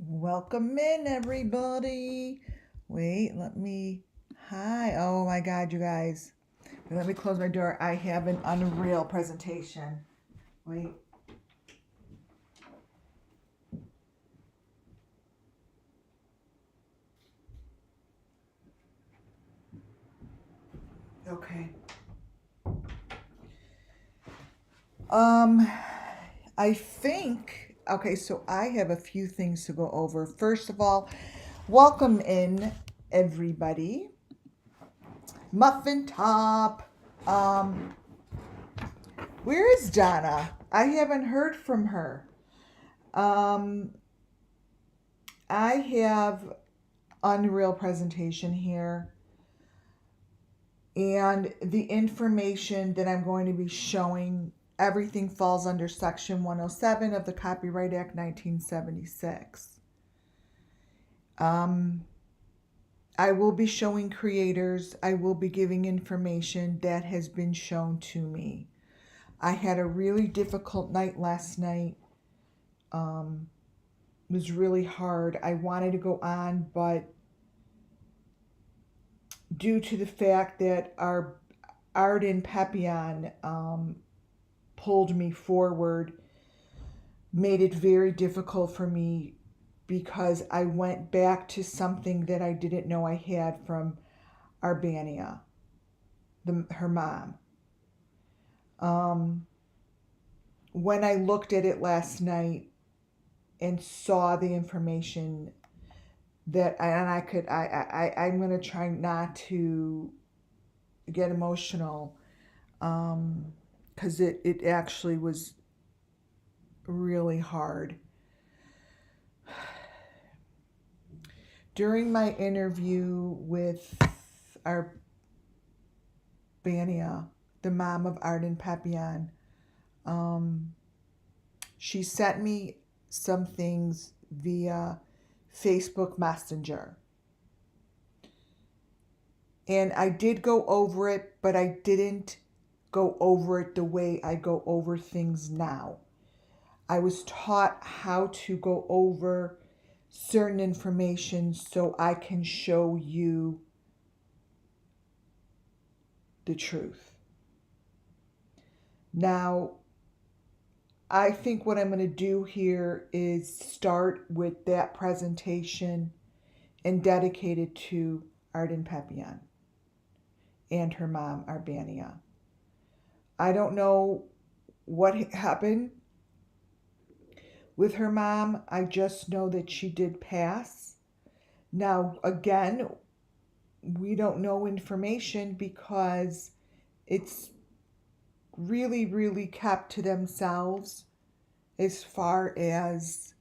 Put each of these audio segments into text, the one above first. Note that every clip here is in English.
Welcome in, everybody. Wait, hi. Oh my God, you guys. Let me close my door. I have an Unreal presentation. Wait. Okay. Um, I think, okay, so I have a few things to go over. First of all, welcome in, everybody. Muffin Top. Um, where is Donna? I haven't heard from her. Um, I have Unreal presentation here, and the information that I'm going to be showing, everything falls under Section 107 of the Copyright Act 1976. I will be showing creators. I will be giving information that has been shown to me. I had a really difficult night last night. It was really hard. I wanted to go on, but due to the fact that our Arden Papillon pulled me forward, made it very difficult for me because I went back to something that I didn't know I had from Arbania, her mom. When I looked at it last night and saw the information I'm going to try not to get emotional, because it actually was really hard. During my interview with Arbania, the mom of Arden Papillon, she sent me some things via Facebook Messenger. And I did go over it, but I didn't go over it the way I go over things now. I was taught how to go over certain information so I can show you the truth. Now, I think what I'm going to do here is start with that presentation and dedicate it to Arden Papillon and her mom, Arbania. I don't know what happened with her mom. I just know that she did pass. Now, again, we don't know information because it's really, really kept to themselves as far as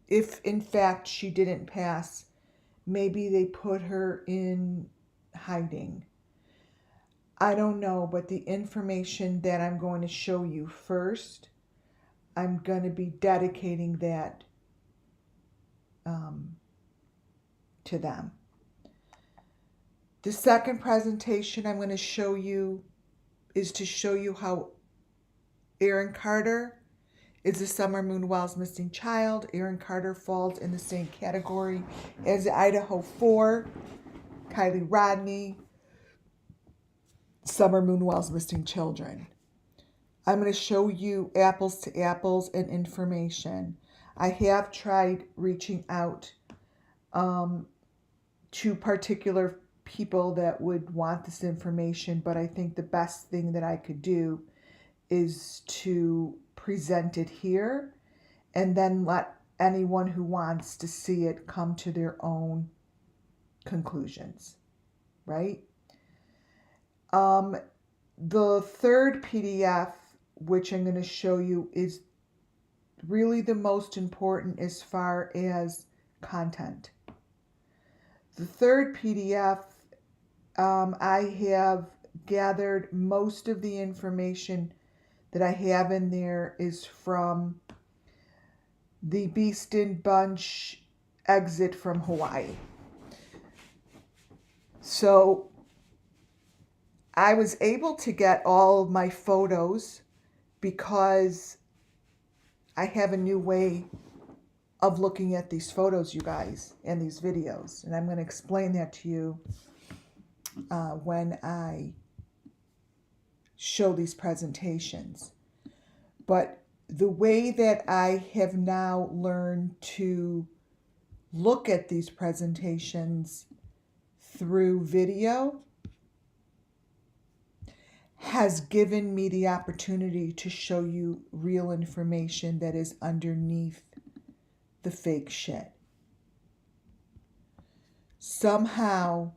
if in fact she didn't pass, maybe they put her in hiding. I don't know, but the information that I'm going to show you first, I'm going to be dedicating that to them. The second presentation I'm going to show you is to show you how Aaron Carter is the Summer Moon Wells missing child. Aaron Carter falls in the same category as the Idaho 4, Kylie Rodney, Summer Moon Wells missing children. I'm going to show you apples to apples and information. I have tried reaching out to particular people that would want this information, but I think the best thing that I could do is to present it here and then let anyone who wants to see it come to their own conclusions, right? The third PDF, which I'm going to show you, is really the most important as far as content. The third PDF, I have gathered most of the information that I have in there is from the Beeston Bunch exit from Hawaii. So I was able to get all of my photos because I have a new way of looking at these photos, you guys, and these videos. And I'm going to explain that to you when I show these presentations. But the way that I have now learned to look at these presentations through video has given me the opportunity to show you real information that is underneath the fake shit. Somehow,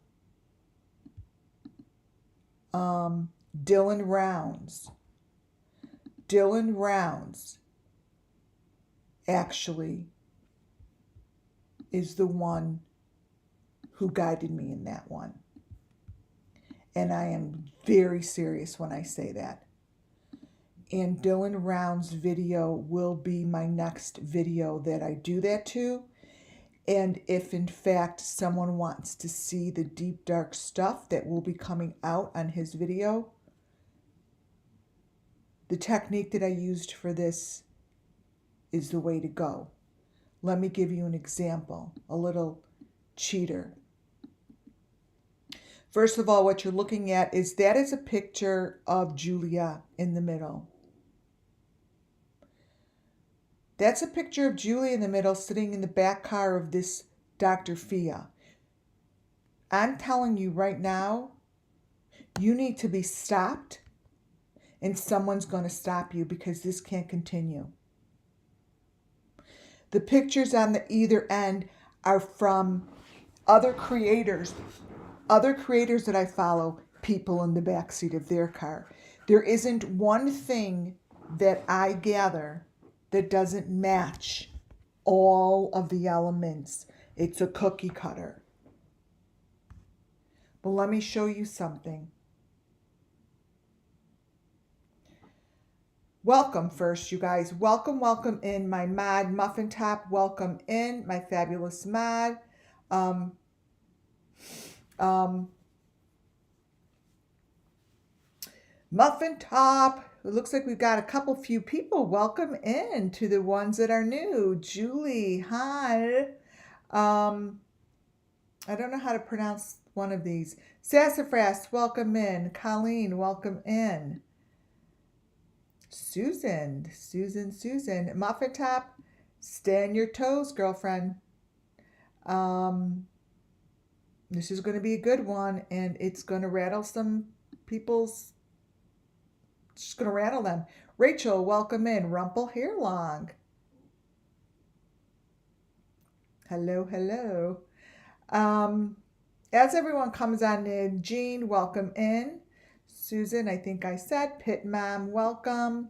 Dylan Rounds actually is the one who guided me in that one. And I am very serious when I say that. And Dylan Rounds' video will be my next video that I do that to. And if in fact someone wants to see the deep dark stuff that will be coming out on his video, the technique that I used for this is the way to go. Let me give you an example, a little cheater. First of all, what you're looking at is that is a picture of Julia in the middle. That's a picture of Julia in the middle sitting in the back car of this Dr. Fia. I'm telling you right now, you need to be stopped, and someone's going to stop you because this can't continue. The pictures on the either end are from other creators that I follow, people in the backseat of their car. There isn't one thing that I gather that doesn't match all of the elements. It's a cookie cutter. But let me show you something. Welcome first, you guys. Welcome in my mod, Muffin Top. Welcome in my fabulous mod. Muffin Top. It looks like we've got a few people. Welcome in to the ones that are new. Julie, hi. I don't know how to pronounce one of these. Sassafras, welcome in. Colleen, welcome in. Susan. Muffin Top, stay on your toes, girlfriend. This is going to be a good one, and it's going to rattle some people's. Just going to rattle them. Rachel, welcome in. Rumple Hair Long. Hello. As everyone comes on in, Jean, welcome in. Susan, I think I said. Pit Mom, welcome.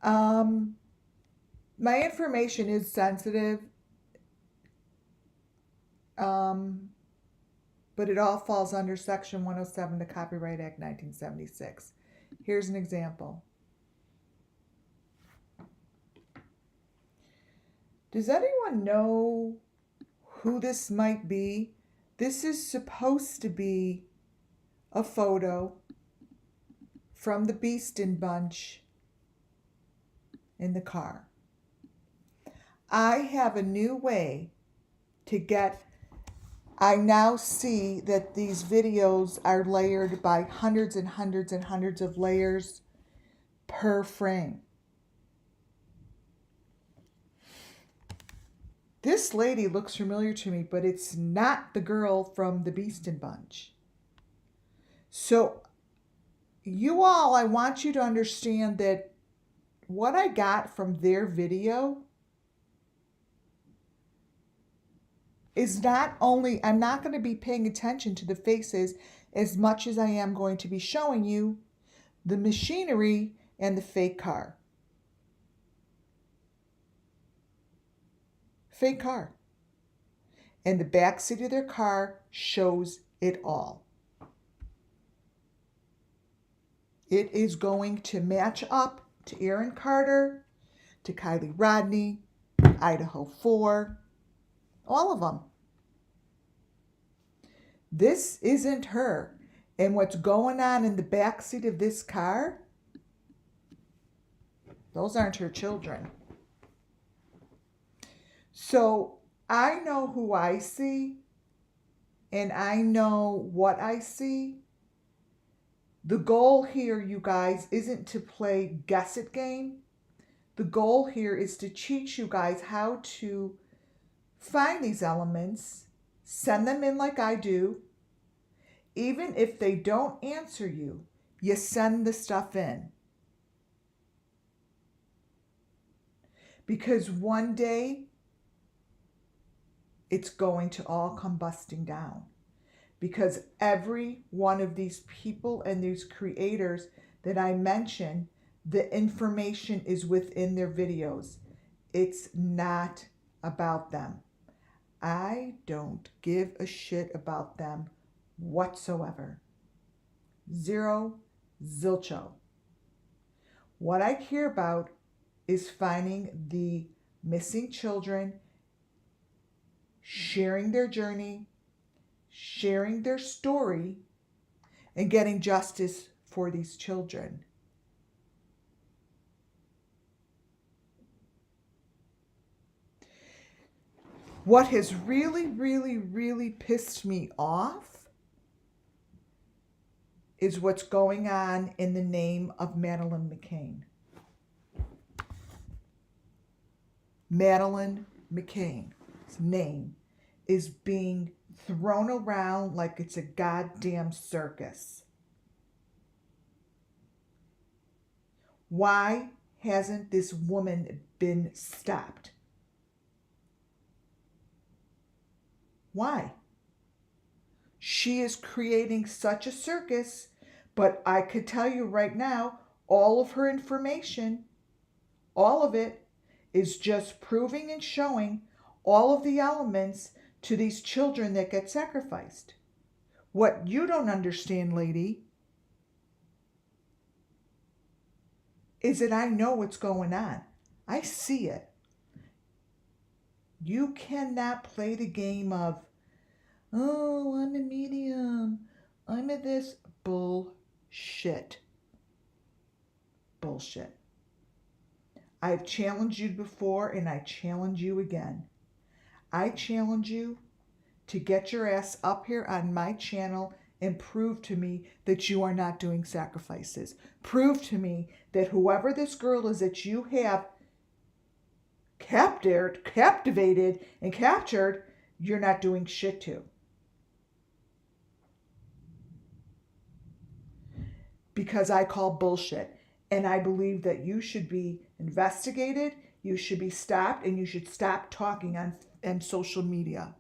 My information is sensitive, but it all falls under Section 107 of the Copyright Act 1976. Here's an example. Does anyone know who this might be? This is supposed to be a photo from the Beeston Bunch in the car. I have a new way to get. I now see that these videos are layered by hundreds and hundreds and hundreds of layers per frame. This lady looks familiar to me, but it's not the girl from the Beeston Bunch. So you all, I want you to understand that what I got from their video is not only, I'm not going to be paying attention to the faces as much as I am going to be showing you the machinery and the fake car. Fake car. And the back seat of their car shows it all. It is going to match up to Aaron Carter, to Kylie Rodney, Idaho 4, all of them. This isn't her. And what's going on in the back seat of this car, those aren't her children. So I know who I see and I know what I see. The goal here, you guys, isn't to play guess it game. The goal here is to teach you guys how to find these elements, send them in like I do. Even if they don't answer you, you send the stuff in. Because one day it's going to all come busting down. Because every one of these people and these creators that I mention, the information is within their videos. It's not about them. I don't give a shit about them whatsoever. Zero, zilcho. What I care about is finding the missing children, sharing their journey, sharing their story, and getting justice for these children. What has really, really, really pissed me off is what's going on in the name of Madeleine McCann. Madeleine McCann's name is being thrown around like it's a goddamn circus. Why hasn't this woman been stopped? Why? She is creating such a circus, but I could tell you right now, all of her information, all of it, is just proving and showing all of the elements to these children that get sacrificed. What you don't understand, lady, is that I know what's going on. I see it. You cannot play the game of, oh, I'm a medium, I'm a this. Bullshit. Bullshit. I've challenged you before and I challenge you again. I challenge you to get your ass up here on my channel and prove to me that you are not doing sacrifices. Prove to me that whoever this girl is that you have captivated and captured, you're not doing shit to. Because I call bullshit. And I believe that you should be investigated, you should be stopped, and you should stop talking on social media.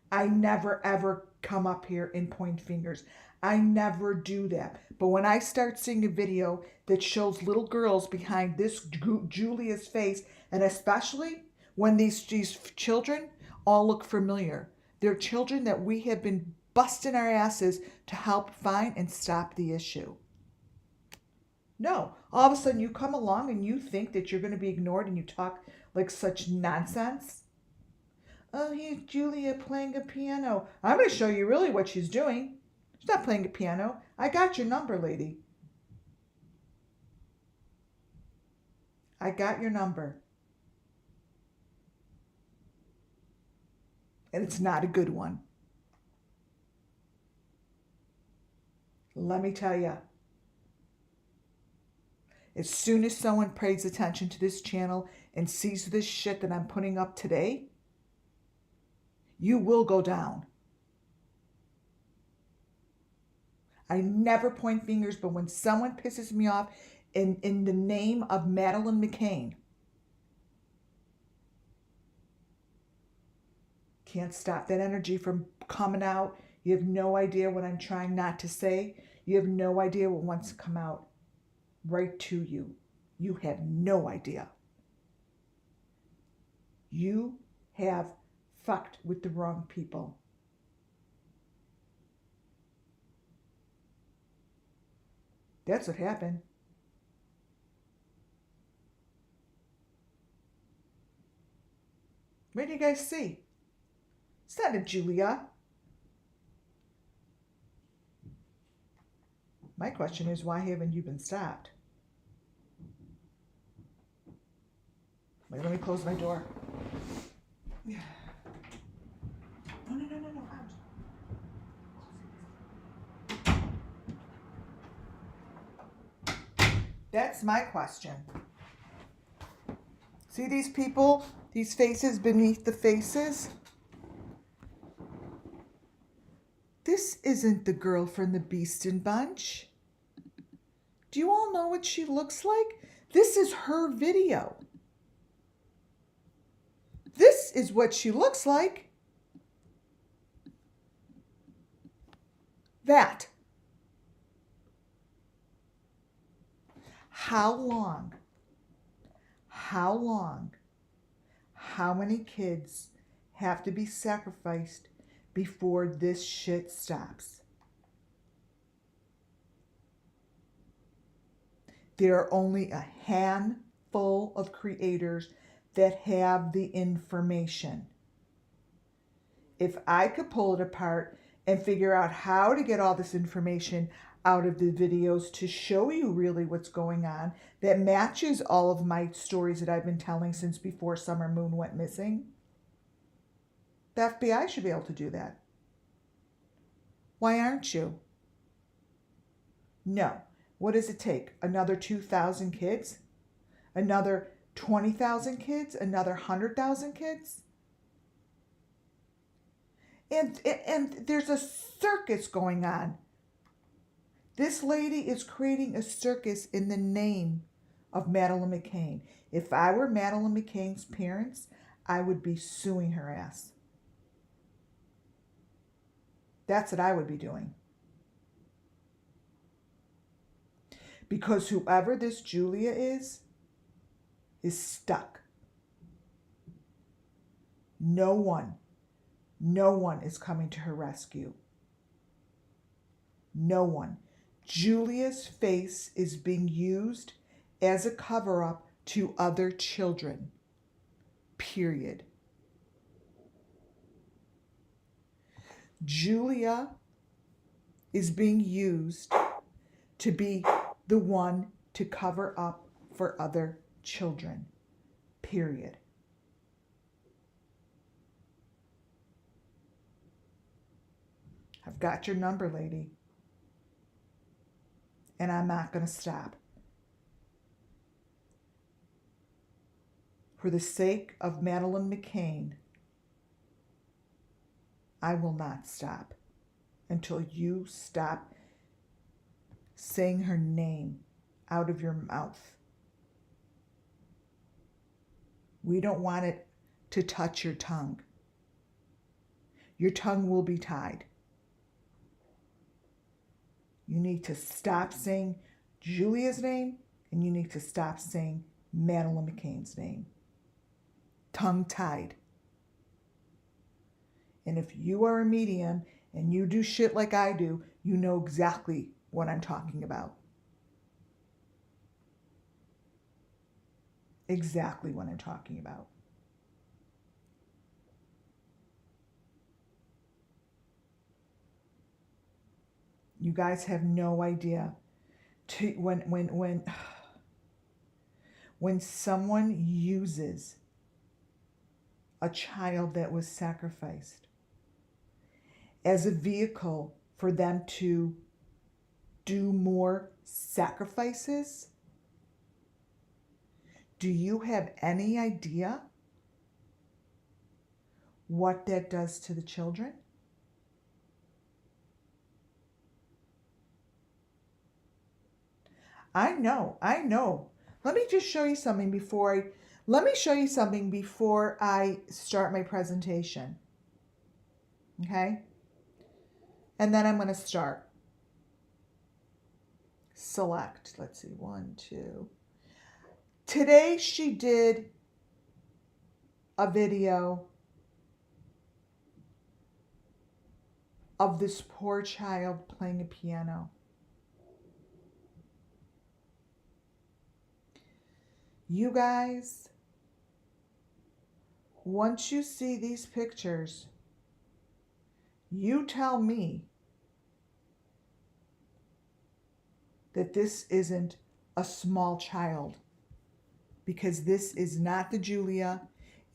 I never ever come up here and point fingers. I never do that. But when I start seeing a video that shows little girls behind this Julia's face, and especially when these children all look familiar, they're children that we have been busting our asses to help find and stop the issue. No, all of a sudden you come along and you think that you're going to be ignored and you talk like such nonsense. Oh, here's Julia playing a piano. I'm going to show you really what she's doing. She's not playing a piano. I got your number, lady. I got your number. And it's not a good one. Let me tell you. As soon as someone pays attention to this channel and sees this shit that I'm putting up today, you will go down. I never point fingers, but when someone pisses me off in the name of Madeleine McCann, can't stop that energy from coming out. You have no idea what I'm trying not to say. You have no idea what wants to come out right to you. You have no idea. You have fucked with the wrong people. That's what happened. What do you guys see? It's not a Julia. My question is, why haven't you been stopped? Wait, let me close my door. Yeah. No, no, no, no, no. Out. That's my question. See these people? These faces beneath the faces? This isn't the girl from the Beeston Bunch. Do you all know what she looks like? This is her video. This is what she looks like. That. How long? How long? How many kids have to be sacrificed before this shit stops? There are only a handful of creators that have the information. If I could pull it apart and figure out how to get all this information out of the videos to show you really what's going on that matches all of my stories that I've been telling since before Summer Moon went missing, the FBI should be able to do that. Why aren't you? No. What does it take? Another 2,000 kids? Another 20,000 kids? Another 100,000 kids? And there's a circus going on. This lady is creating a circus in the name of Madeleine McCann. If I were Madeleine McCann's parents, I would be suing her ass. That's what I would be doing. Because whoever this Julia is stuck. No one is coming to her rescue. No one. Julia's face is being used as a cover-up to other children. Period. Julia is being used to be the one to cover up for other children. Period. I've got your number, lady. And I'm not going to stop. For the sake of Madeleine McCann, I will not stop until you stop saying her name out of your mouth. We don't want it to touch your tongue. Your tongue will be tied. You need to stop saying Julia's name, and you need to stop saying Madeleine McCann's name. Tongue tied. And if you are a medium and you do shit like I do, you know exactly what I'm talking about. Exactly what I'm talking about. You guys have no idea when someone uses a child that was sacrificed as a vehicle for them to do more sacrifices. Do you have any idea what that does to the children? I know. Let me just show you something before I start my presentation. Okay? And then I'm going to start. Select. Let's see. 1, 2. Today she did a video of this poor child playing a piano. You guys, once you see these pictures, you tell me that this isn't a small child because this is not the Julia,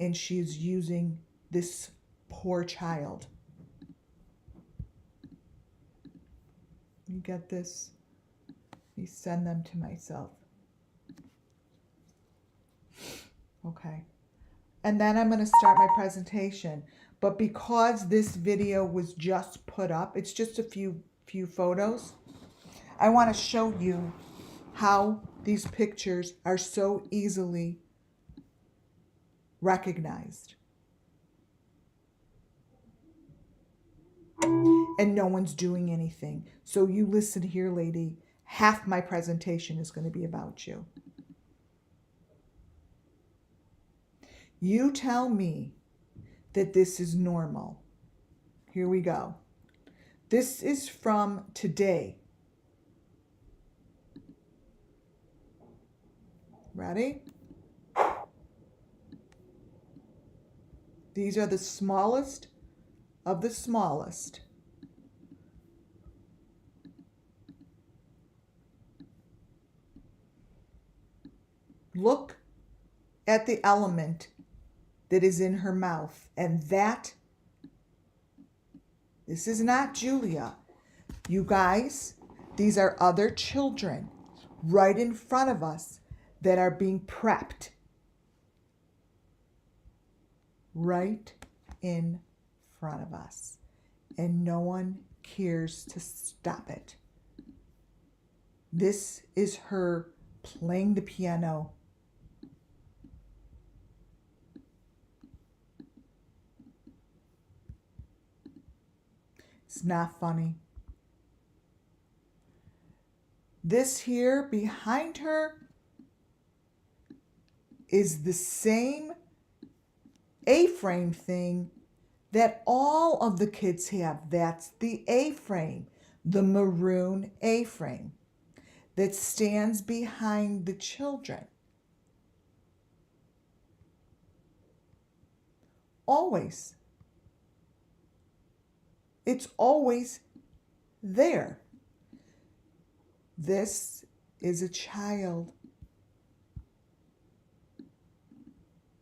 and she's using this poor child. You get this? You send them to myself. Okay. And then I'm going to start my presentation. But because this video was just put up, it's just a few photos, I want to show you how these pictures are so easily recognized. And no one's doing anything. So you listen here, lady. Half my presentation is going to be about you. You tell me that this is normal. Here we go. This is from today. Ready? These are the smallest of the smallest. Look at the element that is in her mouth, and this is not Julia. You guys, these are other children right in front of us that are being prepped. Right in front of us. And no one cares to stop it. This is her playing the piano. It's not funny. This here behind her is the same A-frame thing that all of the kids have. That's the A-frame, the maroon A-frame that stands behind the children. Always. It's always there. This is a child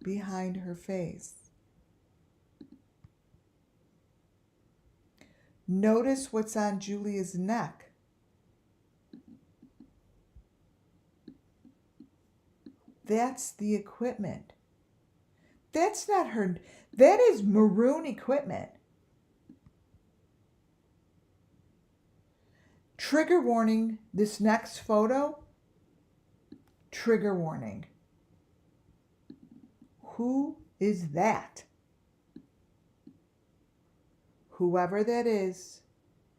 behind her face. Notice what's on Julia's neck. That's the equipment. That's not her. That is maroon equipment. Trigger warning, this next photo, trigger warning. Who is that? Whoever that is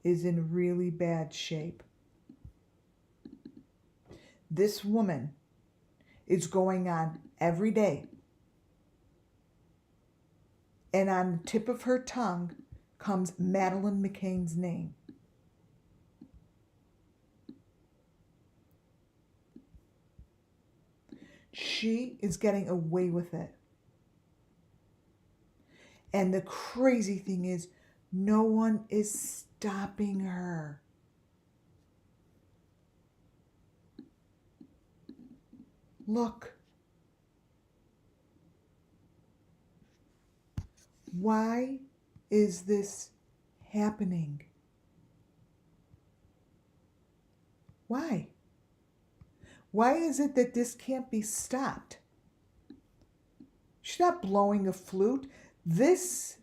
in really bad shape. This woman is going on every day. And on the tip of her tongue comes Madeleine McCann's name. She is getting away with it. And the crazy thing is, no one is stopping her. Look. Why is this happening? Why? Why is it that this can't be stopped? She's not blowing a flute. This,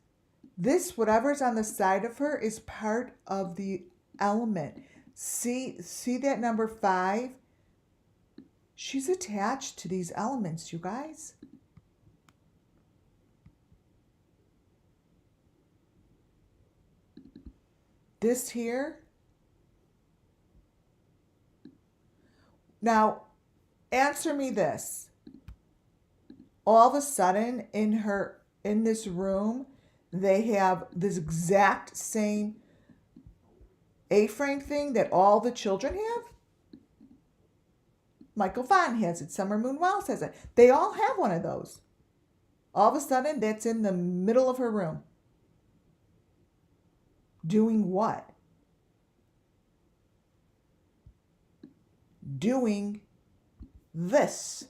whatever's on the side of her is part of the element. See that number 5? She's attached to these elements, you guys. This here. Now, answer me this. All of a sudden, in this room, they have this exact same A-frame thing that all the children have? Michael Vaughn has it. Summer Moon Wells has it. They all have one of those. All of a sudden, that's in the middle of her room. Doing what? Doing this.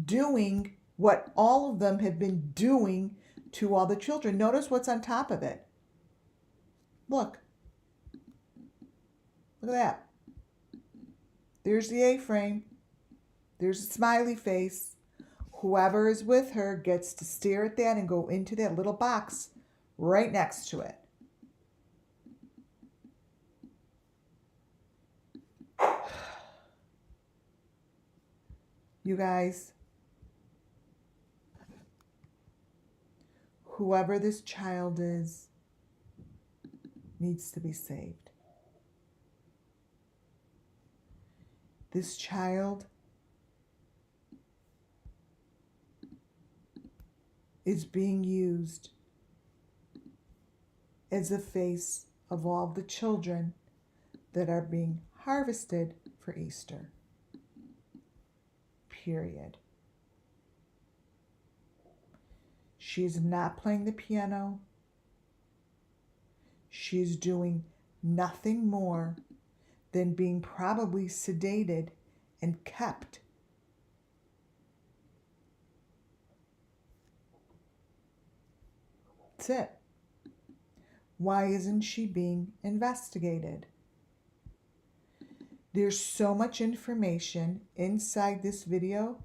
doing what all of them have been doing to all the children. Notice what's on top of it. Look. Look at that. There's the A-frame. There's a smiley face. Whoever is with her gets to stare at that and go into that little box right next to it. You guys, whoever this child is needs to be saved. This child is being used as the face of all the children that are being harvested for Easter. Period. She is not playing the piano. She's doing nothing more than being probably sedated and kept. That's it. Why isn't she being investigated? There's so much information inside this video.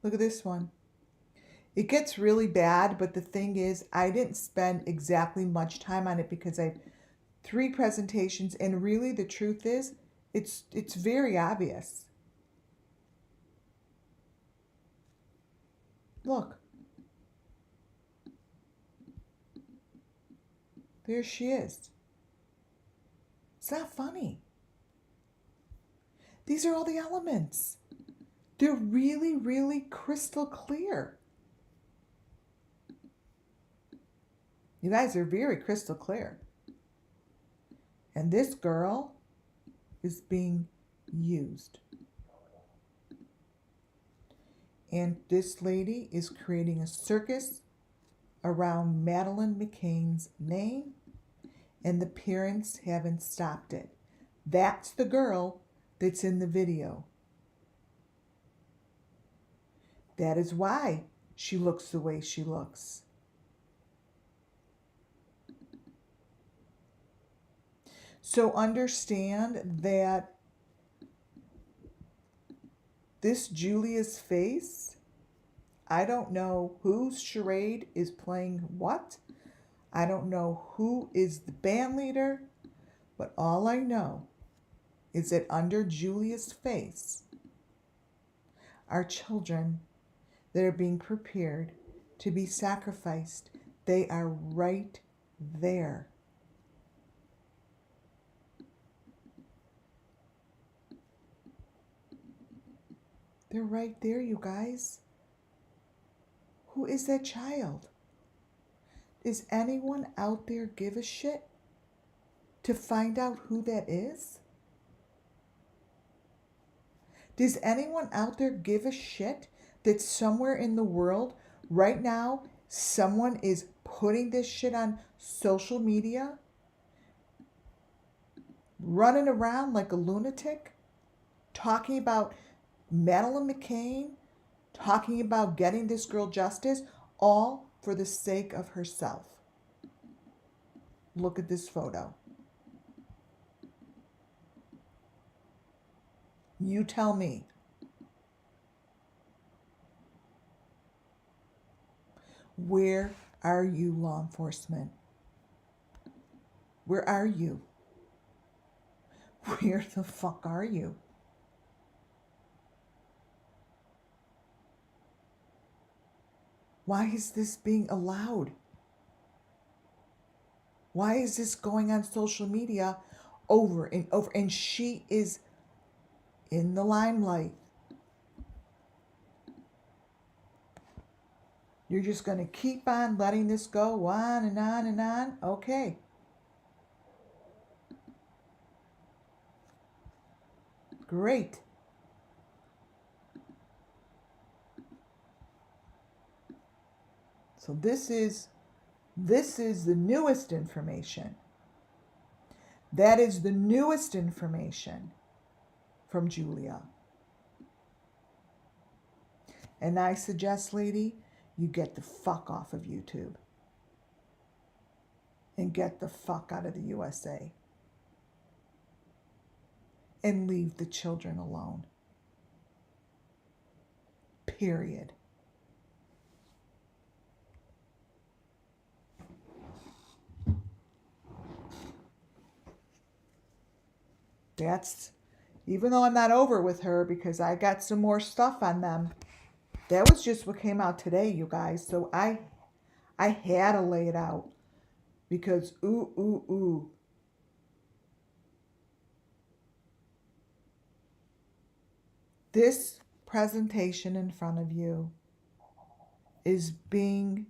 Look at this one. It gets really bad, but the thing is, I didn't spend exactly much time on it because I have 3 presentations, and really the truth is, it's very obvious. Look. There she is. It's not funny. These are all the elements. They're really, really crystal clear. You guys are very crystal clear. And this girl is being used. And this lady is creating a circus around Madeleine McCann's name, and the parents haven't stopped it. That's the girl that's in the video. That is why she looks the way she looks. So understand that this Julia's face, I don't know whose charade is playing what. I don't know who is the band leader, but all I know is that under Julia's face are children that are being prepared to be sacrificed. They are right there. They're right there, you guys. Who is that child? Does anyone out there give a shit to find out who that is? Does anyone out there give a shit that somewhere in the world right now someone is putting this shit on social media, running around like a lunatic, talking about Madeleine McCann, talking about getting this girl justice, all for the sake of herself? Look at this photo. You tell me. Where are you, law enforcement? Where are you? Where the fuck are you? Why is this being allowed? Why is this going on social media over and over? And she is in the limelight. You're just going to keep on letting this go on and on and on? Okay. Great. So this is the newest information. That is the newest information from Julia. And I suggest, lady, you get the fuck off of YouTube and get the fuck out of the USA and leave the children alone. Period. That's, even though I'm not over with her because I got some more stuff on them, that was just what came out today, you guys. So I had to lay it out because ooh. This presentation in front of you is being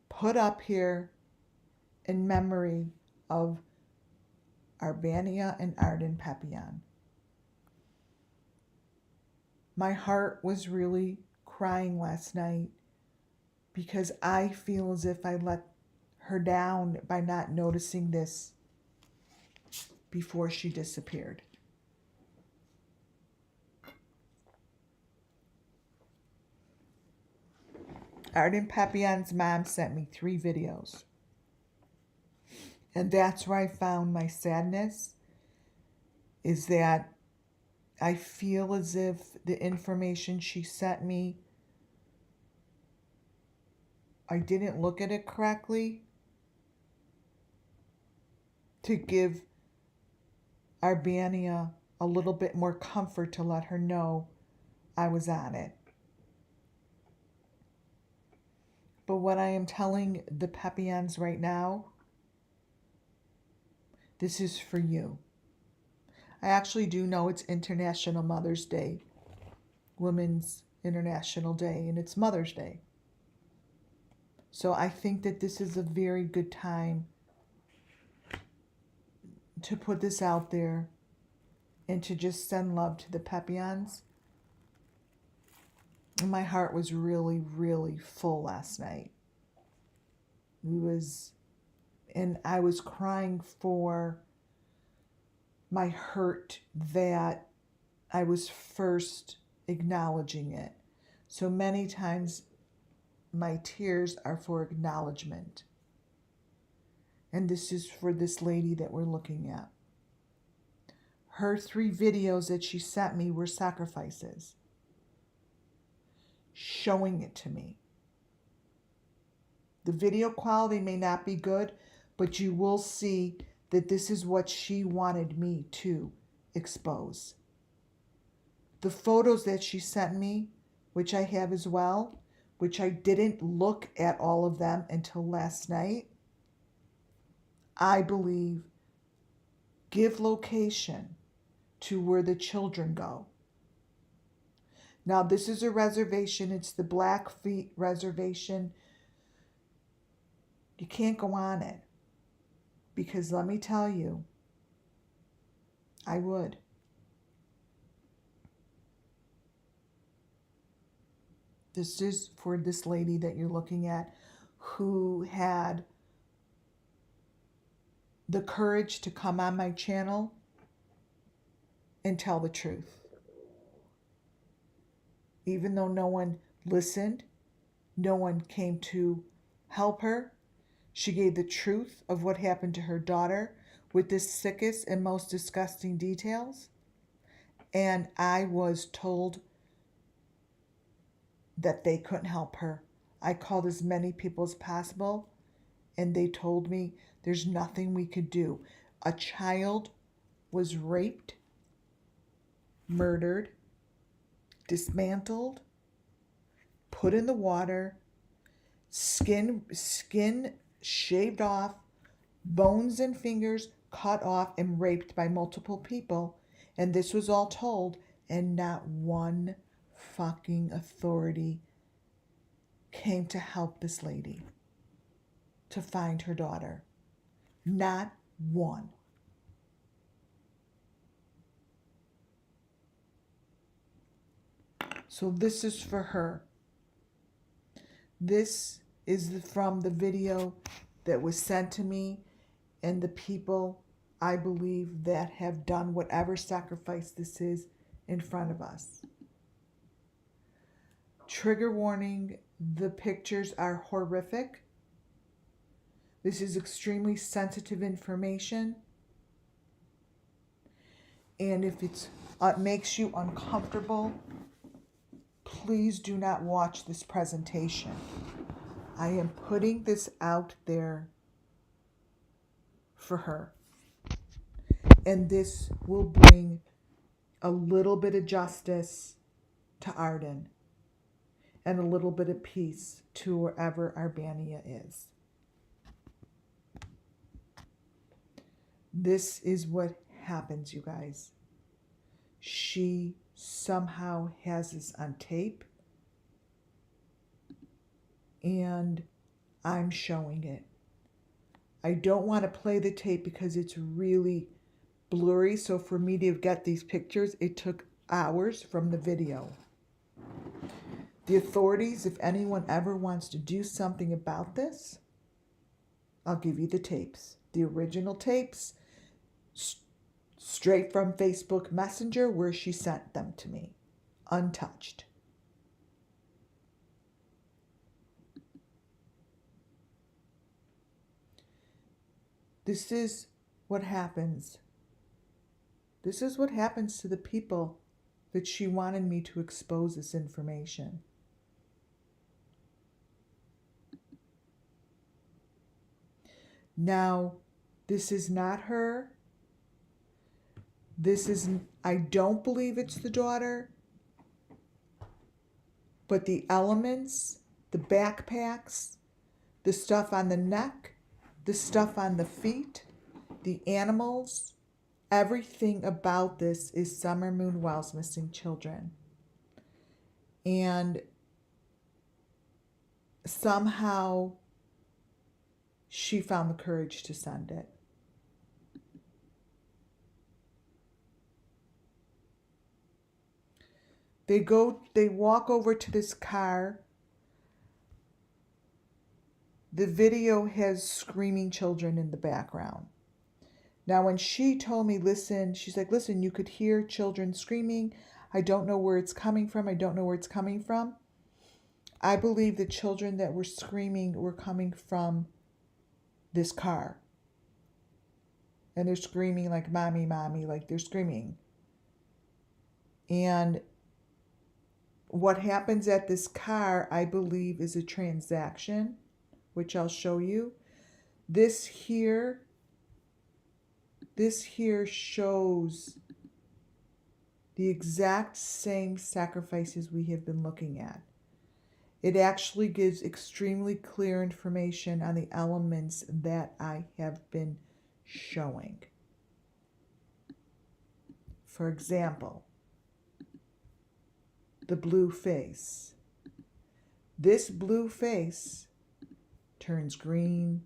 put up here in memory of Arbania and Arden Papillon. My heart was really crying last night because I feel as if I let her down by not noticing this before she disappeared. Arden Papillon's mom sent me 3 videos. And that's where I found my sadness, is that I feel as if the information she sent me, I didn't look at it correctly to give Arbania a little bit more comfort to let her know I was on it. But what I am telling the Papillons right now, this is for you. I actually do know it's International Mother's Day, Women's International Day, and it's Mother's Day. So I think that this is a very good time to put this out there and to just send love to the Papillons. And my heart was really, really full last night. And I was crying for my hurt that I was first acknowledging it. So many times my tears are for acknowledgement. And this is for this lady that we're looking at. Her 3 videos that she sent me were sacrifices, showing it to me. The video quality may not be good, but you will see that this is what she wanted me to expose. The photos that she sent me, which I have as well, which I didn't look at all of them until last night, I believe give location to where the children go. Now, this is a reservation. It's the Blackfeet Reservation. You can't go on it because let me tell you, I would. This is for this lady that you're looking at who had the courage to come on my channel and tell the truth. Even though no one listened, no one came to help her, she gave the truth of what happened to her daughter with the sickest and most disgusting details. And I was told that they couldn't help her. I called as many people as possible, and they told me there's nothing we could do. A child was raped, murdered, dismantled, put in the water, skin shaved off, bones and fingers cut off and raped by multiple people. And this was all told, and not one fucking authority came to help this lady to find her daughter. Not one. So this is for her. This is from the video that was sent to me and the people I believe that have done whatever sacrifice this is in front of us. Trigger warning, the pictures are horrific. This is extremely sensitive information. And if it makes you uncomfortable, please do not watch this presentation. I am putting this out there for her. And this will bring a little bit of justice to Arden and a little bit of peace to wherever Arbania is. This is what happens, you guys. She somehow has this on tape, and I'm showing it. I don't want to play the tape because it's really blurry, so for me to get these pictures, it took hours from the video. The authorities, if anyone ever wants to do something about this, I'll give you the tapes. The original tapes, straight from Facebook Messenger, where she sent them to me, untouched. This is what happens. This is what happens to the people that she wanted me to expose this information. Now, this is not her. I don't believe it's the daughter. But the elements, the backpacks, the stuff on the neck, the stuff on the feet, the animals, everything about this is Summer Moon Wells Missing Children. And somehow she found the courage to send it. They walk over to this car. The video has screaming children in the background. Now, when she told me, listen, she's like, listen, you could hear children screaming. I don't know where it's coming from. I don't know where it's coming from. I believe the children that were screaming were coming from this car. And they're screaming like, mommy, mommy, like they're screaming. And what happens at this car, I believe, is a transaction, which I'll show you. This here shows the exact same sacrifices we have been looking at. It actually gives extremely clear information on the elements that I have been showing. For example, the blue face. This blue face turns green,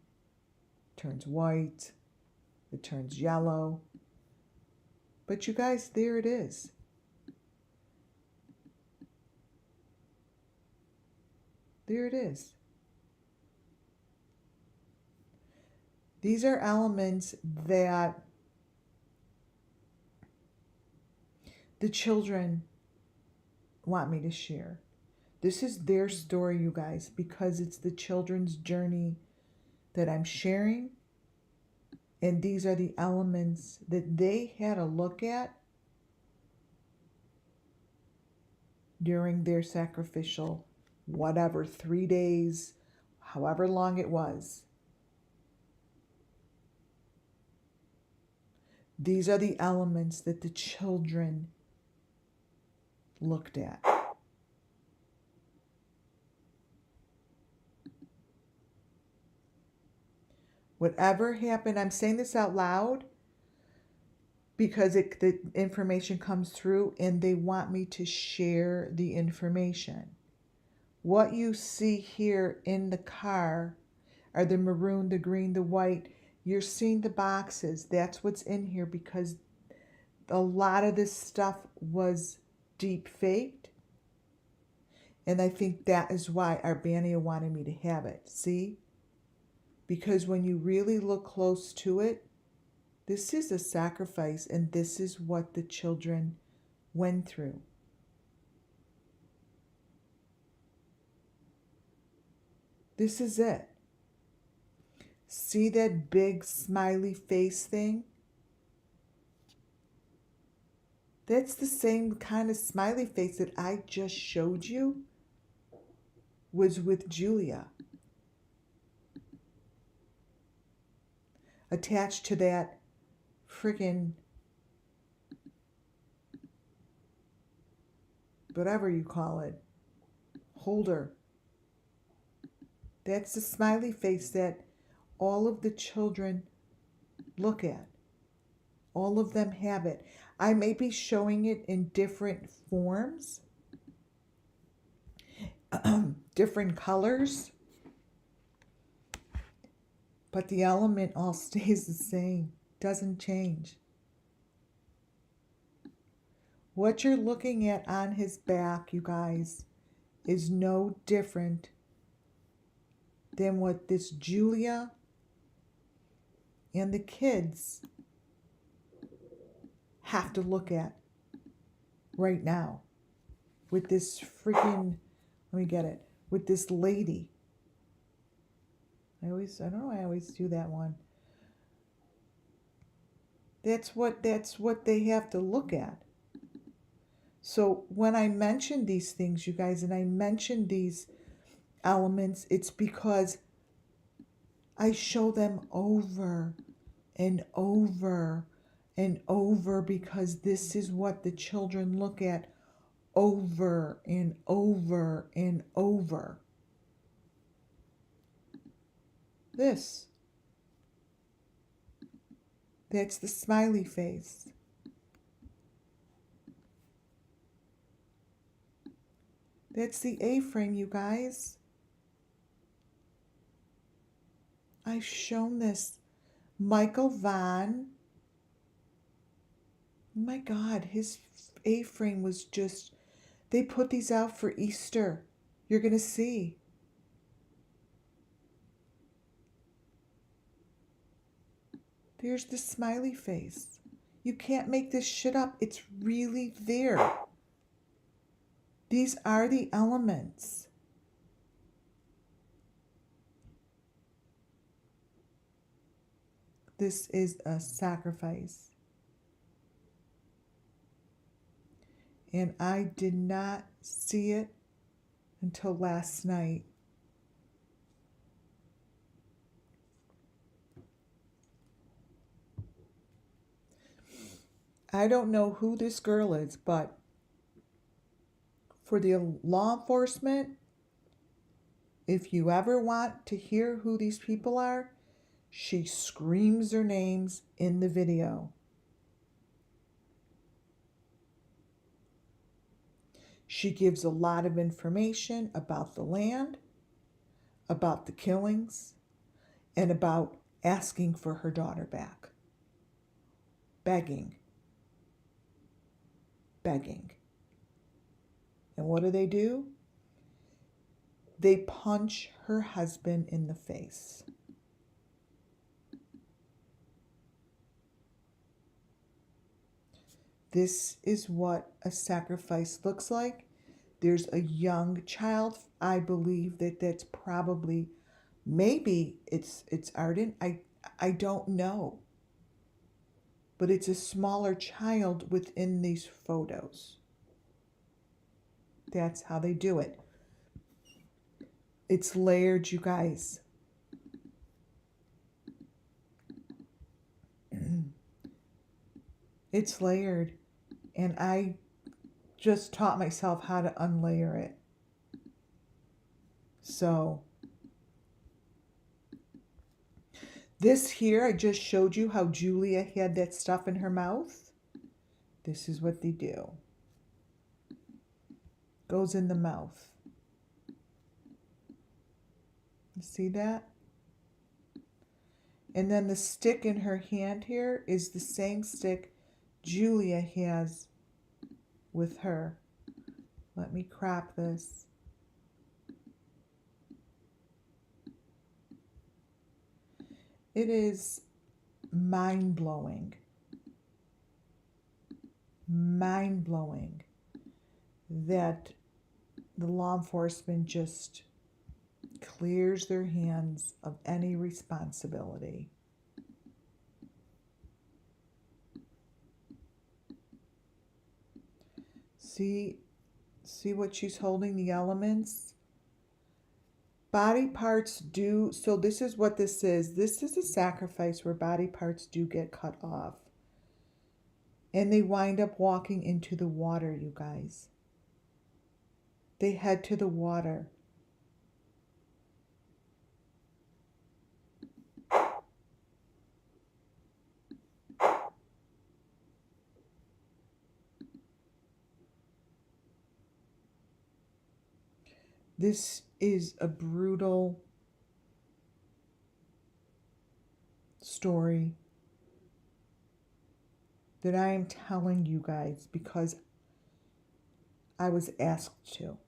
turns white, it turns yellow. But you guys, there it is. There it is. These are elements that the children want me to share. This is their story, you guys, because it's the children's journey that I'm sharing. And these are the elements that they had a look at during their sacrificial, whatever, 3 days, however long it was. These are the elements that the children looked at. Whatever happened, I'm saying this out loud because the information comes through and they want me to share the information. What you see here in the car are the maroon, the green, the white. You're seeing the boxes. That's what's in here because a lot of this stuff was deep faked. And I think that is why Arbania wanted me to have it. See? Because when you really look close to it, this is a sacrifice and this is what the children went through. This is it. See that big smiley face thing? That's the same kind of smiley face that I just showed you was with Julia. Attached to that freaking whatever you call it, holder. That's the smiley face that all of the children look at. All of them have it. I may be showing it in different forms, different colors, but the element all stays the same, doesn't change. What you're looking at on his back, you guys, is no different than what this Julia and the kids have to look at right now with this freaking, let me get it, with this lady. I don't know, I always do that one. That's what they have to look at. So when I mention these things, you guys, and I mention these elements, it's because I show them over and over and over, because this is what the children look at over and over and over. This. That's the smiley face. That's the A-frame, you guys. I've shown this. Michael Vaughn. Oh my God, his A-frame was just, they put these out for Easter. You're going to see. There's the smiley face. You can't make this shit up. It's really there. These are the elements. This is a sacrifice. And I did not see it until last night. I don't know who this girl is, but for the law enforcement, if you ever want to hear who these people are, she screams their names in the video. She gives a lot of information about the land, about the killings, and about asking for her daughter back. Begging. And what do? They punch her husband in the face. This is what a sacrifice looks like. There's a young child. I believe that's probably, maybe it's Arden. I don't know. But it's a smaller child within these photos. That's how they do it. It's layered, you guys. It's layered. And I just taught myself how to unlayer it. So this here, I just showed you how Julia had that stuff in her mouth. This is what they do. Goes in the mouth. You see that? And then the stick in her hand here is the same stick Julia has with her. Let me crop this. It is mind-blowing. Mind-blowing that the law enforcement just clears their hands of any responsibility. See what she's holding, the elements? Body parts do, so this is what this is. This is a sacrifice where body parts do get cut off. And they wind up walking into the water, you guys. They head to the water. This is a brutal story that I am telling you guys because I was asked to.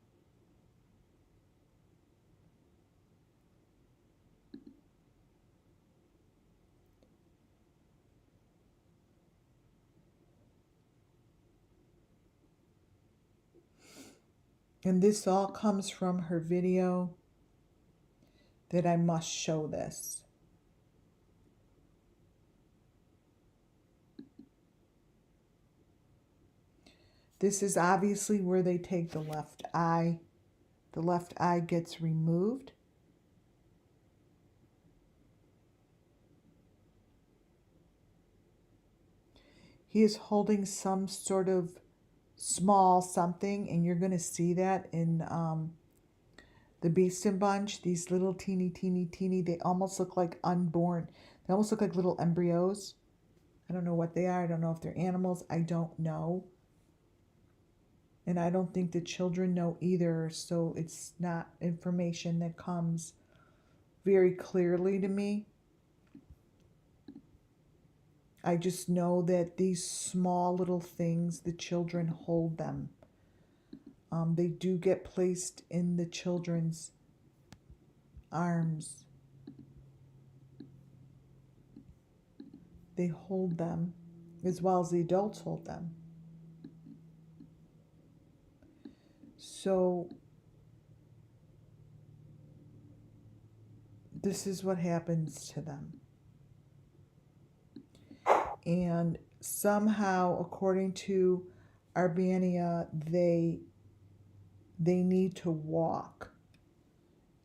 And this all comes from her video that I must show this. This is obviously where they take the left eye. The left eye gets removed. He is holding some sort of small something, and you're going to see that in the Beast and Bunch. These little teeny, they almost look like unborn. They almost look like little embryos. I don't know what they are. I don't know if they're animals. I don't know. And I don't think the children know either, so it's not information that comes very clearly to me. I just know that these small little things, the children hold them. They do get placed in the children's arms. They hold them as well as the adults hold them. So this is what happens to them. And somehow, according to Arbania, they need to walk,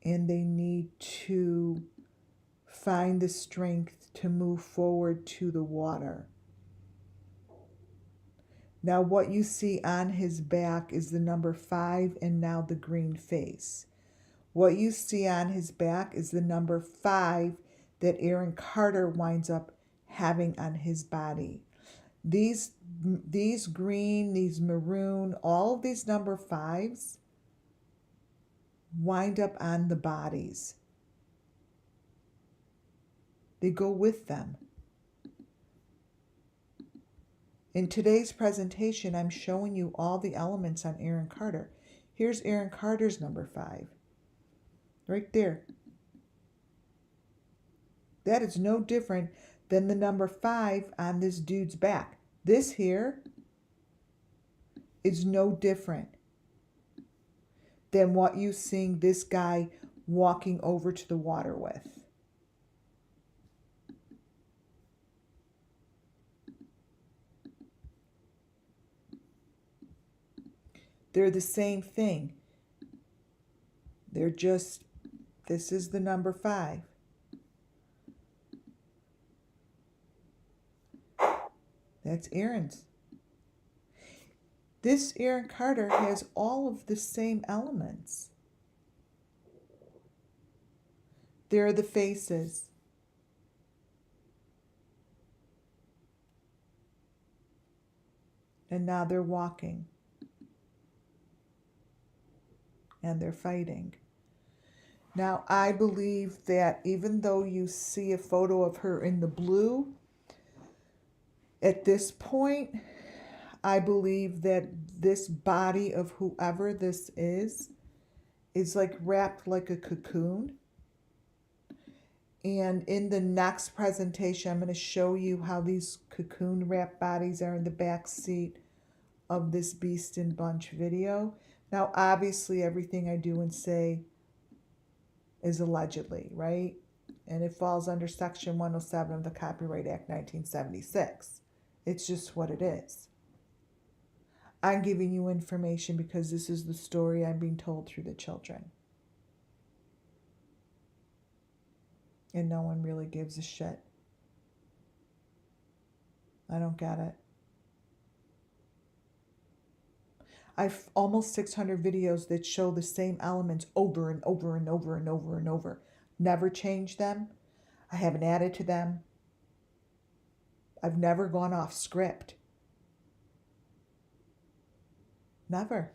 and they need to find the strength to move forward to the water. Now what you see on his back is the number 5 and now the green face. What you see on his back is the number 5 that Aaron Carter winds up having on his body. These green, these maroon, all of these number 5s wind up on the bodies. They go with them. In today's presentation, I'm showing you all the elements on Aaron Carter. Here's Aaron Carter's number 5. Right there. That is no different than the number 5 on this dude's back. This here is no different than what you seeing this guy walking over to the water with. They're the same thing. They're just, this is the number 5. That's Aaron's. This Aaron Carter has all of the same elements. There are the faces. And now they're walking. And they're fighting. Now, I believe that even though you see a photo of her in the blue, at this point, I believe that this body of whoever this is like wrapped like a cocoon. And in the next presentation, I'm going to show you how these cocoon wrapped bodies are in the back seat of this Beast and Bunch video. Now, obviously, everything I do and say is allegedly, right? And it falls under Section 107 of the Copyright Act 1976. It's just what it is. I'm giving you information because this is the story I'm being told through the children. And no one really gives a shit. I don't get it. I've almost 600 videos that show the same elements over and over and over and over and over. Never changed them. I haven't added to them. I've never gone off script. Never.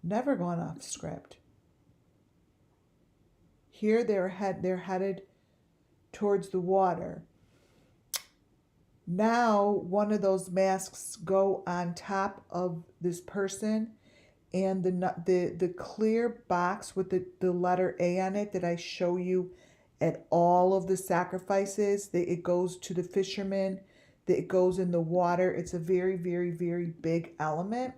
Never gone off script. Here they're headed towards the water. Now one of those masks go on top of this person, and the clear box with the letter A on it that I show you at all of the sacrifices, that it goes to the fishermen, that it goes in the water. It's a very, very, very big element.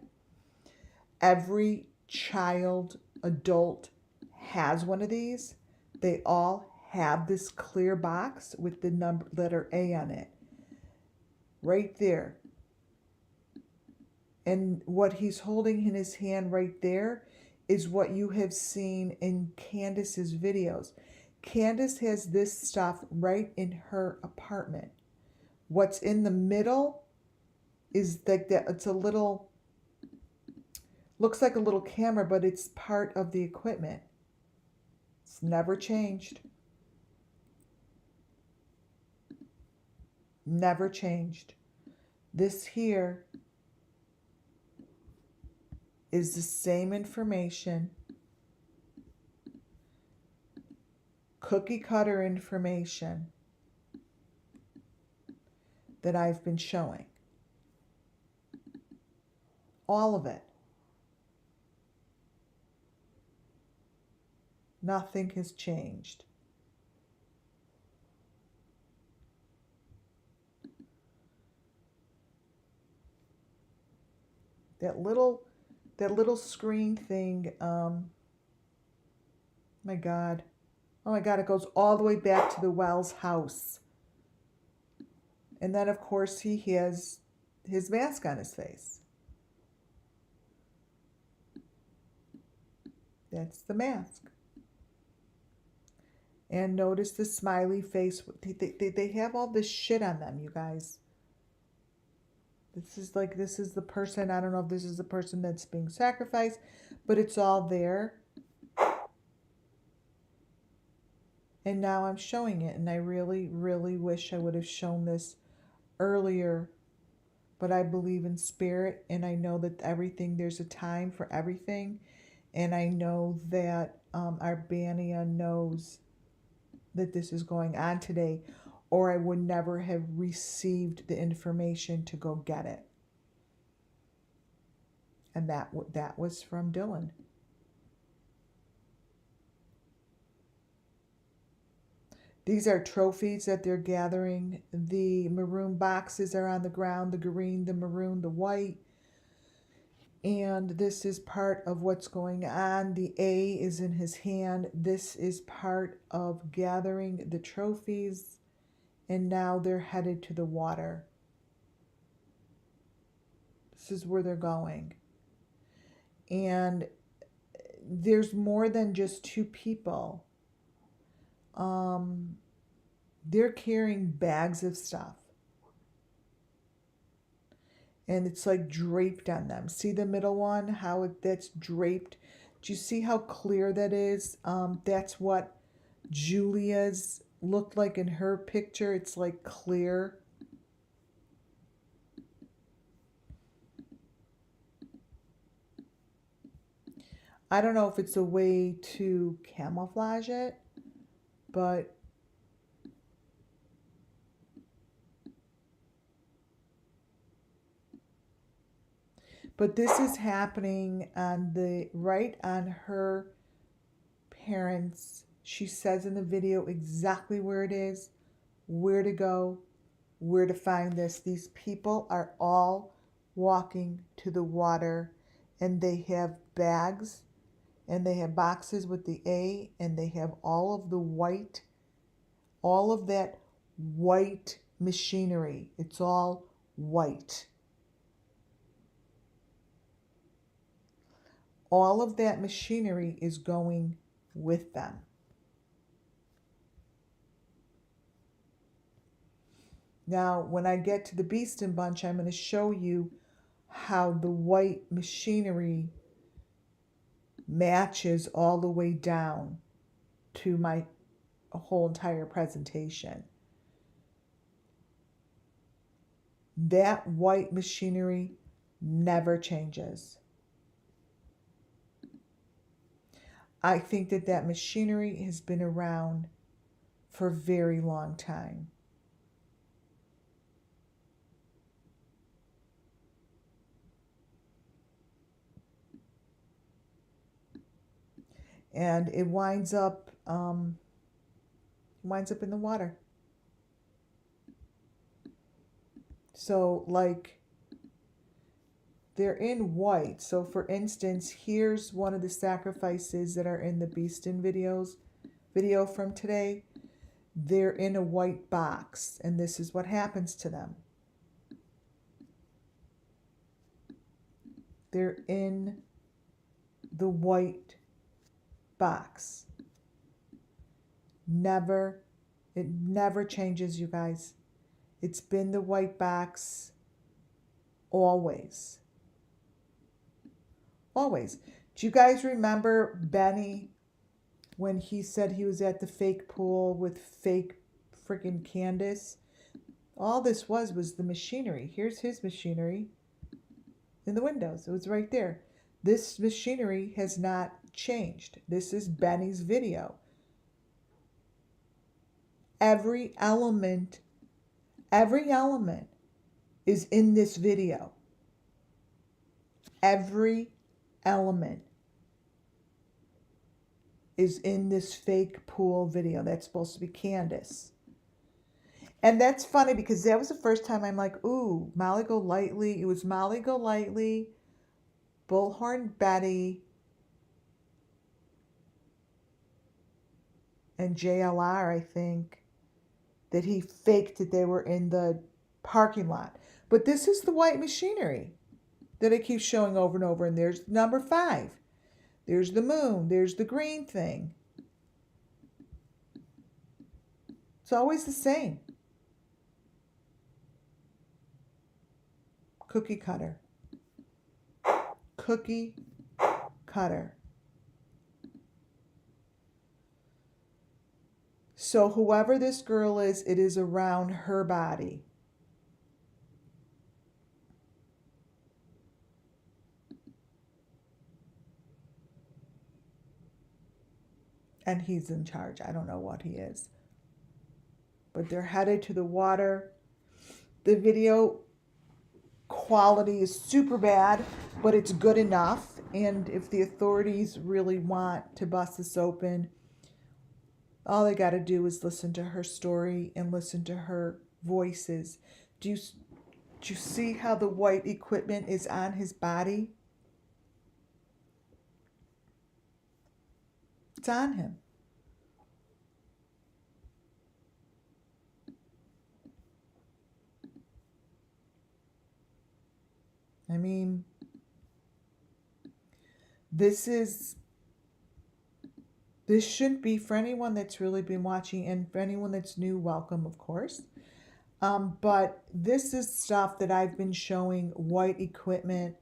Every child, adult has one of these. They all have this clear box with the letter A on it. Right there. And what he's holding in his hand right there is what you have seen in Candace's videos. Candace has this stuff right in her apartment. What's in the middle is like that. It's a little, looks like a little camera, but it's part of the equipment. It's never changed. Never changed. This here is the same information, cookie cutter information that I've been showing. All of it. Nothing has changed. That little screen thing, my God. Oh my God, it goes all the way back to the Wells house. And then, of course, he has his mask on his face. That's the mask. And notice the smiley face. They have all this shit on them, you guys. This is the person. I don't know if this is the person that's being sacrificed, but it's all there. And now I'm showing it. And I really, really wish I would have shown this earlier. But I believe in spirit. And I know that there's a time for everything. And I know that Arbania knows that this is going on today, or I would never have received the information to go get it. And that was from Dylan. These are trophies that they're gathering. The maroon boxes are on the ground, the green, the maroon, the white. And this is part of what's going on. The A is in his hand. This is part of gathering the trophies. And now they're headed to the water. This is where they're going. And there's more than just two people. They're carrying bags of stuff. And it's like draped on them. See the middle one? How that's draped. Do you see how clear that is? That's what Julia's looked like in her picture. It's like clear. I don't know if it's a way to camouflage it, but this is happening right on her parents. She says in the video exactly where it is, where to go, where to find this. These people are all walking to the water, and they have bags and they have boxes with the A, and they have all of the white, all of that white machinery. It's all white. All of that machinery is going with them. Now, when I get to the Beeston Bunch, I'm going to show you how the white machinery matches all the way down to my whole entire presentation. That white machinery never changes. I think that that machinery has been around for a very long time. And it winds up in the water. So like they're in white. So for instance, here's one of the sacrifices that are in the Beeston video from today. They're in a white box, and this is what happens to them. They're in the white box. It never changes, you guys. It's been the white box always. Always. Do you guys remember Benny when he said he was at the fake pool with fake freaking Candace? All this was the machinery. Here's his machinery in the windows. It was right there. This machinery has not changed. This is Benny's video. Every element is in this video. Every element is in this fake pool video. That's supposed to be Candace. And that's funny because that was the first time I'm like, ooh, Molly Golightly. It was Molly Golightly, Bullhorn Betty, and JLR, I think, that he faked that they were in the parking lot. But this is the white machinery that it keeps showing over and over. And there's number 5. There's the moon. There's the green thing. It's always the same. Cookie cutter. Cookie cutter. So whoever this girl is, it is around her body. And he's in charge. I don't know what he is. But they're headed to the water. The video quality is super bad, but it's good enough. And if the authorities really want to bust this open, all they got to do is listen to her story and listen to her voices. Do you see how the white equipment is on his body? It's on him. I mean, this shouldn't be, for anyone that's really been watching, and for anyone that's new, welcome, of course. But this is stuff that I've been showing, white equipment,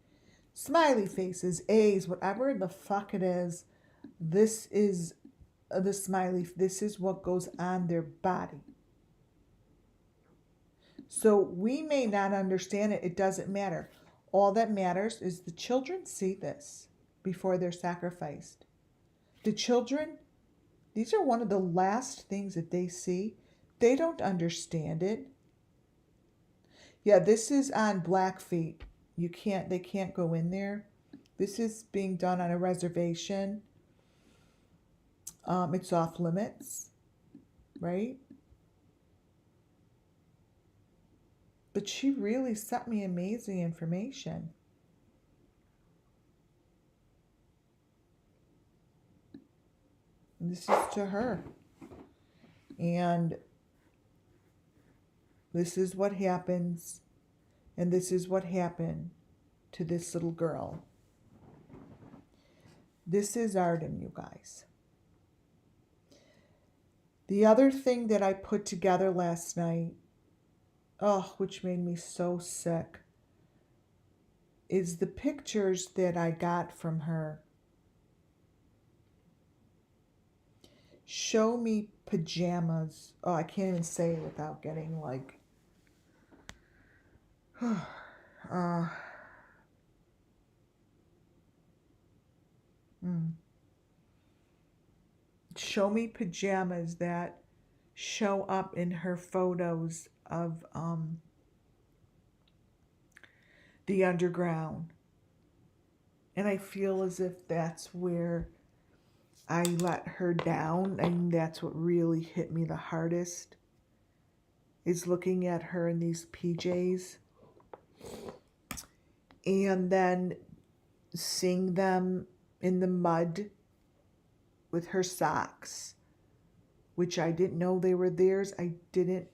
smiley faces, A's, whatever the fuck it is. This is the smiley. This is what goes on their body. So we may not understand it. It doesn't matter. All that matters is the children see this before they're sacrificed. The children, these are one of the last things that they see. They don't understand it. Yeah, this is on Blackfeet. They can't go in there. This is being done on a reservation. It's off limits, right? But she really sent me amazing information. And this is to her. And this is what happens. And this is what happened to this little girl. This is Arden, you guys. The other thing that I put together last night, which made me so sick, is the pictures that I got from her. Show me pajamas. Oh, I can't even say it without getting like, show me pajamas that show up in her photos of the underground. And I feel as if that's where I let her down. I mean, that's what really hit me the hardest, is looking at her in these PJs and then seeing them in the mud with her socks, which I didn't know they were theirs. I didn't,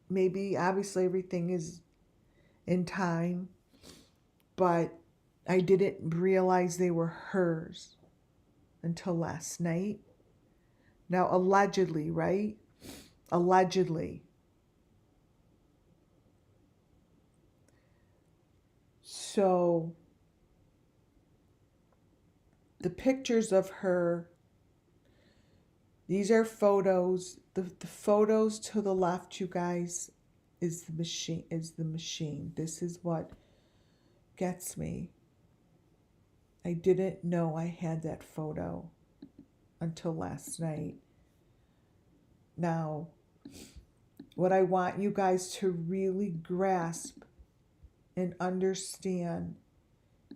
maybe obviously everything is in time, but I didn't realize they were hers until last night. Now, allegedly, right? Allegedly. So, the pictures of her, these are photos. The photos to the left, you guys, is the machine. This is what gets me. I didn't know I had that photo until last night. Now, what I want you guys to really grasp and understand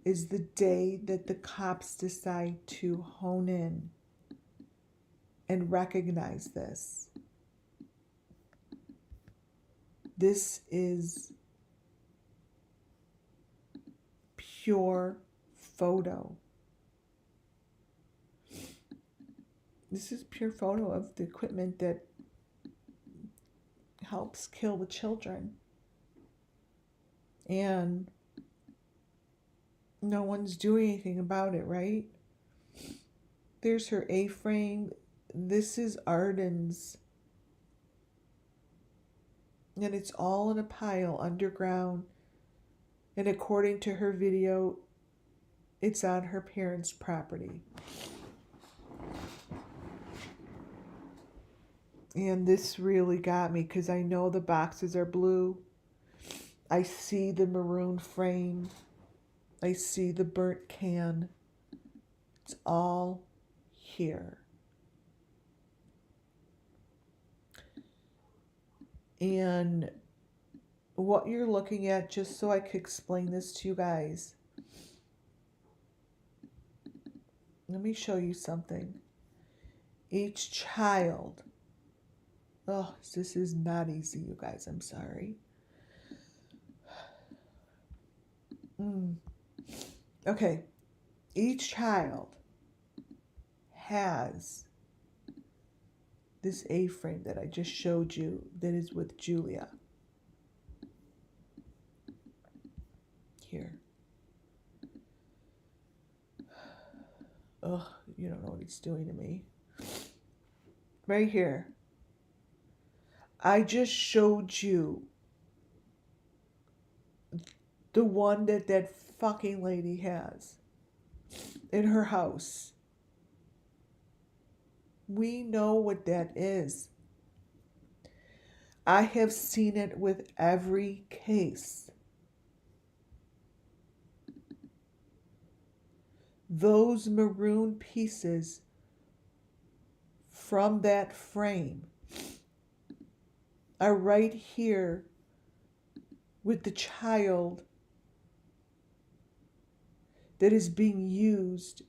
is the day that the cops decide to hone in and recognize this. This is pure photo. This is pure photo of the equipment that helps kill the children. And no one's doing anything about it, right? There's her A-frame. This is Arden's. And it's all in a pile underground. And according to her video, it's on her parents' property. And this really got me because I know the boxes are blue. I see the maroon frame. I see the burnt can. It's all here. And what you're looking at, just so I could explain this to you guys, let me show you something. Each child, this is not easy, you guys, I'm sorry. Okay, each child has this A-frame that I just showed you that is with Julia. Here. You don't know what it's doing to me. Right here. I just showed you the one that fucking lady has in her house. We know what that is. I have seen it with every case. Those maroon pieces from that frame are right here with the child that is being used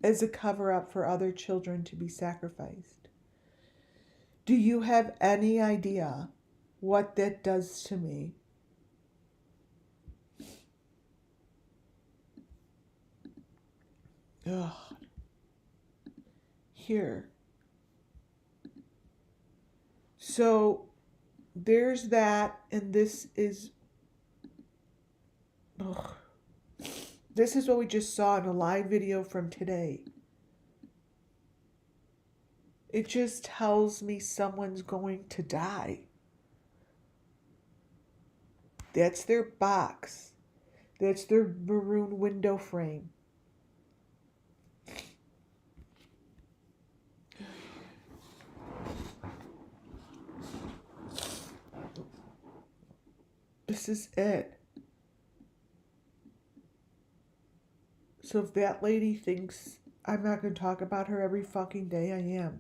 as a cover-up for other children to be sacrificed. Do you have any idea what that does to me? Ugh. here. So there's that, and this is, ugh. This is what we just saw in a live video from today. It just tells me someone's going to die. That's their box. That's their maroon window frame. This is it. So if that lady thinks I'm not going to talk about her every fucking day, I am.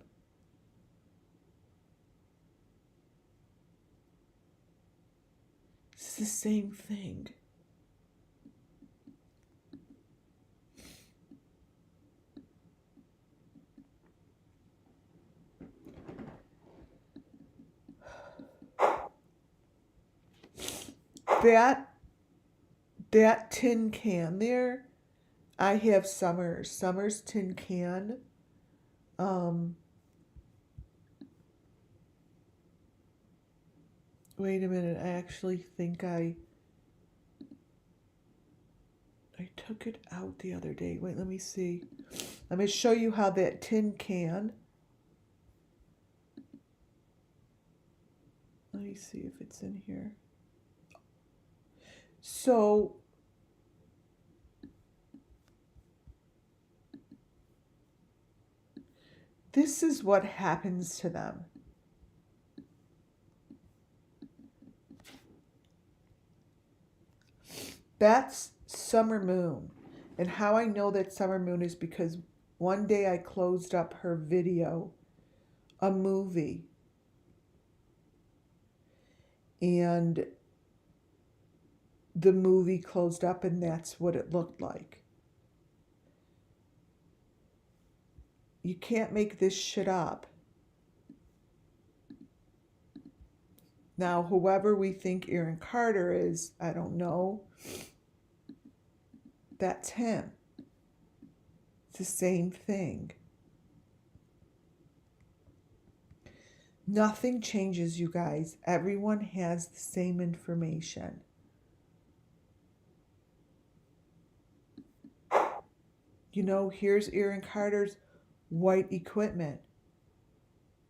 It's the same thing. That tin can there, I have Summer's tin can. Wait a minute, I actually think I took it out the other day. Wait, let me see. Let me show you how that tin can. Let me see if it's in here. So this is what happens to them. That's Summer Moon. And how I know that Summer Moon is because one day I closed up her video, a movie. And the movie closed up, and that's what it looked like. You can't make this shit up. Now, whoever we think Aaron Carter is, I don't know. That's him. It's the same thing. Nothing changes, you guys. Everyone has the same information. You know, here's Aaron Carter's white equipment.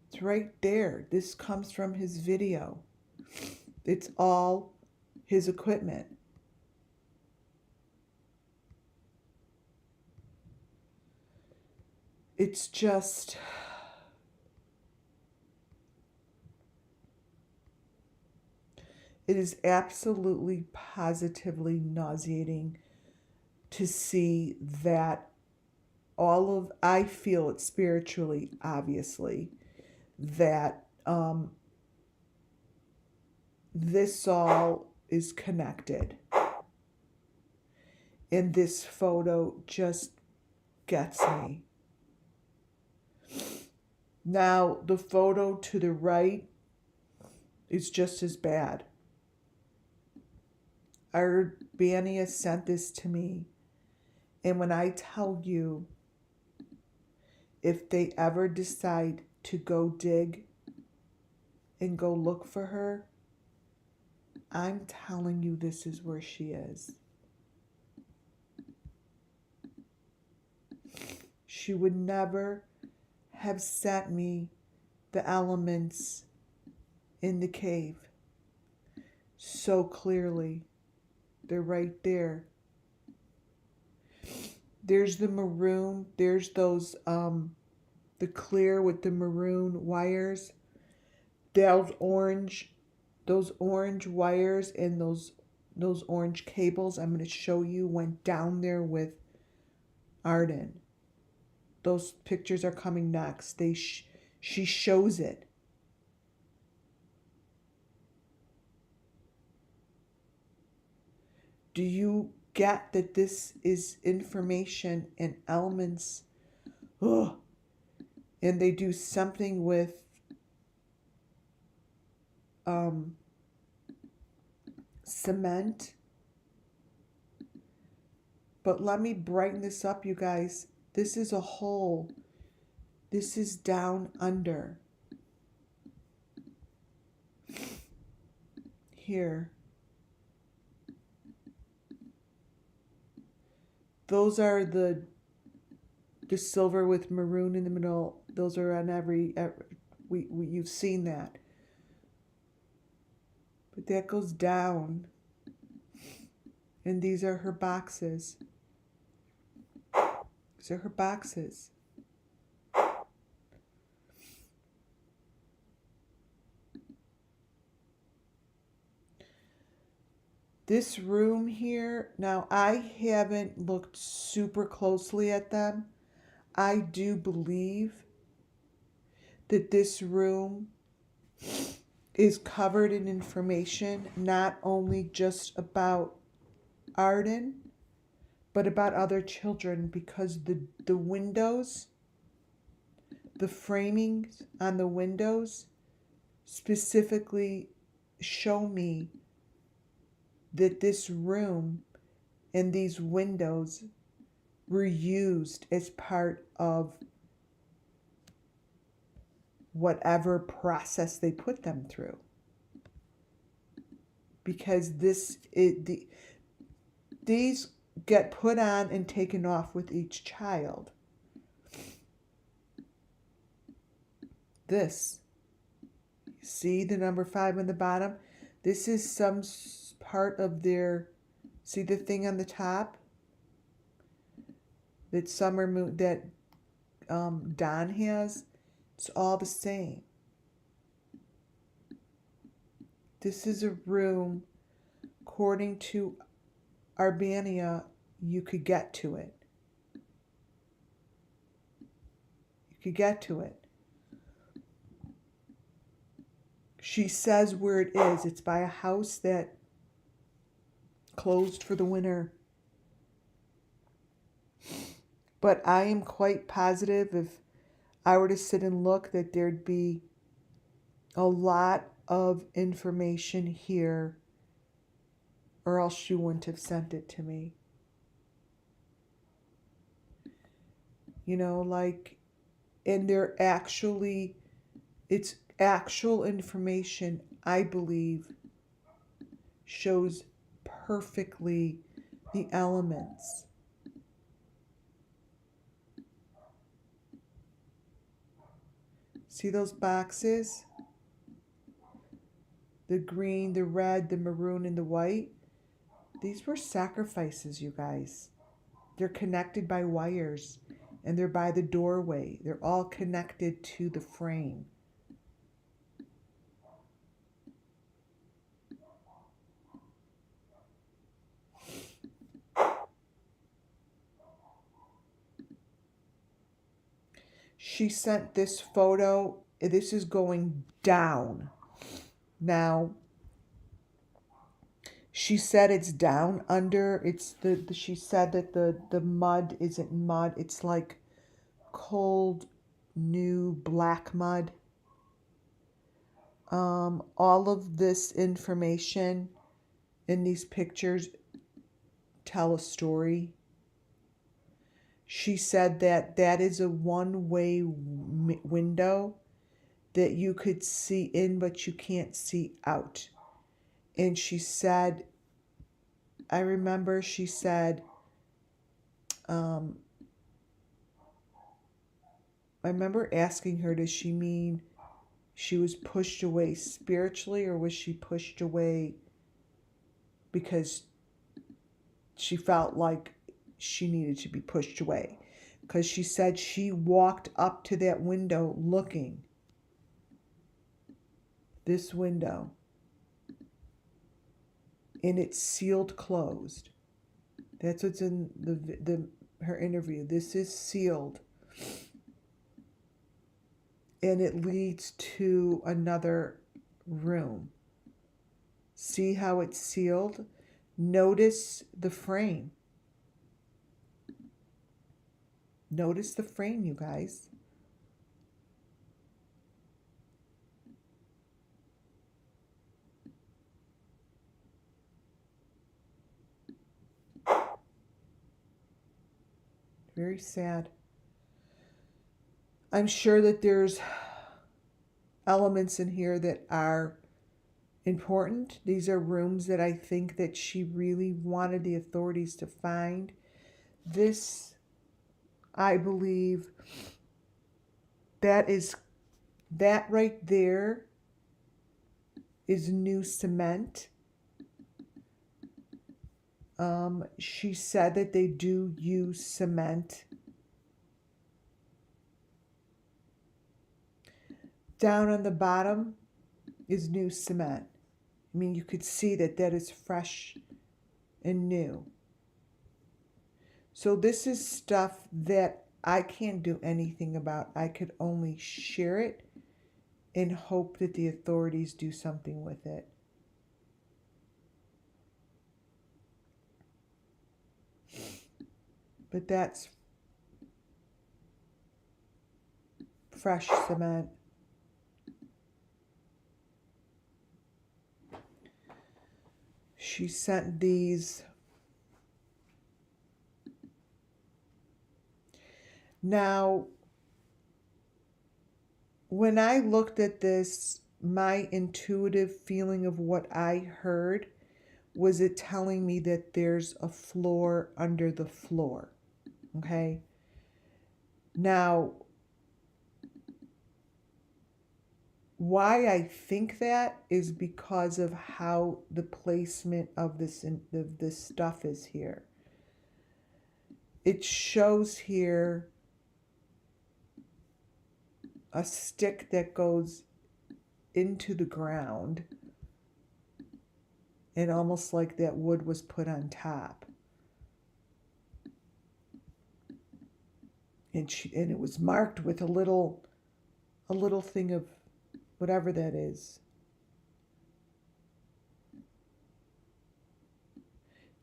It's right there. This comes from his video. It's all his equipment. It's just... It is absolutely, positively nauseating to see that I feel it spiritually, obviously, that this all is connected. And this photo just gets me. Now, the photo to the right is just as bad. Urbania sent this to me. And when I tell you, if they ever decide to go dig and go look for her, I'm telling you this is where she is. She would never have sent me the elements in the cave so clearly. They're right there. There's the maroon. There's those, the clear with the maroon wires. Those orange wires and those orange cables I'm going to show you went down there with Arden. Those pictures are coming next. She shows it. Do you get that this is information and elements? Ugh. And they do something with cement. But let me brighten this up, you guys. This is a hole This is down under. Here. Those are the silver with maroon in the middle. Those are on every you've seen that. But that goes down. And these are her boxes. These are her boxes. This room here, now I haven't looked super closely at them. I do believe that this room is covered in information, not only just about Arden, but about other children, because the windows, the framings on the windows specifically show me that this room and these windows were used as part of whatever process they put them through. Because these get put on and taken off with each child. This, see the number 5 on the bottom? This is some part of their, see the thing on the top? That Summer Moon, that Don has? It's all the same. This is a room, according to Arbania, you could get to it. You could get to it. She says where it is. It's by a house that closed for the winter. But I am quite positive if I were to sit and look that there'd be a lot of information here, or else she wouldn't have sent it to me. You know, like, and it's actual information, I believe, shows perfectly the elements. See those boxes? The green, the red, the maroon, and the white. These were sacrifices, you guys. They're connected by wires, and they're by the doorway. They're all connected to the frame. She sent this photo. This is going down. Now, she said it's down under. It's she said that the mud isn't mud. It's like cold, new black mud. All of this information in these pictures tell a story. She said that that is a one-way window that you could see in, but you can't see out. And she said, I remember she said, I remember asking her, does she mean she was pushed away spiritually, or was she pushed away because she felt like she needed to be pushed away? Because she said she walked up to that window looking. This window. And it's sealed closed. That's what's in her interview. This is sealed. And it leads to another room. See how it's sealed? Notice the frame. Notice the frame, you guys. Very sad. I'm sure that there's elements in here that are important. These are rooms that I think that she really wanted the authorities to find. This, I believe, that right there is new cement. She said that they do use cement. Down on the bottom is new cement. I mean, you could see that that is fresh and new. So this is stuff that I can't do anything about. I could only share it and hope that the authorities do something with it. But that's fresh cement. She sent these. Now, when I looked at this, my intuitive feeling of what I heard was it telling me that there's a floor under the floor. Okay. Now, why I think that is because of how the placement of this stuff is here. It shows here a stick that goes into the ground, and almost like that wood was put on top. And it was marked with a little thing of whatever that is.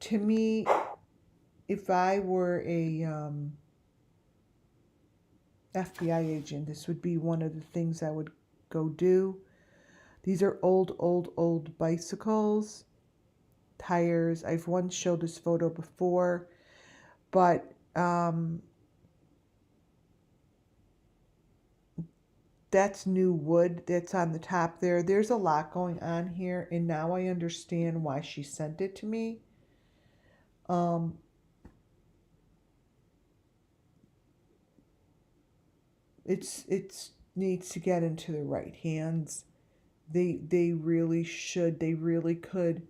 To me, if I were a FBI agent, this would be one of the things I would go do. These are old bicycles, tires. I've once showed this photo before, but that's new wood that's on the top there. There's a lot going on here, and now I understand why she sent it to me. It's needs to get into the right hands. They really should. They really could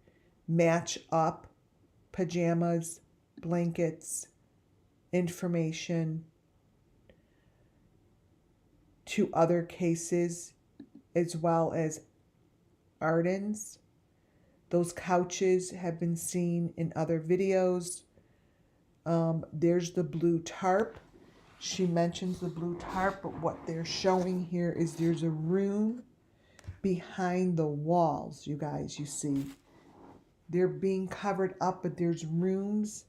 match up pajamas, blankets, information to other cases as well as Arden's. Those couches have been seen in other videos. There's the blue tarp. She mentions the blue tarp, but what they're showing here is there's a room behind the walls, you guys, you see. They're being covered up, but there's rooms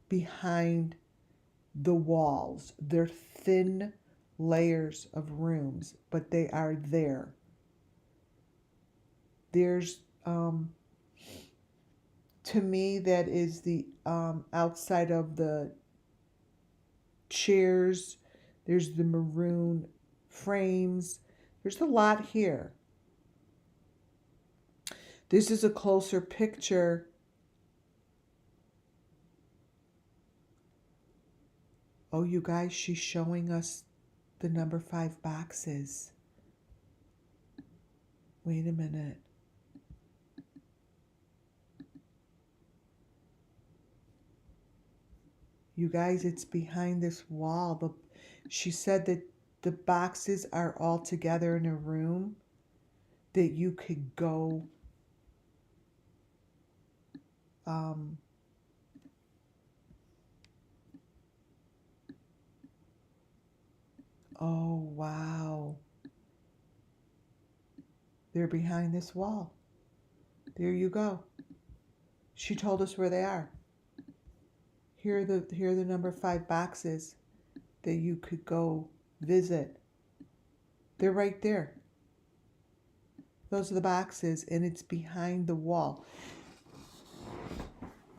behind the walls. They're thin layers of rooms, but they are there. There's, to me, that is the outside of the chairs. There's the maroon frames. There's a lot here. This is a closer picture. Oh, you guys, she's showing us the number 5 boxes. Wait a minute. You guys, it's behind this wall. But she said that the boxes are all together in a room that you could go oh, wow. They're behind this wall. There you go. She told us where they are. Here are the number 5 boxes that you could go visit. They're right there. Those are the boxes, and it's behind the wall.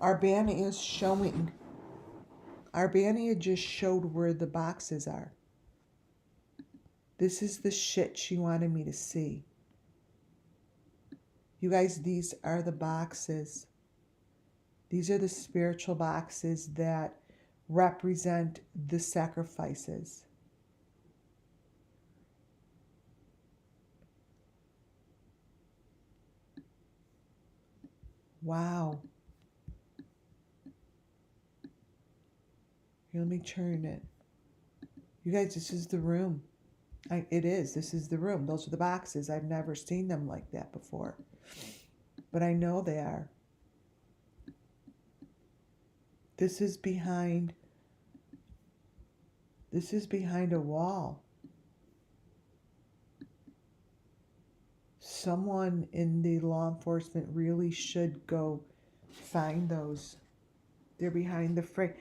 Arbania is showing. Arbania just showed where the boxes are. This is the shit she wanted me to see. You guys, these are the boxes. These are the spiritual boxes that represent the sacrifices. Wow. Here, let me turn it. You guys, this is the room. It is. This is the room. Those are the boxes. I've never seen them like that before. But I know they are. This is behind a wall. Someone in the law enforcement really should go find those. They're behind the frame.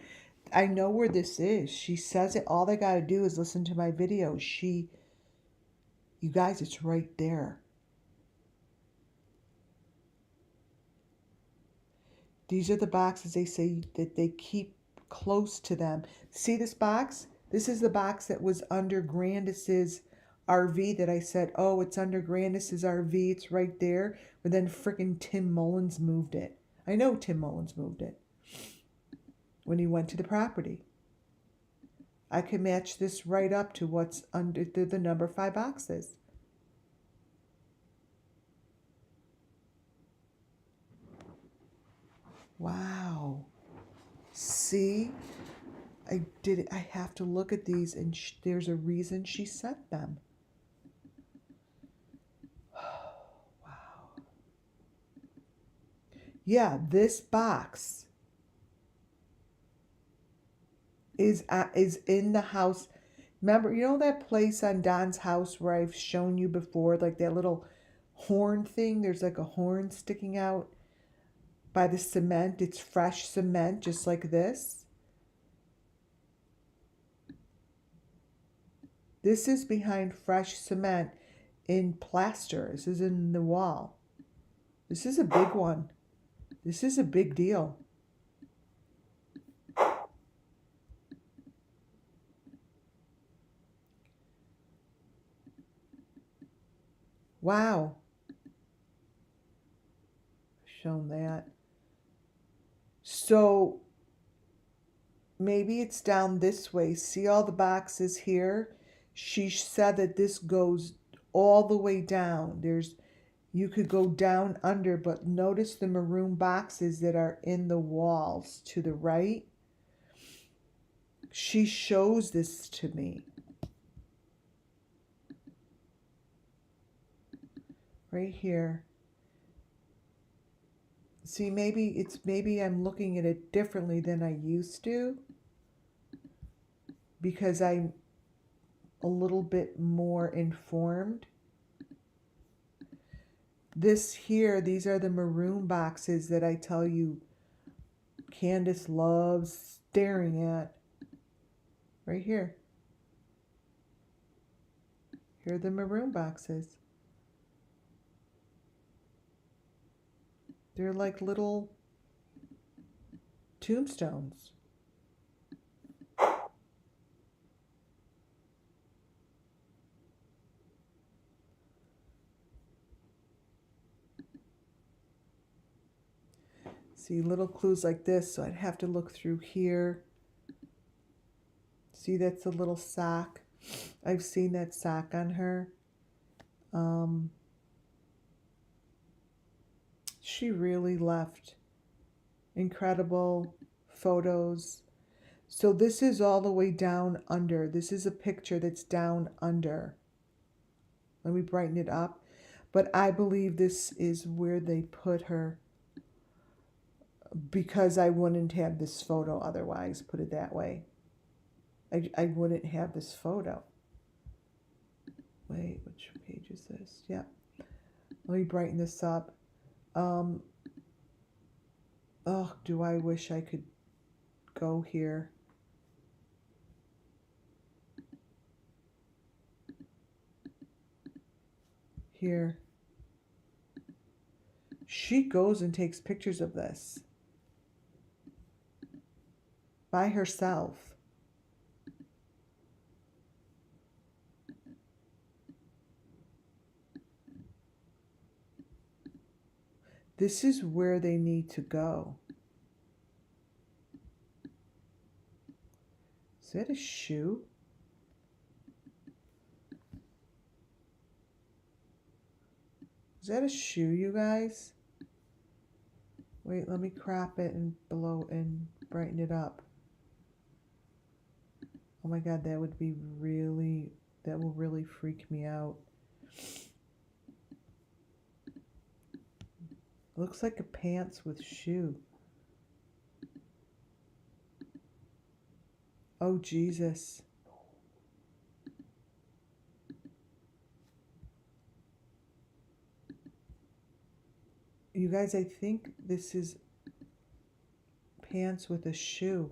I know where this is. She says it. All they got to do is listen to my video. You guys, it's right there. These are the boxes they say that they keep close to them. See this box? This is the box that was under Grandis's RV that I said, oh, it's under Grandis's RV. It's right there. But then frickin' Tim Mullins moved it. I know Tim Mullins moved it when he went to the property. I can match this right up to what's under the number 5 boxes. Wow. See? I did it. I have to look at these, and there's a reason she sent them. Wow. Yeah, this box is in the house. Remember, you know that place on Don's house where I've shown you before, like that little horn thing? There's like a horn sticking out by the cement. It's fresh cement, just like this. This is behind fresh cement in plaster. This is in the wall. This is a big one. This is a big deal. Wow. Shown that. So maybe it's down this way. See all the boxes here? She said that this goes all the way down. You could go down under, but notice the maroon boxes that are in the walls to the right. She shows this to me. Right here. See, maybe I'm looking at it differently than I used to, because I'm a little bit more informed. These are the maroon boxes that I tell you Candace loves staring at. Right here. Here are the maroon boxes. They're like little tombstones. See, little clues like this, so I'd have to look through here. See, that's a little sock. I've seen that sock on her. She really left incredible photos. So this is all the way down under. This is a picture that's down under. Let me brighten it up. But I believe this is where they put her, because I wouldn't have this photo otherwise, put it that way. I wouldn't have this photo. Wait, which page is this? Yeah. Let me brighten this up. Oh, do I wish I could go here. Here. She goes and takes pictures of this by herself. This is where they need to go. Is that a shoe? Is that a shoe, you guys? Wait, let me crop it and below and brighten it up. Oh my God, that would be really, that will really freak me out. Looks like a pants with shoe. Oh, Jesus. You guys, I think this is pants with a shoe.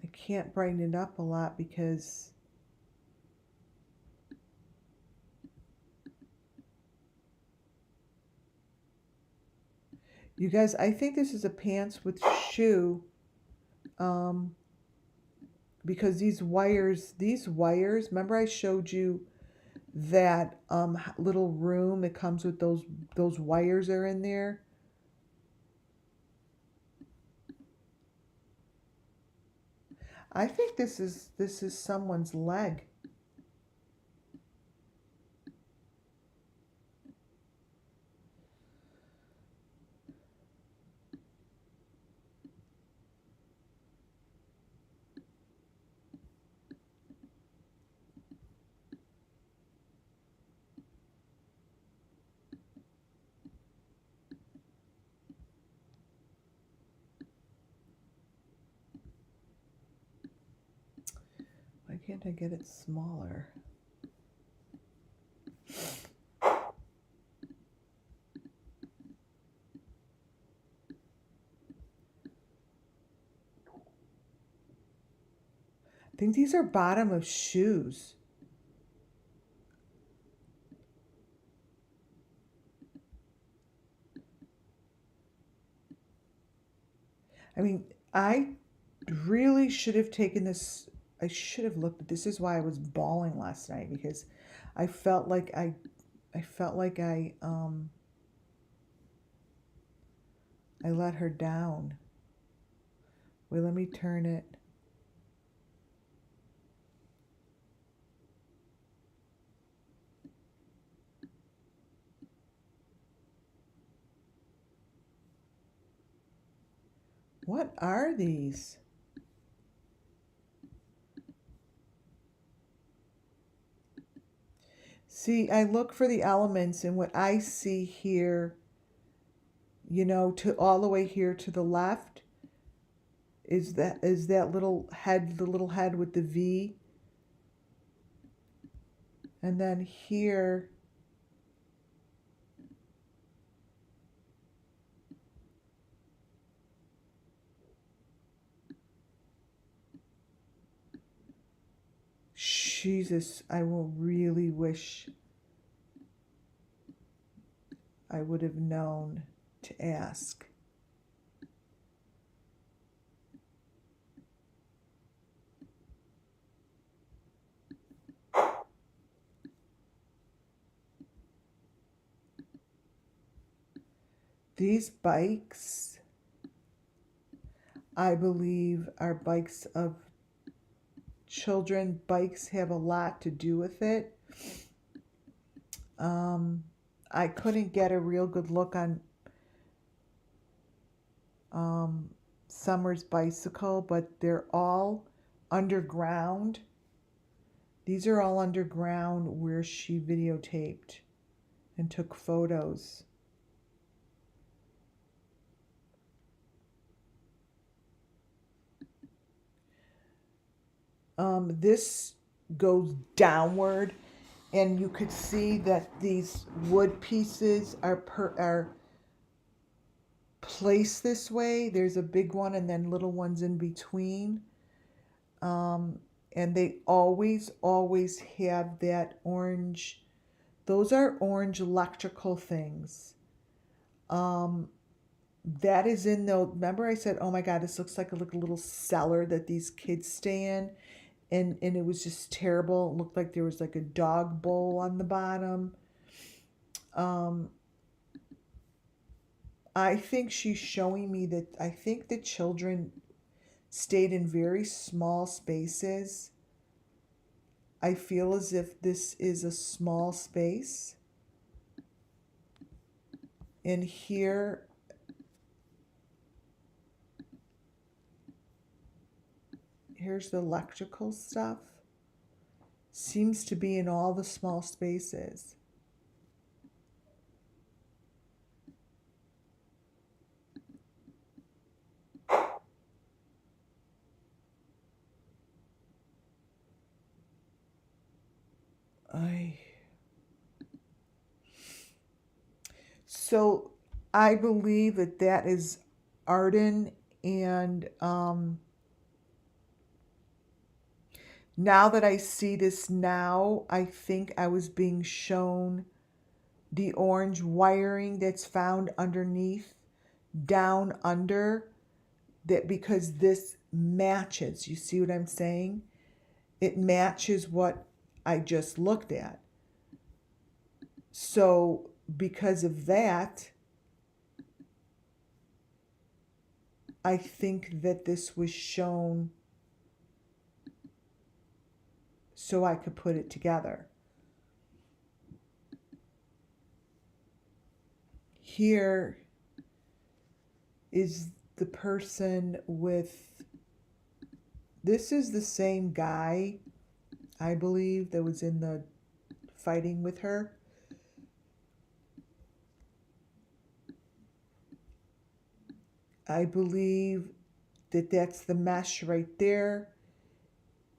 I can't brighten it up a lot because you guys, I think this is a pants with shoe. Because these wires, remember I showed you that little room, it comes with those wires are in there. I think this is someone's leg. Why can't I get it smaller? I think these are bottom of shoes. I mean, I really should have taken this. I should have looked at this. This is why I was bawling last night, because I felt like I let her down. Wait, let me turn it. What are these? See, I look for the elements, and what I see here, you know, to all the way here to the left is that little head, the little head with the V. And then here, Jesus, I will really wish I would have known to ask. These bikes, I believe, are bikes of children. Bikes have a lot to do with it. I couldn't get a real good look on Summer's bicycle, but they're all underground. These are all underground where she videotaped and took photos. This goes downward, and you could see that these wood pieces are placed this way. There's a big one and then little ones in between. And they always have that orange. Those are orange electrical things. that is in the, remember I said, oh my God, this looks like a little cellar that these kids stay in. And it was just terrible. It looked like there was like a dog bowl on the bottom. Um, I think she's showing me that I think the children stayed in very small spaces. I feel as if this is a small space. And here, here's the electrical stuff. Seems to be in all the small spaces. I So I believe that that is Arden, and now that I see this now, I think I was being shown the orange wiring that's found underneath, down under, that because this matches. You see what I'm saying? It matches what I just looked at. So because of that, I think that this was shown so I could put it together. Here is the person with, this is the same guy, I believe, that was in the fighting with her. I believe that that's the mesh right there.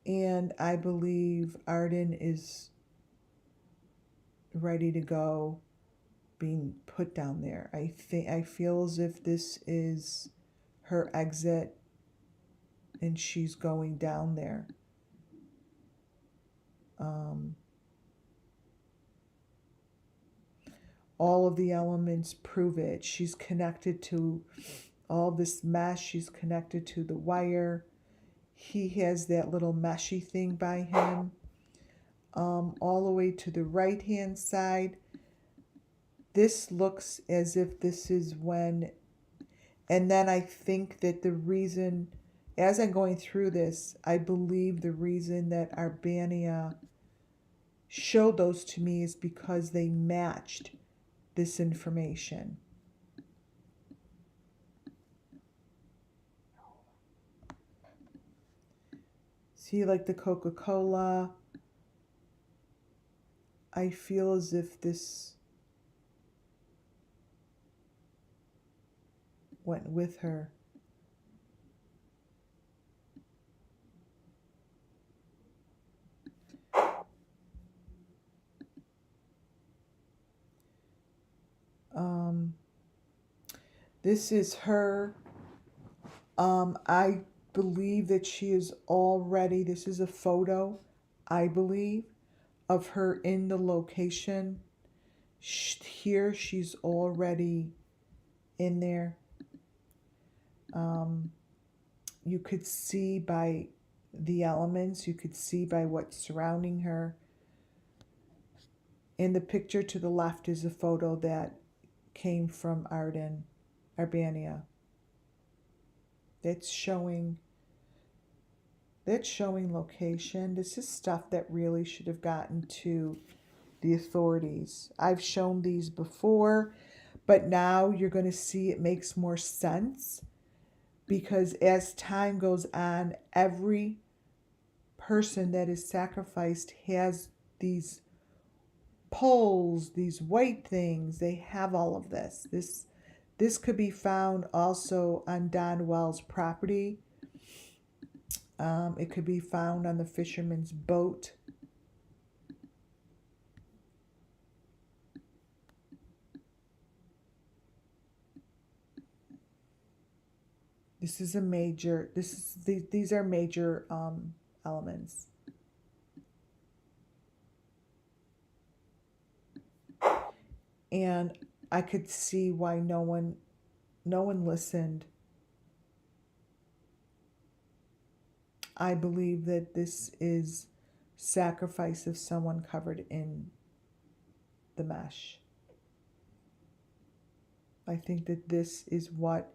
And I believe Arden is ready to go, being put down there. I feel as if this is her exit and she's going down there. All of the elements prove it. She's connected to all this mesh. She's connected to the wire. He has that little meshy thing by him. All the way to the right hand side. This looks as if this is when, and then I think that the reason, as I'm going through this, I believe the reason that Arbania showed those to me is because they matched this information. See, like the Coca-Cola, I feel as if this went with her. This is her. I believe that she is already, this is a photo, I believe, of her in the location. Here she's already in there. You could see by the elements, you could see by what's surrounding her. In the picture to the left is a photo that came from Arden, Arbania. That's showing location. This is stuff that really should have gotten to the authorities. I've shown these before, but now you're going to see it makes more sense, because as time goes on, every person that is sacrificed has these poles, these white things. They have all of this. This could be found also on Don Wells' property. It could be found on the fisherman's boat. This is a major, these are major elements. And I could see why no one No one listened. I believe that this is sacrifice of someone covered in the mesh. I think that this is what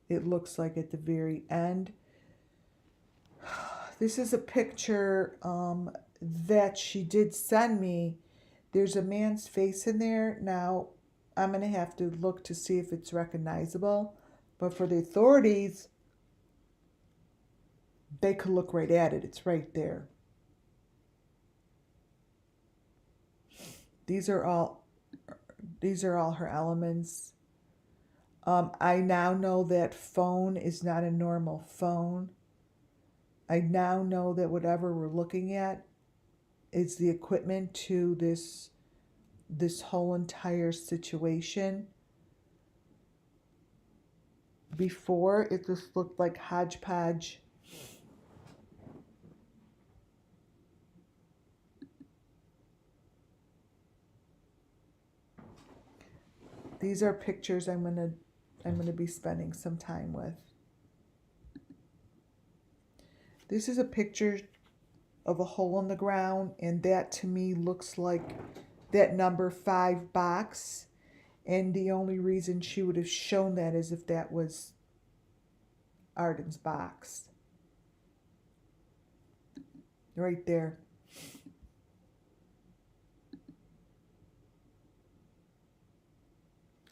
it looks like at the very end. This is a picture that she did send me. There's a man's face in there. Now, I'm going to have to look to see if it's recognizable. But for the authorities, they could look right at it. It's right there. These are all her elements. I now know that phone is not a normal phone. I now know that whatever we're looking at is the equipment to this whole entire situation. Before, it just looked like hodgepodge. These are pictures I'm gonna be spending some time with. This is a picture of a hole in the ground, and that to me looks like that number 5 box. And the only reason she would have shown that is if that was Arden's box. Right there.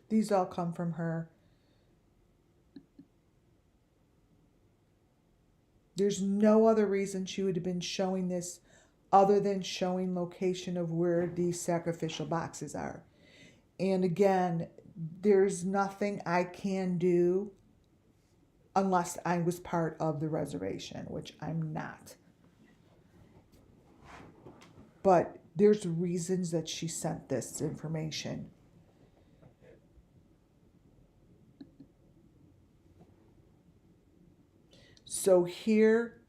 These all come from her. There's no other reason she would have been showing this other than showing location of where these sacrificial boxes are. And again, there's nothing I can do unless I was part of the reservation, which I'm not. But there's reasons that she sent this information. So here,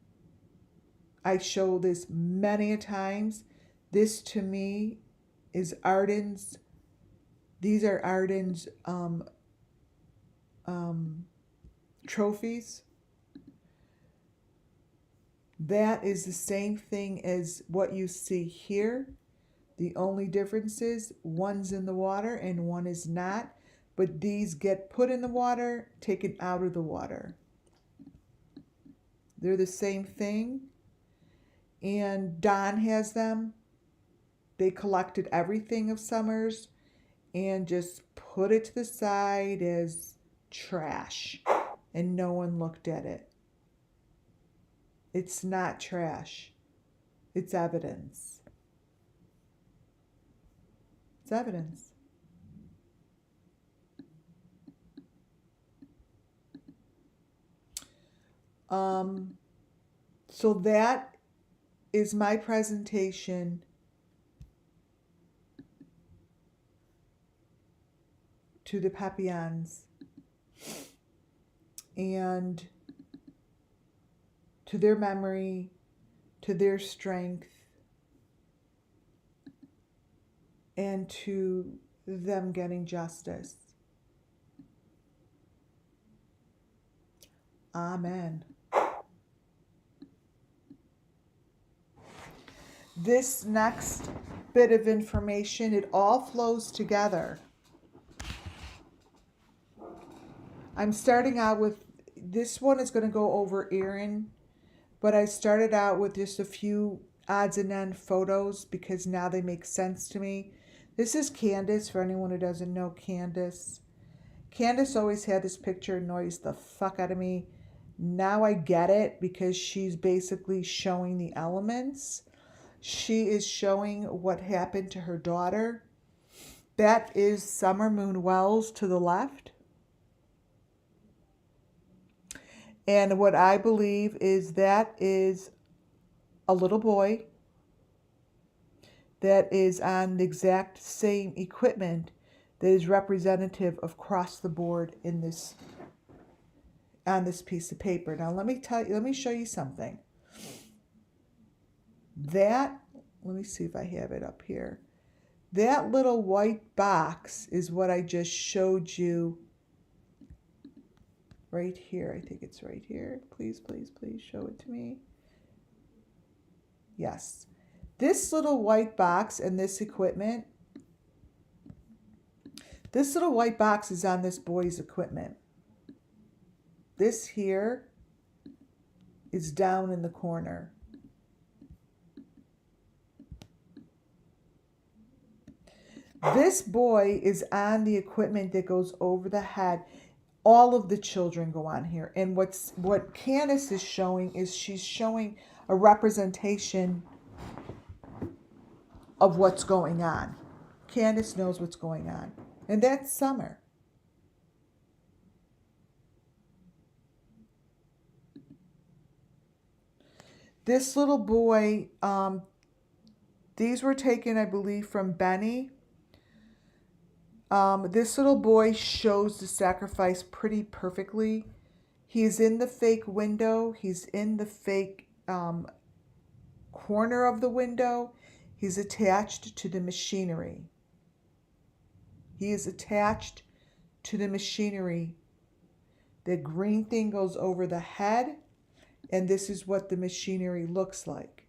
I show this many a times. This to me is Arden's. These are Arden's trophies. That is the same thing as what you see here. The only difference is one's in the water and one is not. But these get put in the water, taken out of the water. They're the same thing. And Don has them. They collected everything of Summers and just put it to the side as trash. And no one looked at it. It's not trash. It's evidence. It's evidence. So that is my presentation to the Papillons and to their memory, to their strength, and to them getting justice. Amen. This next bit of information, it all flows together. I'm starting out with, this one is going to go over Erin, but I started out with just a few odds and end photos because now they make sense to me. This is Candace, for anyone who doesn't know Candace. Candace always had this picture annoys the fuck out of me. Now I get it because she's basically showing the elements. She is showing what happened to her daughter. That is Summer Moon Wells to the left. And what I believe is that is a little boy that is on the exact same equipment that is representative of across the board in this, on this piece of paper. Now let me show you something. That, let me see if I have it up here. That little white box is what I just showed you right here. I think it's right here. Please, please, please show it to me. Yes. This little white box and this equipment, this little white box is on this boy's equipment. This here is down in the corner. This boy is on the equipment that goes over the head. All of the children go on here. And what Candace is showing is she's showing a representation of what's going on. Candace knows what's going on. And that's Summer. This little boy, these were taken, I believe, from Benny. This little boy shows the sacrifice pretty perfectly. He's in the fake window. He's in the fake corner of the window. He's attached to the machinery. He is attached to the machinery. The green thing goes over the head, and this is what the machinery looks like.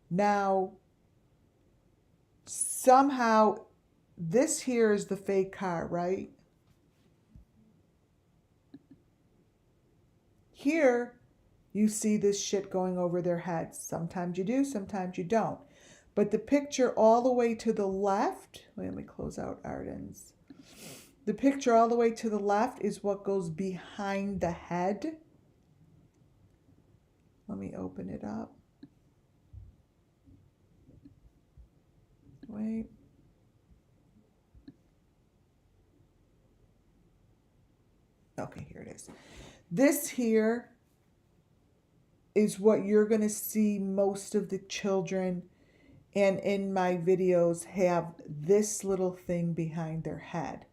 Now, somehow, this here is the fake car, right? Here, you see this shit going over their heads. Sometimes you do, sometimes you don't. But the picture all the way to the left, let me close out Arden's. The picture all the way to the left is what goes behind the head. Let me open it up. Wait. Okay, here it is. This here is what you're going to see most of the children and in my videos have this little thing behind their head,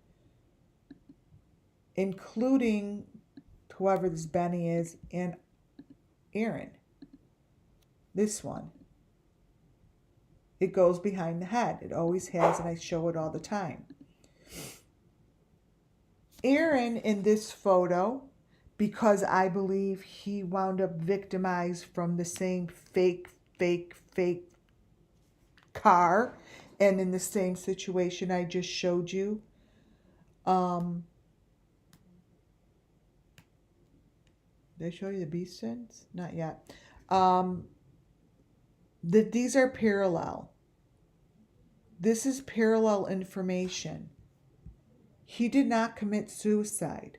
including whoever this Benny is and Aaron. This one. It goes behind the head. It always has, and I show it all the time. Aaron in this photo, because I believe he wound up victimized from the same fake car and in the same situation I just showed you. Did I show you the beast sins? Not yet. These are parallel. This is parallel information. He did not commit suicide.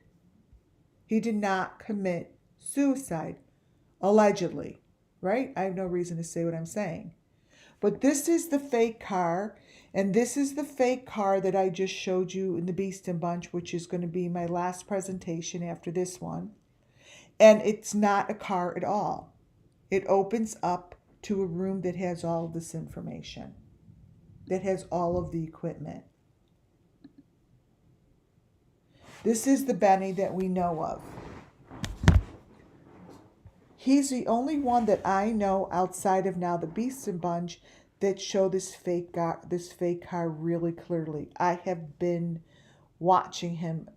He did not commit suicide, allegedly, right? I have no reason to say what I'm saying. But this is the fake car, and this is the fake car that I just showed you in the Beast and Bunch, which is going to be my last presentation after this one. And it's not a car at all. It opens up to a room that has all of this information, that has all of the equipment. This is the Benny that we know of. He's the only one that I know outside of now the Beast and Bunch that show this fake car really clearly. I have been watching him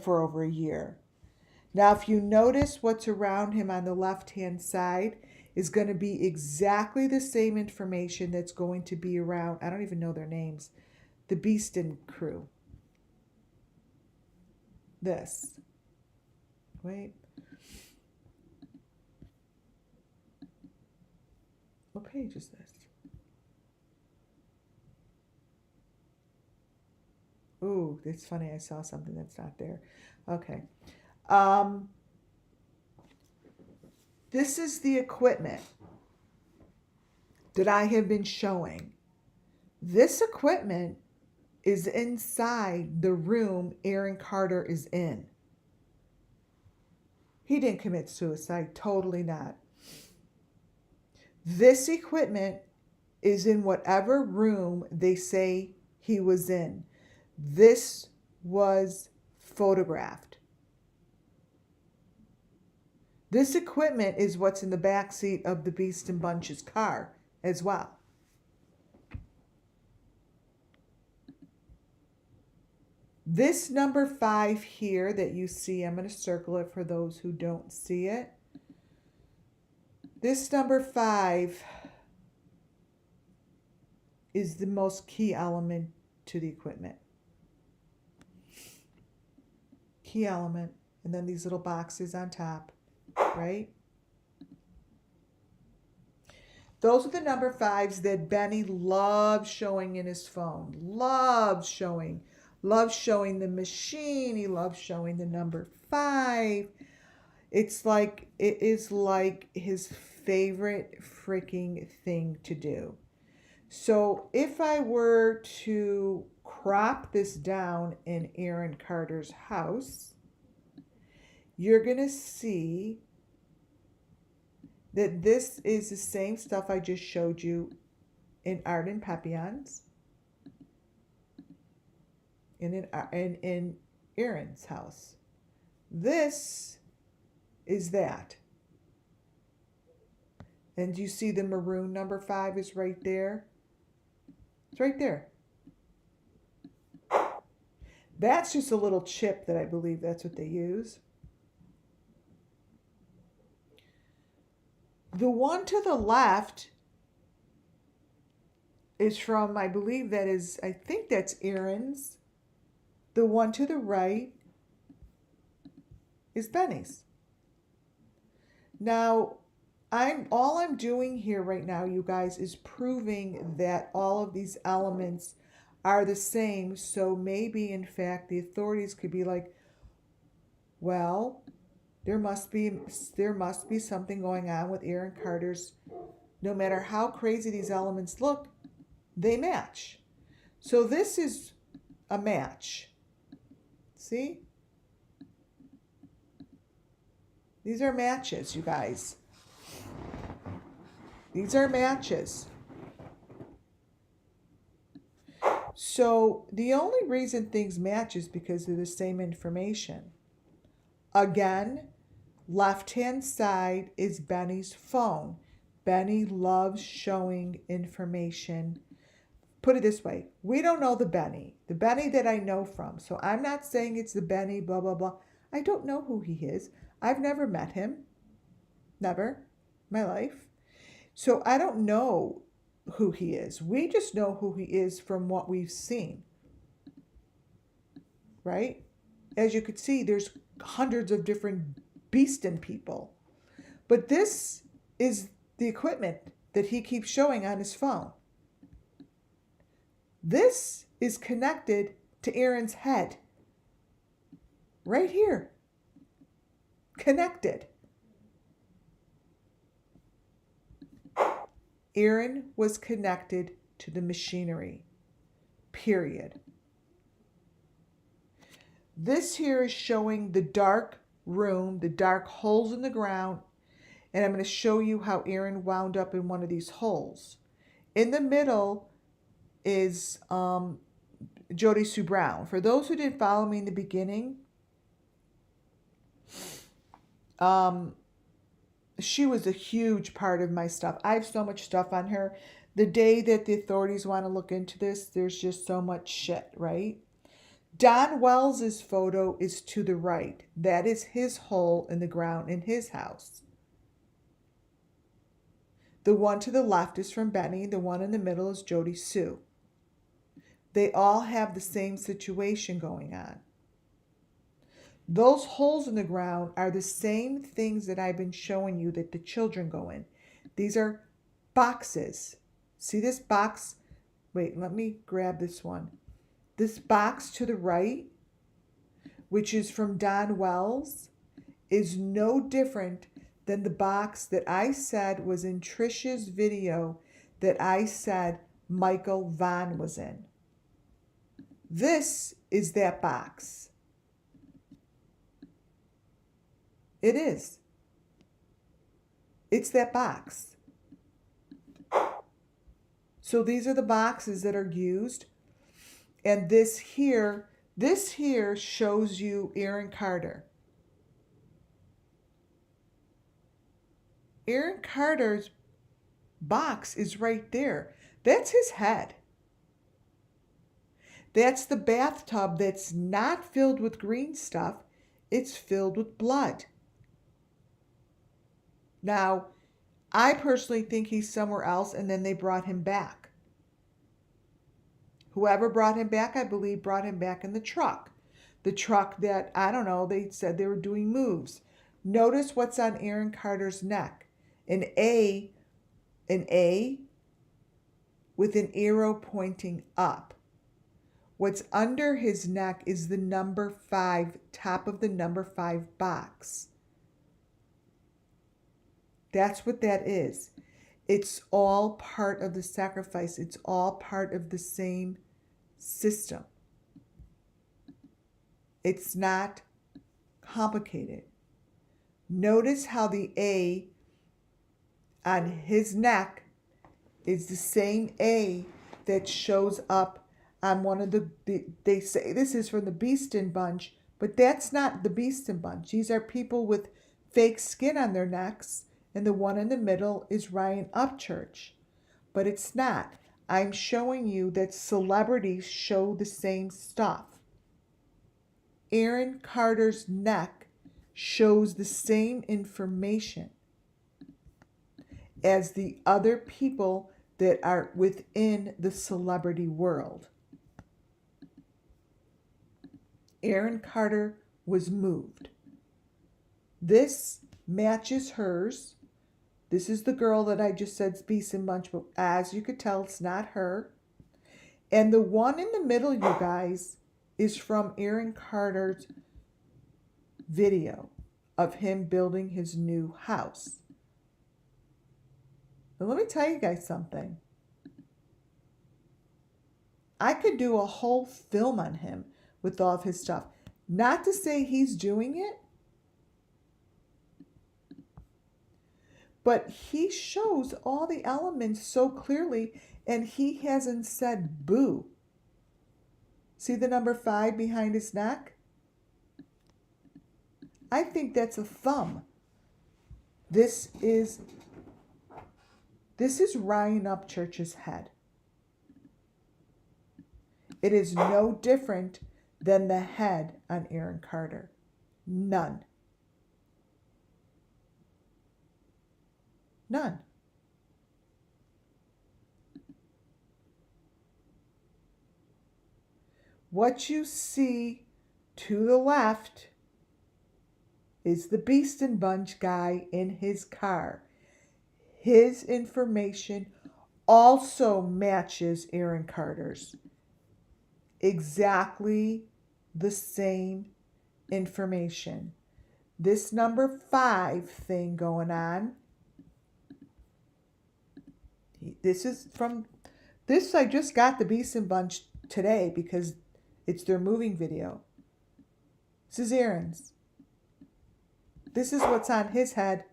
for over a year. Now, if you notice what's around him on the left-hand side is going to be exactly the same information that's going to be around, I don't even know their names, the Beastin crew. This. Wait. What page is this? Ooh, it's funny. I saw something that's not there. Okay. This is the equipment that I have been showing. This equipment is inside the room Aaron Carter is in. He didn't commit suicide, totally not. This equipment is in whatever room they say he was in. This was photographed. This equipment is what's in the back seat of the Beast and Bunch's car as well. This number 5 here that you see, I'm going to circle it for those who don't see it. This number 5 is the most key element to the equipment. Key element. And then these little boxes on top, right? Those are the number 5s that Benny loves showing in his phone. Loves showing. Loves showing the machine. He loves showing the number 5. It is like his favorite freaking thing to do. So if I were to crop this down in Aaron Carter's house, you're going to see that this is the same stuff I just showed you in Arden Papillon's and in Aaron's house. This is that. And you see the maroon number 5 is right there? It's right there. That's just a little chip that I believe that's what they use. The one to the left is from, I think that's Aaron's. The one to the right is Benny's. Now, all I'm doing here right now, you guys, is proving that all of these elements are the same. So maybe, in fact, the authorities could be like, well, there must be something going on with Aaron Carter's. No matter how crazy these elements look, they match. So this is a match. See? These are matches, you guys. These are matches. So the only reason things match is because they're the same information. Again, left-hand side is Benny's phone. Benny loves showing information. Put it this way, we don't know the Benny that I know from. So I'm not saying it's the Benny, blah, blah, blah. I don't know who he is. I've never met him. Never in my life. So I don't know who he is. We just know who he is from what we've seen. Right? As you could see, there's hundreds of different beastin' people. But this is the equipment that he keeps showing on his phone. This is connected to Aaron's head. Right here. Connected. Aaron was connected to the machinery. Period. This here is showing the dark room, the dark holes in the ground, and I'm going to show you how Aaron wound up in one of these holes. In the middle is Jody Sue Brown. For those who didn't follow me in the beginning, she was a huge part of my stuff. I have so much stuff on her. The day that the authorities want to look into this, there's just so much shit, right? Don Wells's photo is to the right. That is his hole in the ground in his house. The one to the left is from Benny. The one in the middle is Jody Sue. They all have the same situation going on. Those holes in the ground are the same things that I've been showing you that the children go in. These are boxes. See this box? Wait, let me grab this one. This box to the right, which is from Don Wells, is no different than the box that I said was in Trisha's video that I said Michael Vaughn was in. This is that box. It is. It's that box. So these are the boxes that are used. And this here shows you Aaron Carter. Aaron Carter's box is right there. That's his head. That's the bathtub that's not filled with green stuff. It's filled with blood. Now, I personally think he's somewhere else, and then they brought him back. Whoever brought him back, I believe, brought him back in the truck. The truck that, I don't know, they said they were doing moves. Notice what's on Aaron Carter's neck. An A with an arrow pointing up. What's under his neck is the number 5, top of the number 5 box. That's what that is. It's all part of the sacrifice. It's all part of the same system. It's not complicated. Notice how the A on his neck is the same A that shows up on one of they say this is from the Beeston Bunch, but that's not the Beeston Bunch. These are people with fake skin on their necks, and the one in the middle is Ryan Upchurch. But it's not. I'm showing you that celebrities show the same stuff. Aaron Carter's neck shows the same information as the other people that are within the celebrity world. Aaron Carter was moved. This matches hers. This is the girl that I just said Beeston Bunch, but as you could tell, it's not her. And the one in the middle, you guys, is from Aaron Carter's video of him building his new house. Now, let me tell you guys something. I could do a whole film on him with all of his stuff. Not to say he's doing it, but he shows all the elements so clearly, and he hasn't said boo. See the number 5 behind his neck? I think that's a thumb. This is Ryan Upchurch's head. It is no different than the head on Aaron Carter. None. None. What you see to the left is the Beeston Bunch guy in his car. His information also matches Aaron Carter's. Exactly the same information. This number 5 thing going on. This is from this. I just got the Beeston Bunch today because it's their moving video. This is Aaron's. This is what's on his head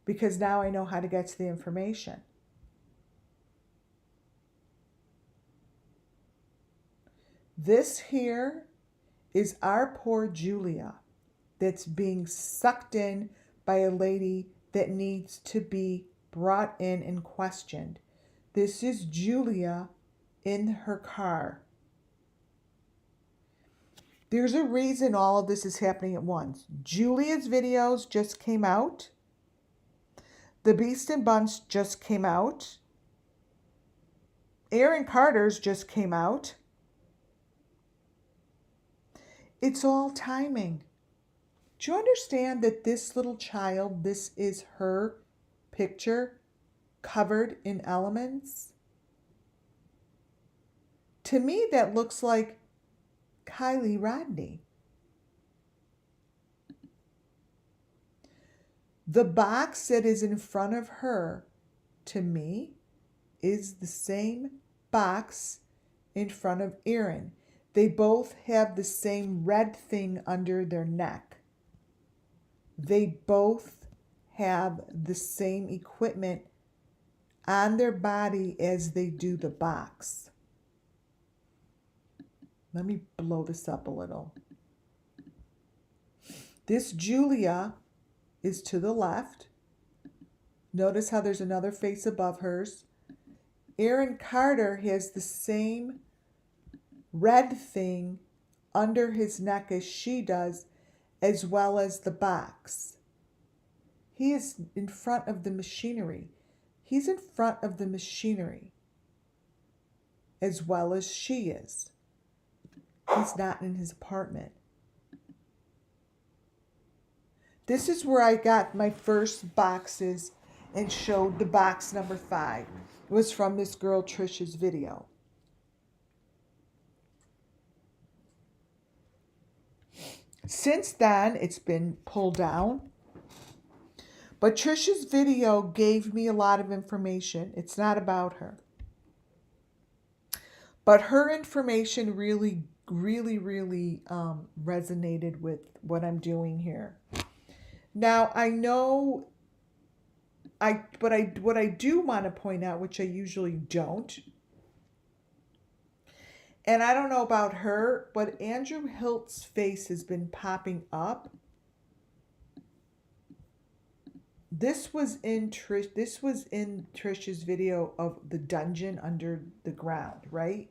because now I know how to get to the information. This here is our poor Julia that's being sucked in by a lady that needs to be brought in and questioned. This is Julia in her car. There's a reason all of this is happening at once. Julia's videos just came out. The Beeston Bunch just came out. Aaron Carter's just came out. It's all timing. Do you understand that this little child, this is her picture covered in elements? To me, that looks like Kylie Rodney. The box that is in front of her, to me, is the same box in front of Aaron. They both have the same red thing under their neck. They both have the same equipment on their body as they do the box. Let me blow this up a little. This Julia is to the left. Notice how there's another face above hers. Aaron Carter has the same red thing under his neck as she does, as well as the box. He is in front of the machinery. He's in front of the machinery as well as she is. He's not in his apartment. This is where I got my first boxes and showed the box number 5. It was from this girl Trisha's video. Since then, it's been pulled down. But Trisha's video gave me a lot of information. It's not about her. But her information really resonated with what I'm doing here. Now, I know what I do want to point out, which I usually don't, and I don't know about her, but Andrew Hilt's face has been popping up. This was in Trisha's video of the dungeon under the ground, right?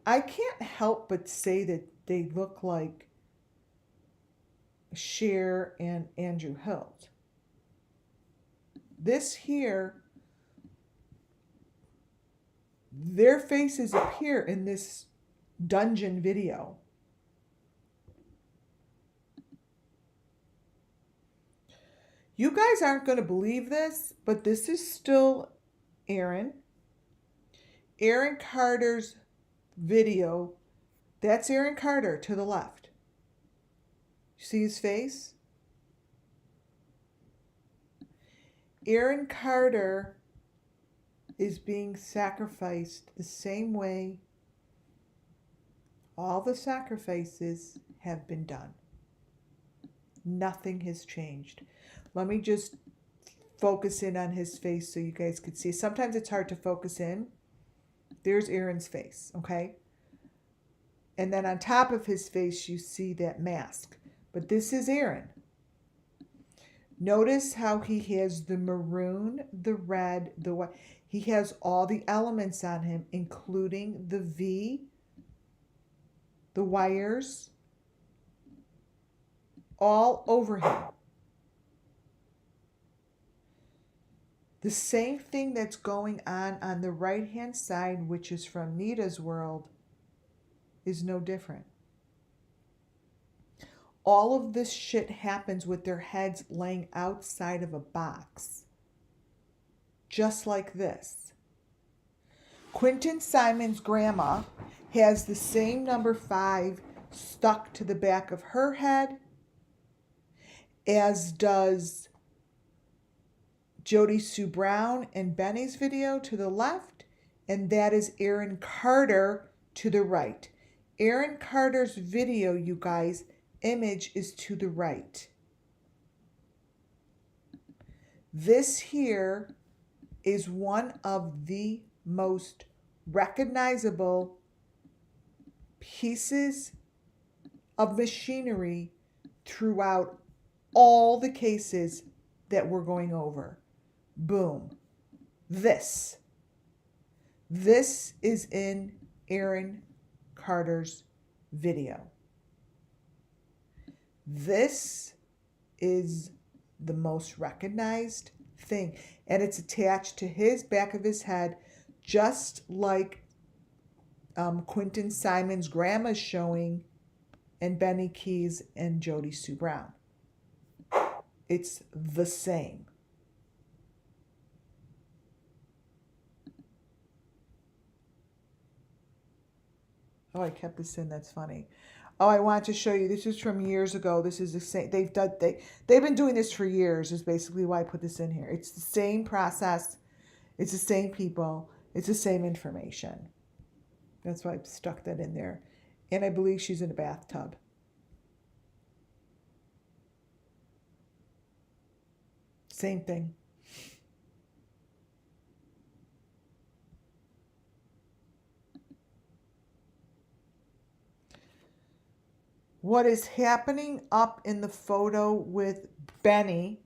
I can't help but say that they look like Cher and Andrew Hilt. This here, their faces appear in this dungeon video. You guys aren't going to believe this, but this is still Aaron. Aaron Carter's video. That's Aaron Carter to the left. You see his face? Aaron Carter is being sacrificed the same way all the sacrifices have been done. Nothing has changed. Let me just focus in on his face so you guys could see. Sometimes it's hard to focus in. There's Aaron's face, okay? And then on top of his face, you see that mask. But this is Aaron. Notice how he has the maroon, the red, the white. He has all the elements on him, including the V, the wires, all over him. The same thing that's going on the right-hand side, which is from Nita's world, is no different. All of this shit happens with their heads laying outside of a box. Just like this. Quentin Simon's grandma has the same number 5 stuck to the back of her head, as does Jody Sue Brown and Benny's video to the left, and that is Aaron Carter to the right. Aaron Carter's video, you guys, image is to the right. This here is one of the most recognizable pieces of machinery throughout all the cases that we're going over. Boom. This is in Aaron Carter's video. This is the most recognized thing, and it's attached to his back of his head, just like Quentin Simon's grandma's showing, and Benny Keys and Jody Sue Brown. It's the same. Oh, I kept this in. That's funny. Oh, I want to show you. This is from years ago. This is the same. They've been doing this for years. Is basically why I put this in here. It's the same process. It's the same people. It's the same information. That's why I stuck that in there. And I believe she's in a bathtub. Same thing. What is happening up in the photo with Benny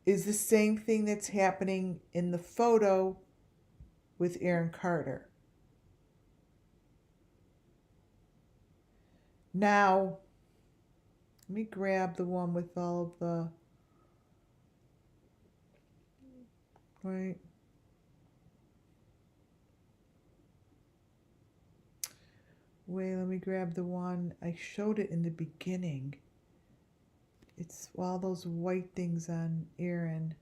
is the same thing that's happening in the photo with Aaron Carter. Now, let me grab the one with all of the, right? Wait, let me grab the one. I showed it in the beginning. It's all those white things on Aaron.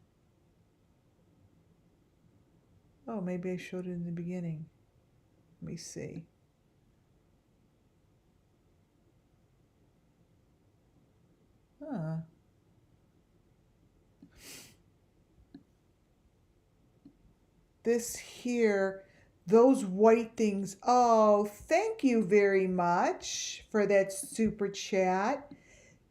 Oh, maybe I showed it in the beginning. Let me see. Huh. This here, those white things. Oh, thank you very much for that super chat.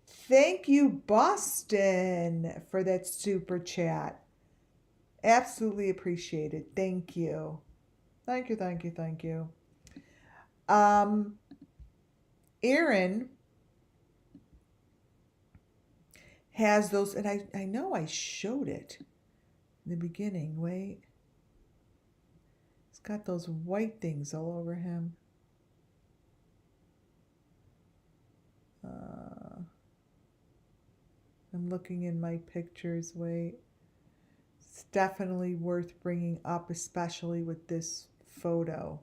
Thank you, Boston, for that super chat. Absolutely appreciated. Thank you. Thank you, thank you, thank you. Aaron has those, and I know I showed it in the beginning. Wait. He's got those white things all over him. I'm looking in my pictures. Wait. It's definitely worth bringing up, especially with this photo.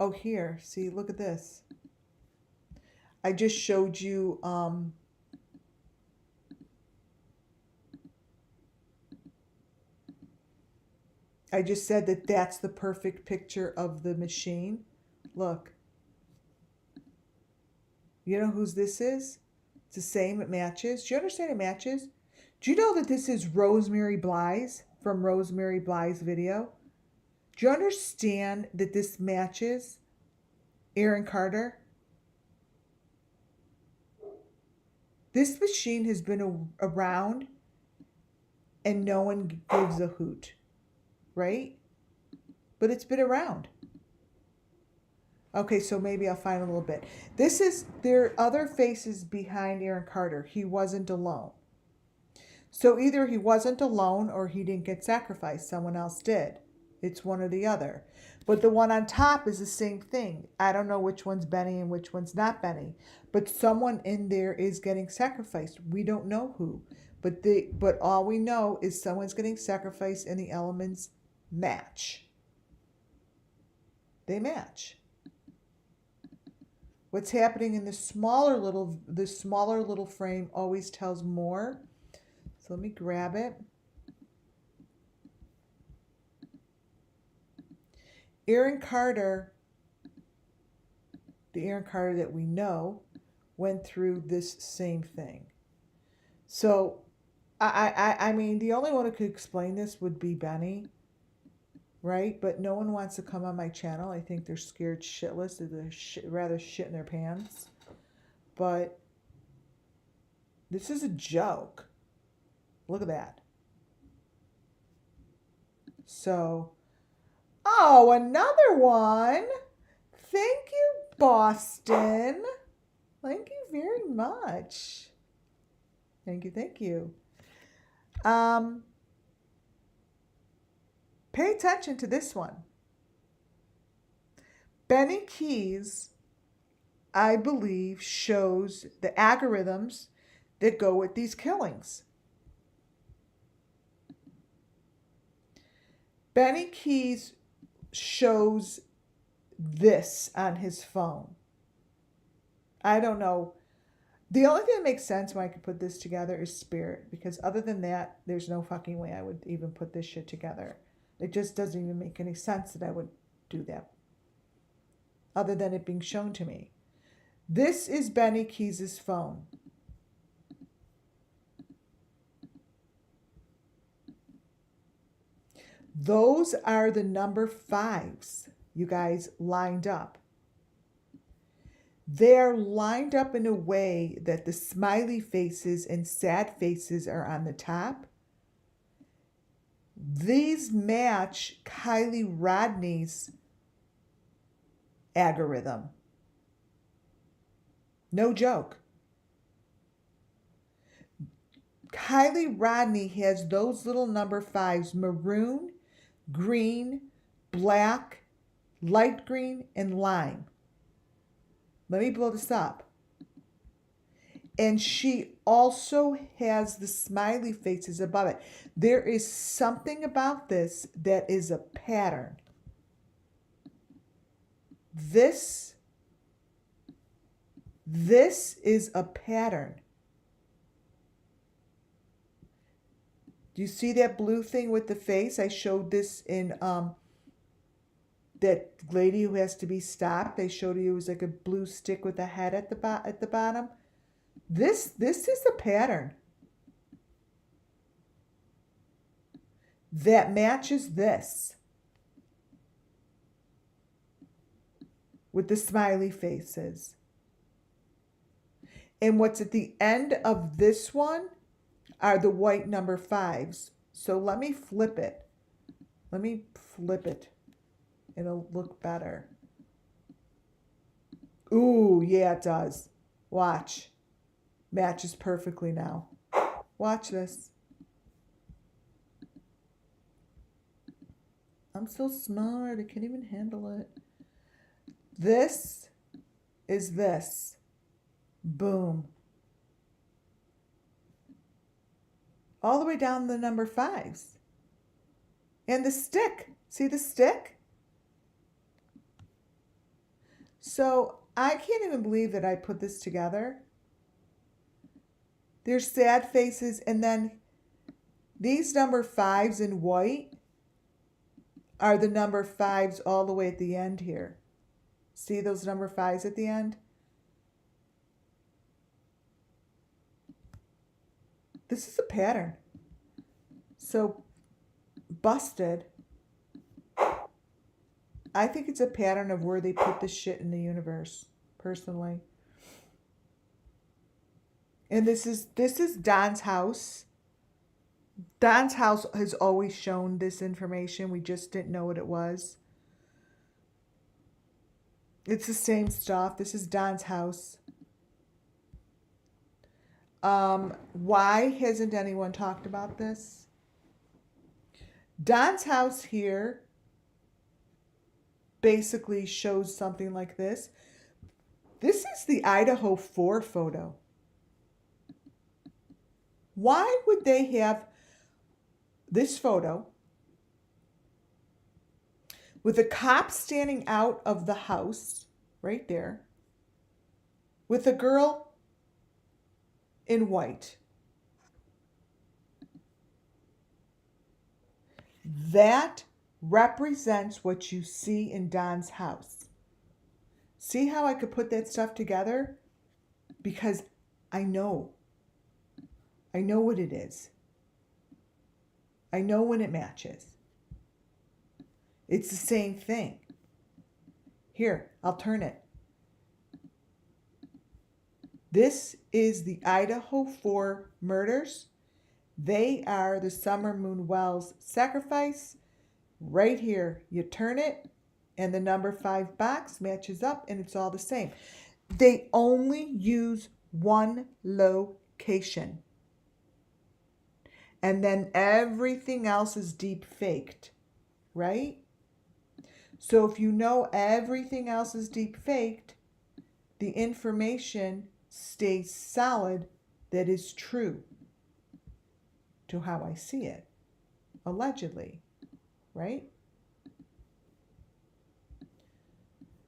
Oh, here. See, look at this. I just showed you I just said that that's the perfect picture of the machine. Look. You know whose this is? It's the same. It matches. Do you understand it matches? Do you know that this is Rosemary Bly's from Rosemary Bly's video? Do you understand that this matches Aaron Carter? This machine has been around and no one gives a hoot, right? But it's been around. Okay, so maybe I'll find a little bit. There are other faces behind Aaron Carter. He wasn't alone. So either he wasn't alone or he didn't get sacrificed. Someone else did. It's one or the other. But the one on top is the same thing. I don't know which one's Benny and which one's not Benny. But someone in there is getting sacrificed. We don't know who. But all we know is someone's getting sacrificed and the elements match. They match. What's happening in the smaller little frame always tells more. So let me grab it. Aaron Carter, the Aaron Carter that we know, went through this same thing. So, I mean, the only one who could explain this would be Benny, right? But no one wants to come on my channel. I think they're scared shitless. They're rather shit in their pants. But this is a joke. Look at that. So, oh, another one. Thank you, Boston. Thank you very much. Thank you, thank you. Pay attention to this one. Benny Keys, I believe, shows the algorithms that go with these killings. Benny Keys shows this on his phone. I don't know. The only thing that makes sense when I could put this together is Spirit, because other than that, there's no fucking way I would even put this shit together. It just doesn't even make any sense that I would do that, other than it being shown to me. This is Benny Keys' phone. Those are the number 5s, you guys, lined up. They're lined up in a way that the smiley faces and sad faces are on the top. These match Kylie Rodney's algorithm. No joke. Kylie Rodney has those little number 5s, maroon, green, black, light green, and lime. Let me blow this up. And she also has the smiley faces above it. There is something about this that is a pattern. This is a pattern. Do you see that blue thing with the face? I showed this in that lady who has to be stopped. I showed you it was like a blue stick with a head at the bottom. This is a pattern that matches this with the smiley faces. And what's at the end of this one are the white number 5s. So let me flip it. Let me flip it. It'll look better. Ooh, yeah, it does. Watch. Matches perfectly now. Watch this. I'm so smart. I can't even handle it. This is this. Boom. All the way down the number 5s. And the stick. See the stick? So I can't even believe that I put this together. There's sad faces, and then these number 5s in white are the number 5s all the way at the end here. See those number 5s at the end? This is a pattern. So, busted. I think it's a pattern of where they put this shit in the universe, personally. And this is Don's house. Don's house has always shown this information. We just didn't know what it was. It's the same stuff. This is Don's house. Why hasn't anyone talked about this? Don's house here basically shows something like this. This is the Idaho 4 photo. Why would they have this photo with a cop standing out of the house right there with a girl in white? That represents what you see in Don's house. See how I could put that stuff together? Because I know what it is. I know when it matches. It's the same thing. Here, I'll turn it. This is the Idaho 4 murders. They are the Summer Moon Wells sacrifice. Right here, you turn it, and the number 5 box matches up, and it's all the same. They only use one location. And then everything else is deep faked, right? So if you know everything else is deep faked, the information stays solid that is true to how I see it, allegedly, right?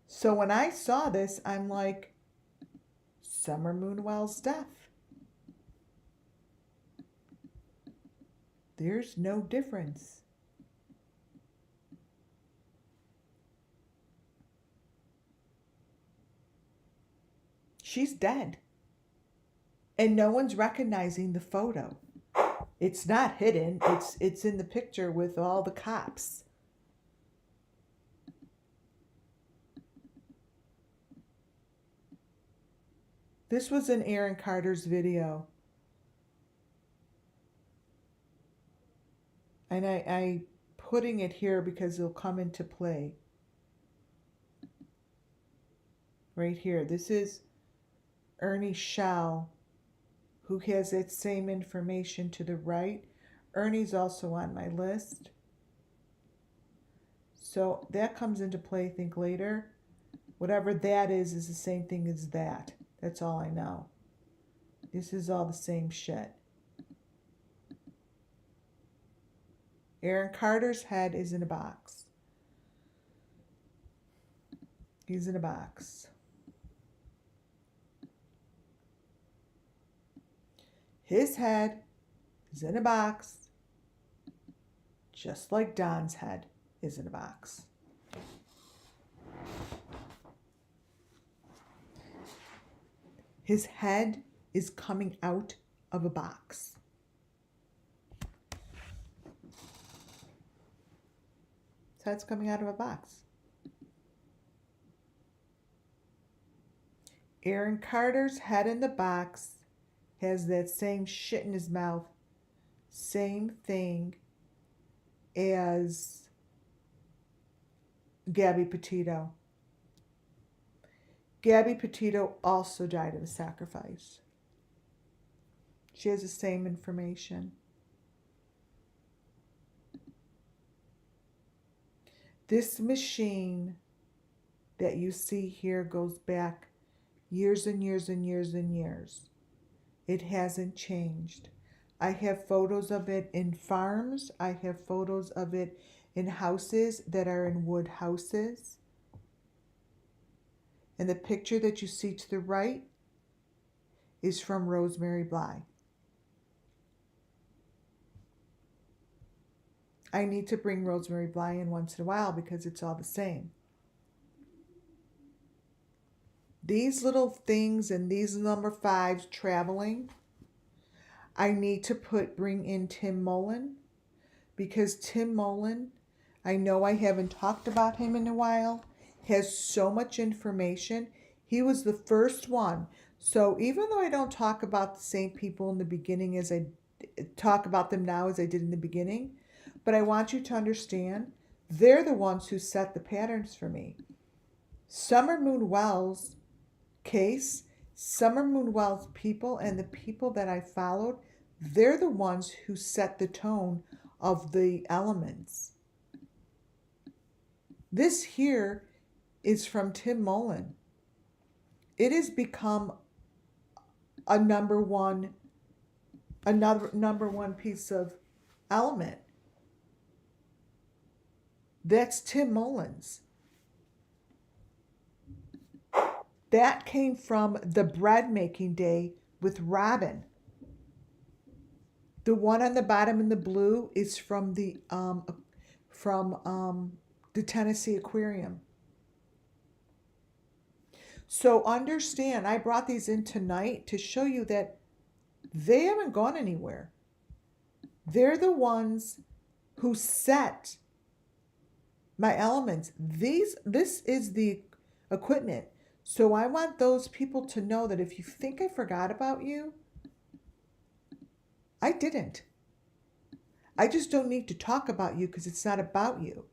So when I saw this, I'm like, Summer Moon Wells death. There's no difference. She's dead. And no one's recognizing the photo. It's not hidden. It's in the picture with all the cops. This was in Aaron Carter's video. And I putting it here because it'll come into play. Right here. This is Ernie Shell, who has that same information to the right. Ernie's also on my list. So that comes into play, I think, later. Whatever that is the same thing as that. That's all I know. This is all the same shit. Aaron Carter's head is in a box. He's in a box. His head is in a box, just like Don's head is in a box. His head is coming out of a box. His head's coming out of a box. Aaron Carter's head in the box has that same shit in his mouth. Same thing as Gabby Petito. Gabby Petito also died of a sacrifice. She has the same information. This machine that you see here goes back years and years and years and years. It hasn't changed. I have photos of it in farms. I have photos of it in houses that are in wood houses. And the picture that you see to the right is from Rosemary Bly. I need to bring Rosemary Bly in once in a while because it's all the same. These little things and these number 5s traveling, I need to bring in Tim Mullen, because Tim Mullen, I know I haven't talked about him in a while, has so much information. He was the first one. So even though I don't talk about the same people in the beginning as I talk about them now as I did in the beginning, but I want you to understand, they're the ones who set the patterns for me. Summer Moon Wells case, Summer Moon Wells people and the people that I followed, they're the ones who set the tone of the elements. This here is from Tim Mullen. It has become another number one piece of element. That's Tim Mullen's. That came from the bread making day with Robin. The one on the bottom in the blue is from the Tennessee Aquarium. So understand, I brought these in tonight to show you that they haven't gone anywhere. They're the ones who set my elements. This is the equipment. So I want those people to know that if you think I forgot about you, I didn't. I just don't need to talk about you because it's not about you.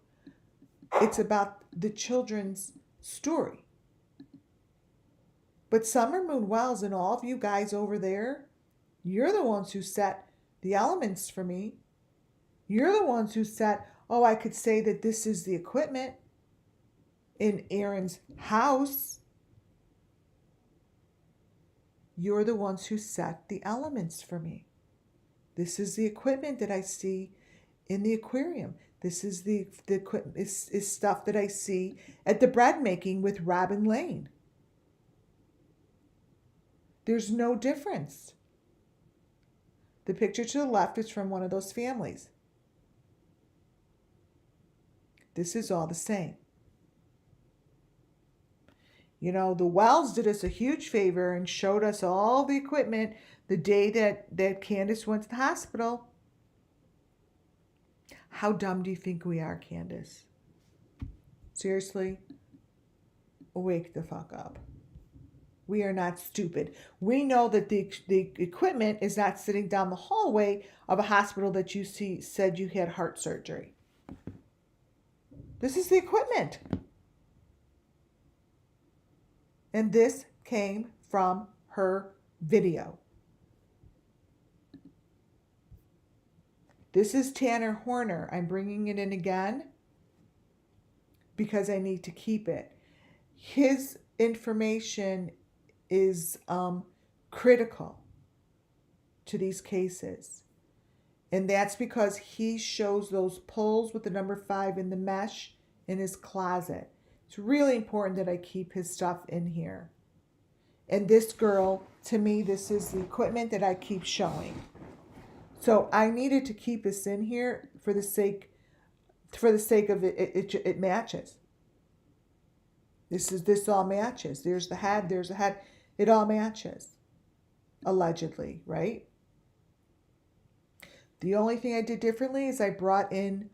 It's about the children's story. But Summer Moon Wells and all of you guys over there, you're the ones who set the elements for me. You're the ones who set, oh, I could say that this is the equipment in Aaron's house. You're the ones who set the elements for me. This is the equipment that I see in the aquarium. This is the equipment, is stuff that I see at the bread making with Robin Lane. There's no difference. The picture to the left is from one of those families. This is all the same. You know, the Wells did us a huge favor and showed us all the equipment the day that Candace went to the hospital. How dumb do you think we are, Candace? Seriously? Wake the fuck up. We are not stupid. We know that the equipment is not sitting down the hallway of a hospital that you said you had heart surgery. This is the equipment. And this came from her video. This is Tanner Horner. I'm bringing it in again because I need to keep it. His information is critical to these cases. And that's because he shows those pulls with the number 5 in the mesh in his closet. It's really important that I keep his stuff in here. And this girl, to me, this is the equipment that I keep showing. So I needed to keep this in here for the sake of it matches. This all matches. There's the head, there's the head. It all matches. Allegedly, right? The only thing I did differently is I brought in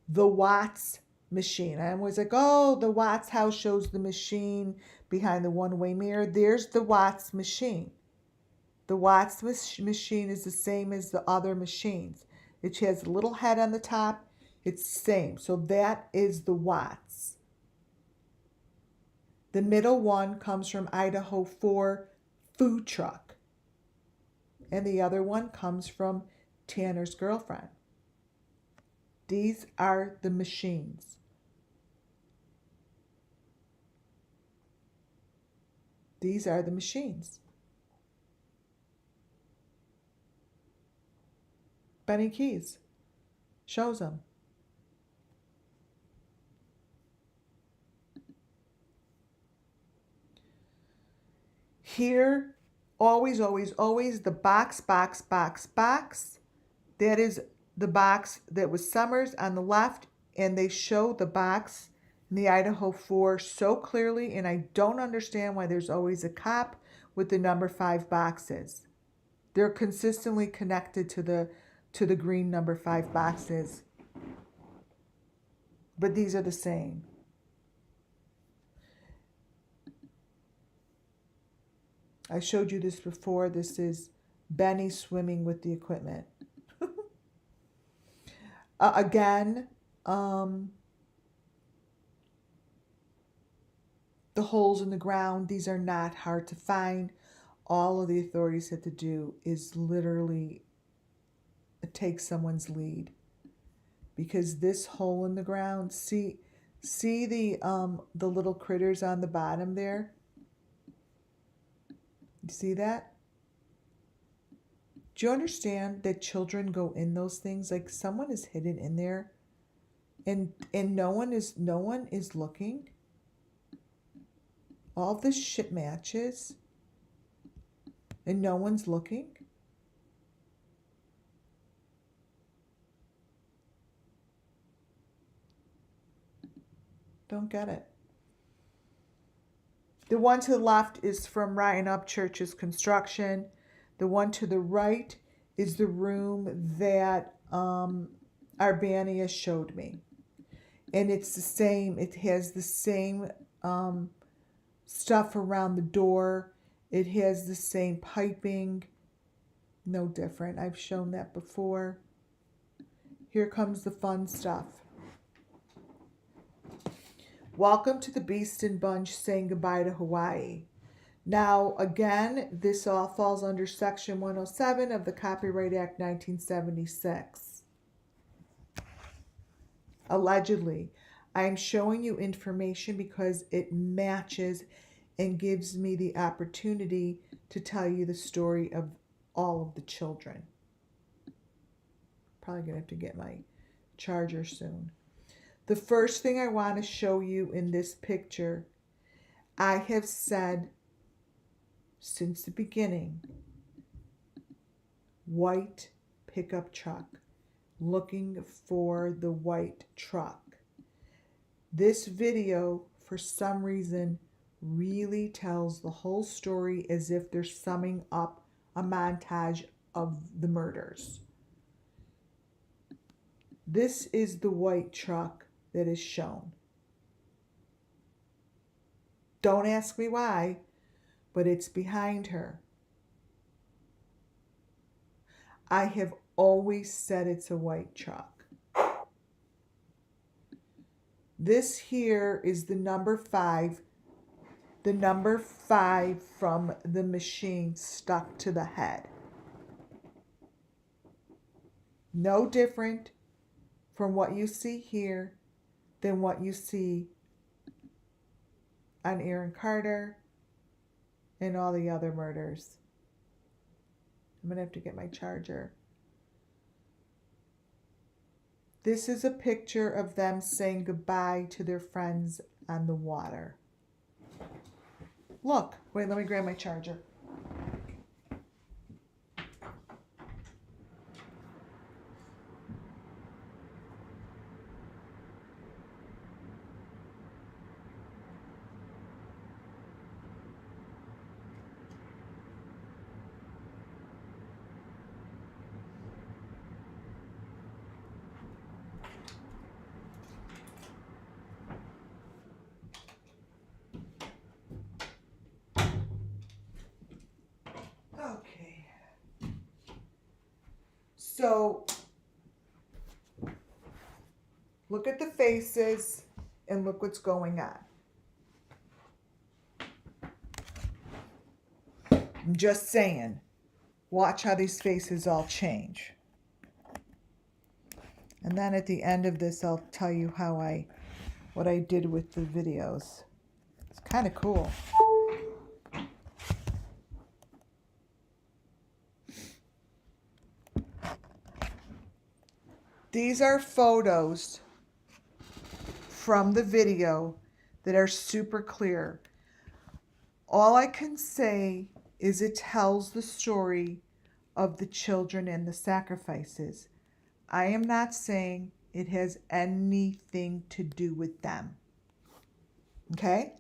the Watts machine. I'm always like, oh, the Watts house shows the machine behind the one-way mirror. There's the Watts machine. The Watts machine is the same as the other machines. It has a little head on the top. It's the same. So that is the Watts. The middle one comes from Idaho 4 food truck. And the other one comes from Tanner's girlfriend. These are the machines. These are the machines. Benny Keys shows them. Here, always, always, always the box. That is the box that was Summers on the left, and they show the box in the Idaho 4 so clearly, and I don't understand why there's always a cop with the number 5 boxes. They're consistently connected to the green number 5 boxes, but these are the same. I showed you this before. This is Benny swimming with the equipment. Again, the holes in the ground, these are not hard to find. All of the authorities have to do is literally take someone's lead. Because this hole in the ground, see the little critters on the bottom there? You see that? Do you understand that children go in those things? Like someone is hidden in there and no one is looking. All this shit matches and no one's looking. Don't get it. The one to the left is from Ryan Upchurch's construction. The one to the right is the room that Arbania showed me. And it's the same. It has the same stuff around the door. It has the same piping. No different. I've shown that before. Here comes the fun stuff. Welcome to the Beast and Bunch saying goodbye to Hawaii. Now, again, this all falls under Section 107 of the Copyright Act 1976. Allegedly, I'm showing you information because it matches and gives me the opportunity to tell you the story of all of the children. Probably going to have to get my charger soon. The first thing I want to show you in this picture, I have said since the beginning, white pickup truck, looking for the white truck. This video, for some reason, really tells the whole story as if they're summing up a montage of the murders. This is the white truck that is shown. Don't ask me why, but it's behind her. I have always said it's a white truck. This here is the number 5. The number 5 from the machine stuck to the head. No different from what you see here than what you see on Aaron Carter and all the other murders. I'm going to have to get my charger. This is a picture of them saying goodbye to their friends on the water. Look, wait, let me grab my charger. Okay. So, look at the faces and look what's going on. I'm just saying, watch how these faces all change. And then at the end of this, I'll tell you what I did with the videos. It's kind of cool. These are photos from the video that are super clear. All I can say is it tells the story of the children and the sacrifices. I am not saying it has anything to do with them. Okay?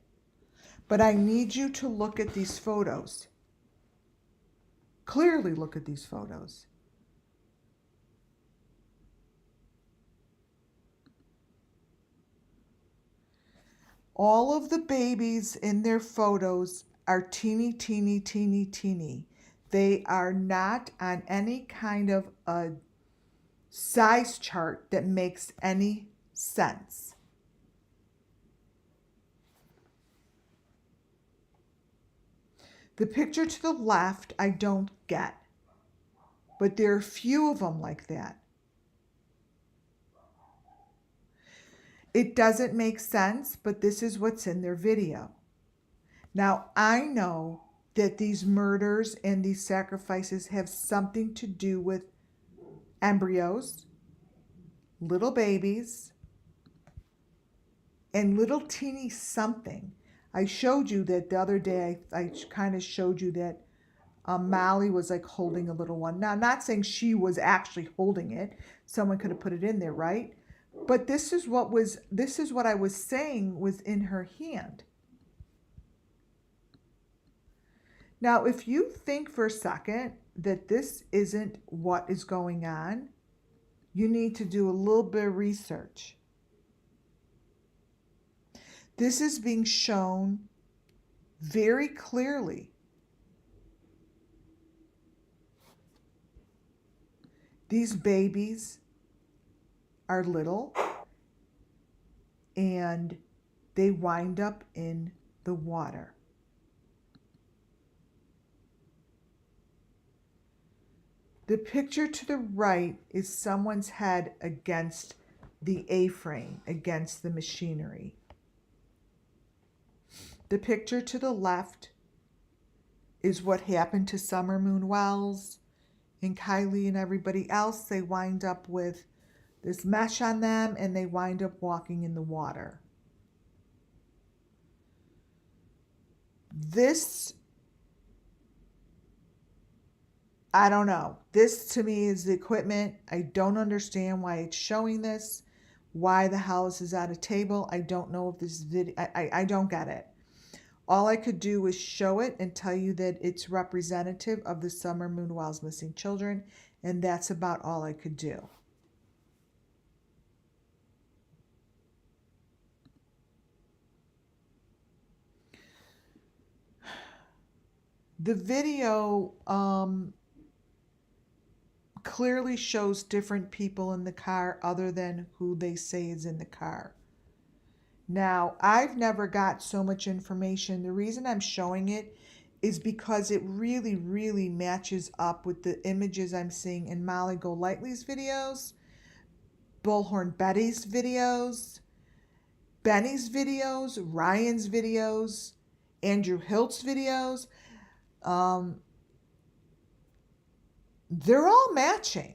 But I need you to look at these photos. Clearly look at these photos. All of the babies in their photos are teeny, teeny, teeny, teeny. They are not on any kind of a size chart that makes any sense. The picture to the left, I don't get, but there are a few of them like that. It doesn't make sense, but this is what's in their video. Now, I know that these murders and these sacrifices have something to do with embryos, little babies, and little teeny something. I showed you that the other day. I kind of showed you that Molly was like holding a little one. Now, I'm not saying she was actually holding it. Someone could have put it in there, right? But this is what I was saying was in her hand. Now, if you think for a second that this isn't what is going on, you need to do a little bit of research. This is being shown very clearly. These babies are little and they wind up in the water. The picture to the right is someone's head against the A-frame, against the machinery. The picture to the left is what happened to Summer Moon Wells and Kylie and everybody else. They wind up with this mesh on them and they wind up walking in the water. This, I don't know. This to me is the equipment. I don't understand why it's showing this, why the house is at a table. I don't know if this video, I don't get it. All I could do was show it and tell you that it's representative of the Summer Moon Wells missing children, and that's about all I could do. The video clearly shows different people in the car other than who they say is in the car. Now, I've never got so much information. The reason I'm showing it is because it really, really matches up with the images I'm seeing in Molly Golightly's videos, Bullhorn Betty's videos, Benny's videos, Ryan's videos, Andrew Hilt's videos. They're all matching.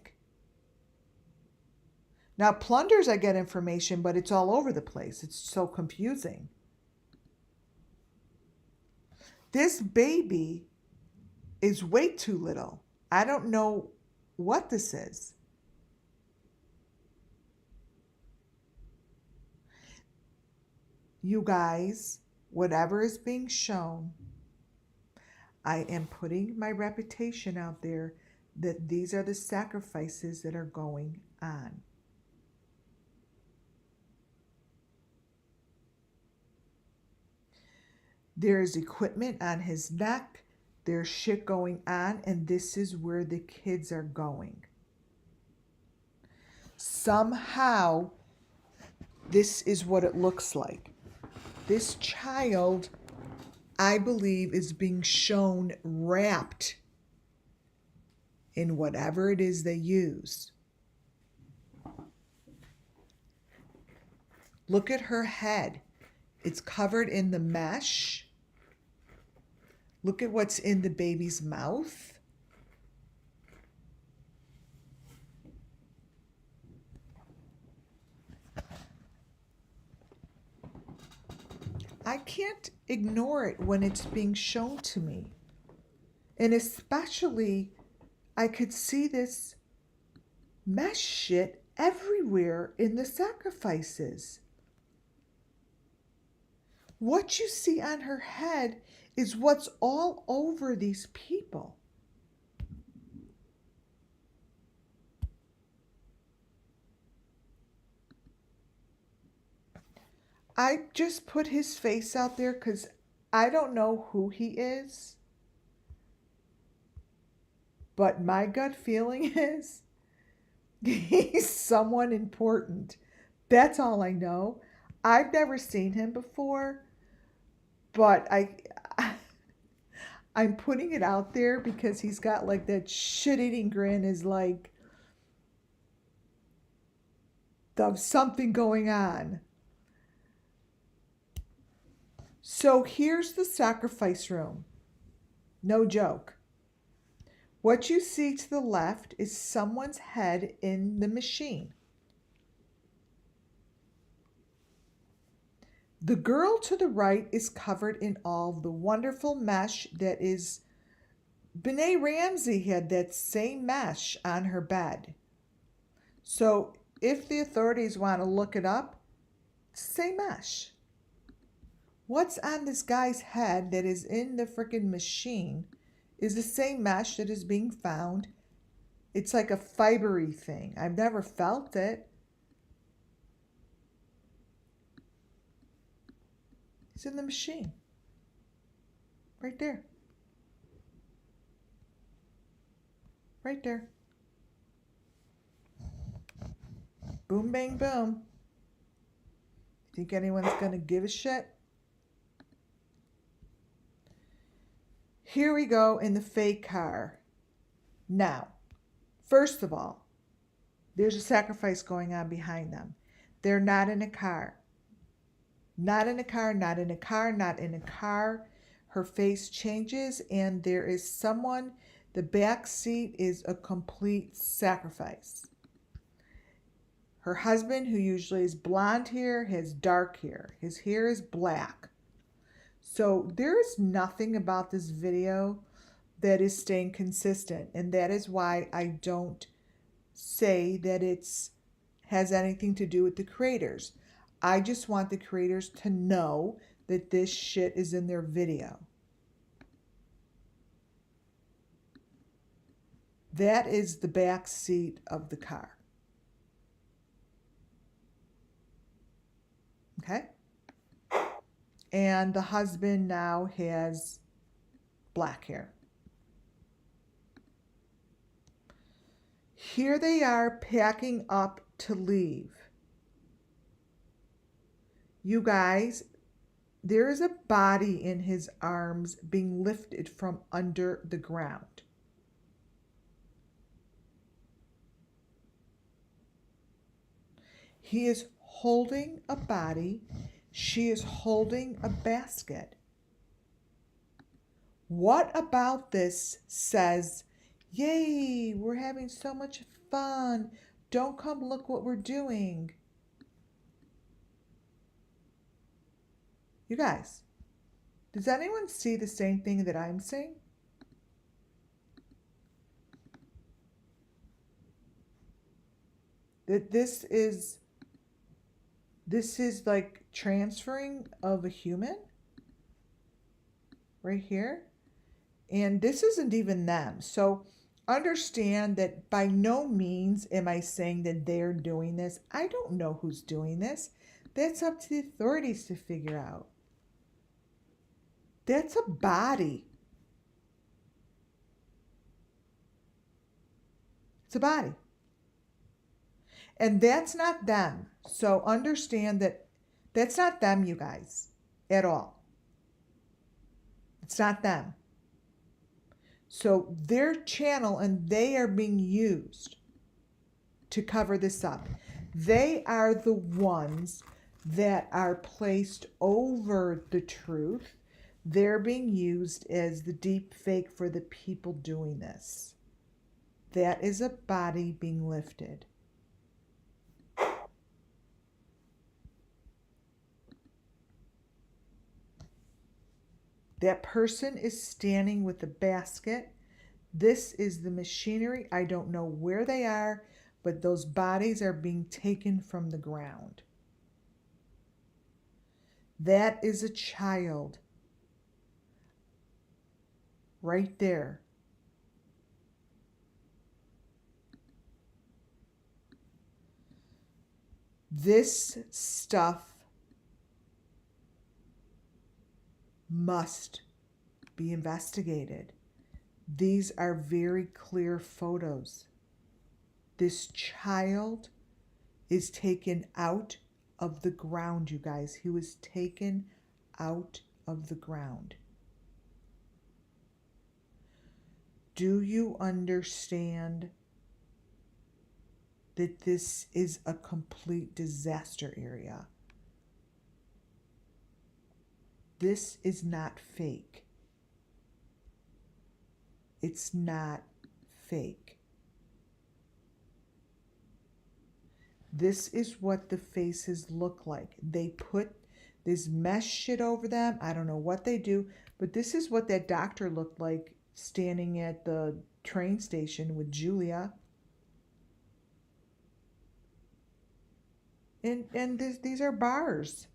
Now, Plunders, I get information, but it's all over the place. It's so confusing. This baby is way too little. I don't know what this is. You guys, whatever is being shown, I am putting my reputation out there that these are the sacrifices that are going on. There's equipment on his neck. There's shit going on, and this is where the kids are going. Somehow, this is what it looks like. This child, I believe, is being shown wrapped in whatever it is they use. Look at her head. It's covered in the mesh. Look at what's in the baby's mouth. I can't ignore it when it's being shown to me. And especially, I could see this mesh shit everywhere in the sacrifices. What you see on her head is what's all over these people. I just put his face out there because I don't know who he is. But my gut feeling is he's someone important. That's all I know. I've never seen him before, but I'm putting it out there because he's got like that shit-eating grin, is like there's something going on. So here's the sacrifice room. No joke. What you see to the left is someone's head in the machine. The girl to the right is covered in all the wonderful mesh that is... Benet Ramsey had that same mesh on her bed. So if the authorities want to look it up, same mesh. What's on this guy's head that is in the freaking machine is the same mesh that is being found. It's like a fibery thing. I've never felt it. It's in the machine. Right there. Right there. Boom, bang, boom. Think anyone's going to give a shit? Here we go in the fake car. Now, first of all, there's a sacrifice going on behind them. They're not in a car. Not in a car, not in a car, not in a car. Her face changes and there is someone. The back seat is a complete sacrifice. Her husband, who usually is blonde hair, has dark hair. His hair is black. So there is nothing about this video that is staying consistent. And that is why I don't say that it's has anything to do with the creators. I just want the creators to know that this shit is in their video. That is the back seat of the car. Okay? And the husband now has black hair. Here they are packing up to leave. You guys, there is a body in his arms being lifted from under the ground. He is holding a body. She is holding a basket. What about this says, yay, we're having so much fun. Don't come look what we're doing. You guys, does anyone see the same thing that I'm seeing? That this is like transferring of a human right here. And this isn't even them. So understand that by no means am I saying that they're doing this. I don't know who's doing this. That's up to the authorities to figure out. That's a body. It's a body. And that's not them. So understand that that's not them, you guys, at all. It's not them. So their channel, and they are being used to cover this up. They are the ones that are placed over the truth. They're being used as the deep fake for the people doing this. That is a body being lifted. That person is standing with a basket. This is the machinery. I don't know where they are, but those bodies are being taken from the ground. That is a child right there. This stuff must be investigated. These are very clear photos. This child is taken out of the ground, you guys. He was taken out of the ground. Do you understand that this is a complete disaster area? This is not fake. It's not fake. This is what the faces look like. They put this mesh shit over them. I don't know what they do, but this is what that doctor looked like standing at the train station with Julia. And these are bars.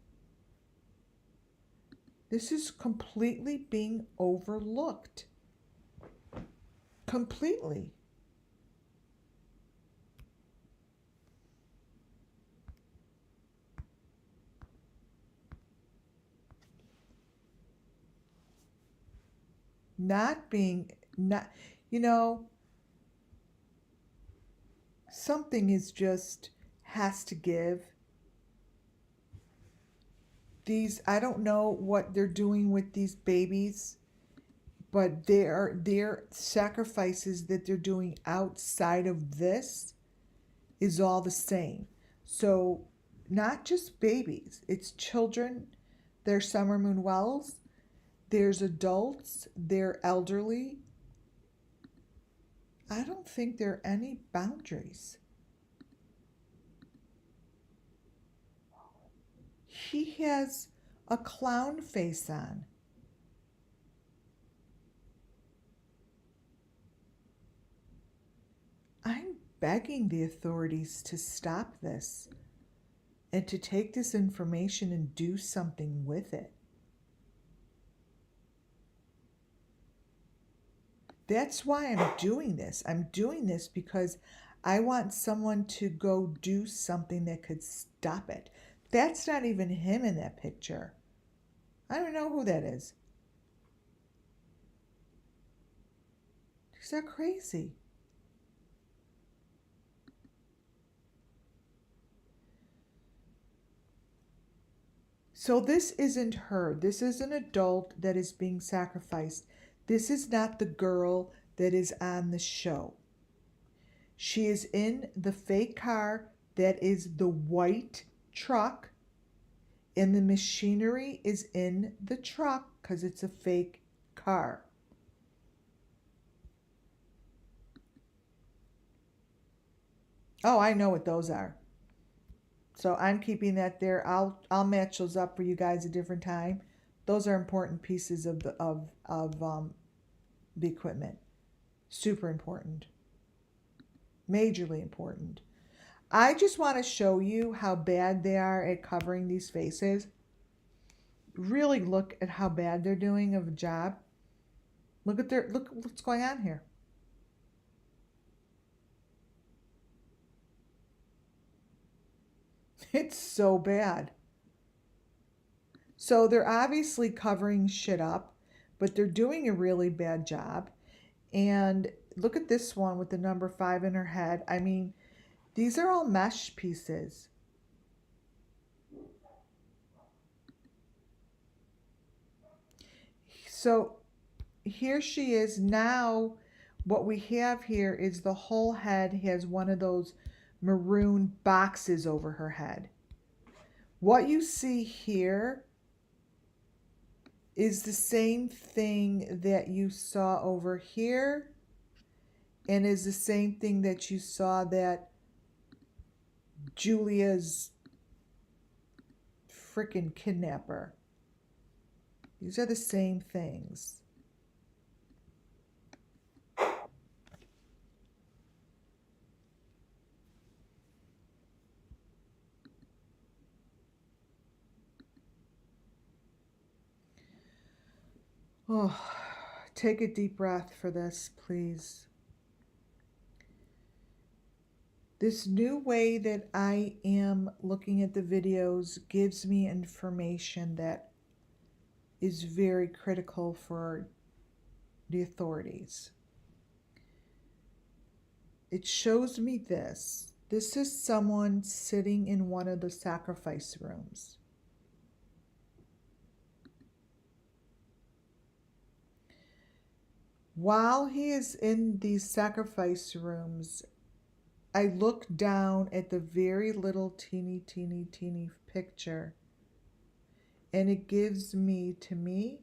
This is completely being overlooked. Completely. Not being, not, you know, something is just, has to give. These, I don't know what they're doing with these babies, but their sacrifices that they're doing outside of this is all the same. So not just babies, it's children. There's Summer Moon Wells, there's adults, they're elderly. I don't think there are any boundaries. He has a clown face on. I'm begging the authorities to stop this and to take this information and do something with it. That's why I'm doing this. I'm doing this because I want someone to go do something that could stop it. That's not even him in that picture. I don't know who that is. These are crazy. So this isn't her. This is an adult that is being sacrificed. This is not the girl that is on the show. She is in the fake car that is the white truck, and the machinery is in the truck because it's a fake car. Oh, I know what those are. So I'm keeping that there. I'll match those up for you guys a different time. Those are important pieces of the equipment. Super important. Majorly important. I just want to show you how bad they are at covering these faces. Really look at how bad they're doing of a job. Look what's going on here. It's so bad. So they're obviously covering shit up, but they're doing a really bad job. And look at this one with the number 5 in her head. I mean, these are all mesh pieces. So here she is now. What we have here is the whole head has one of those maroon boxes over her head. What you see here is the same thing that you saw over here, and is the same thing that you saw that Julia's freaking kidnapper. These are the same things. Oh, take a deep breath for this, please. This new way that I am looking at the videos gives me information that is very critical for the authorities. It shows me this. This is someone sitting in one of the sacrifice rooms. While he is in these sacrifice rooms, I look down at the very little teeny picture, and it gives me, to me,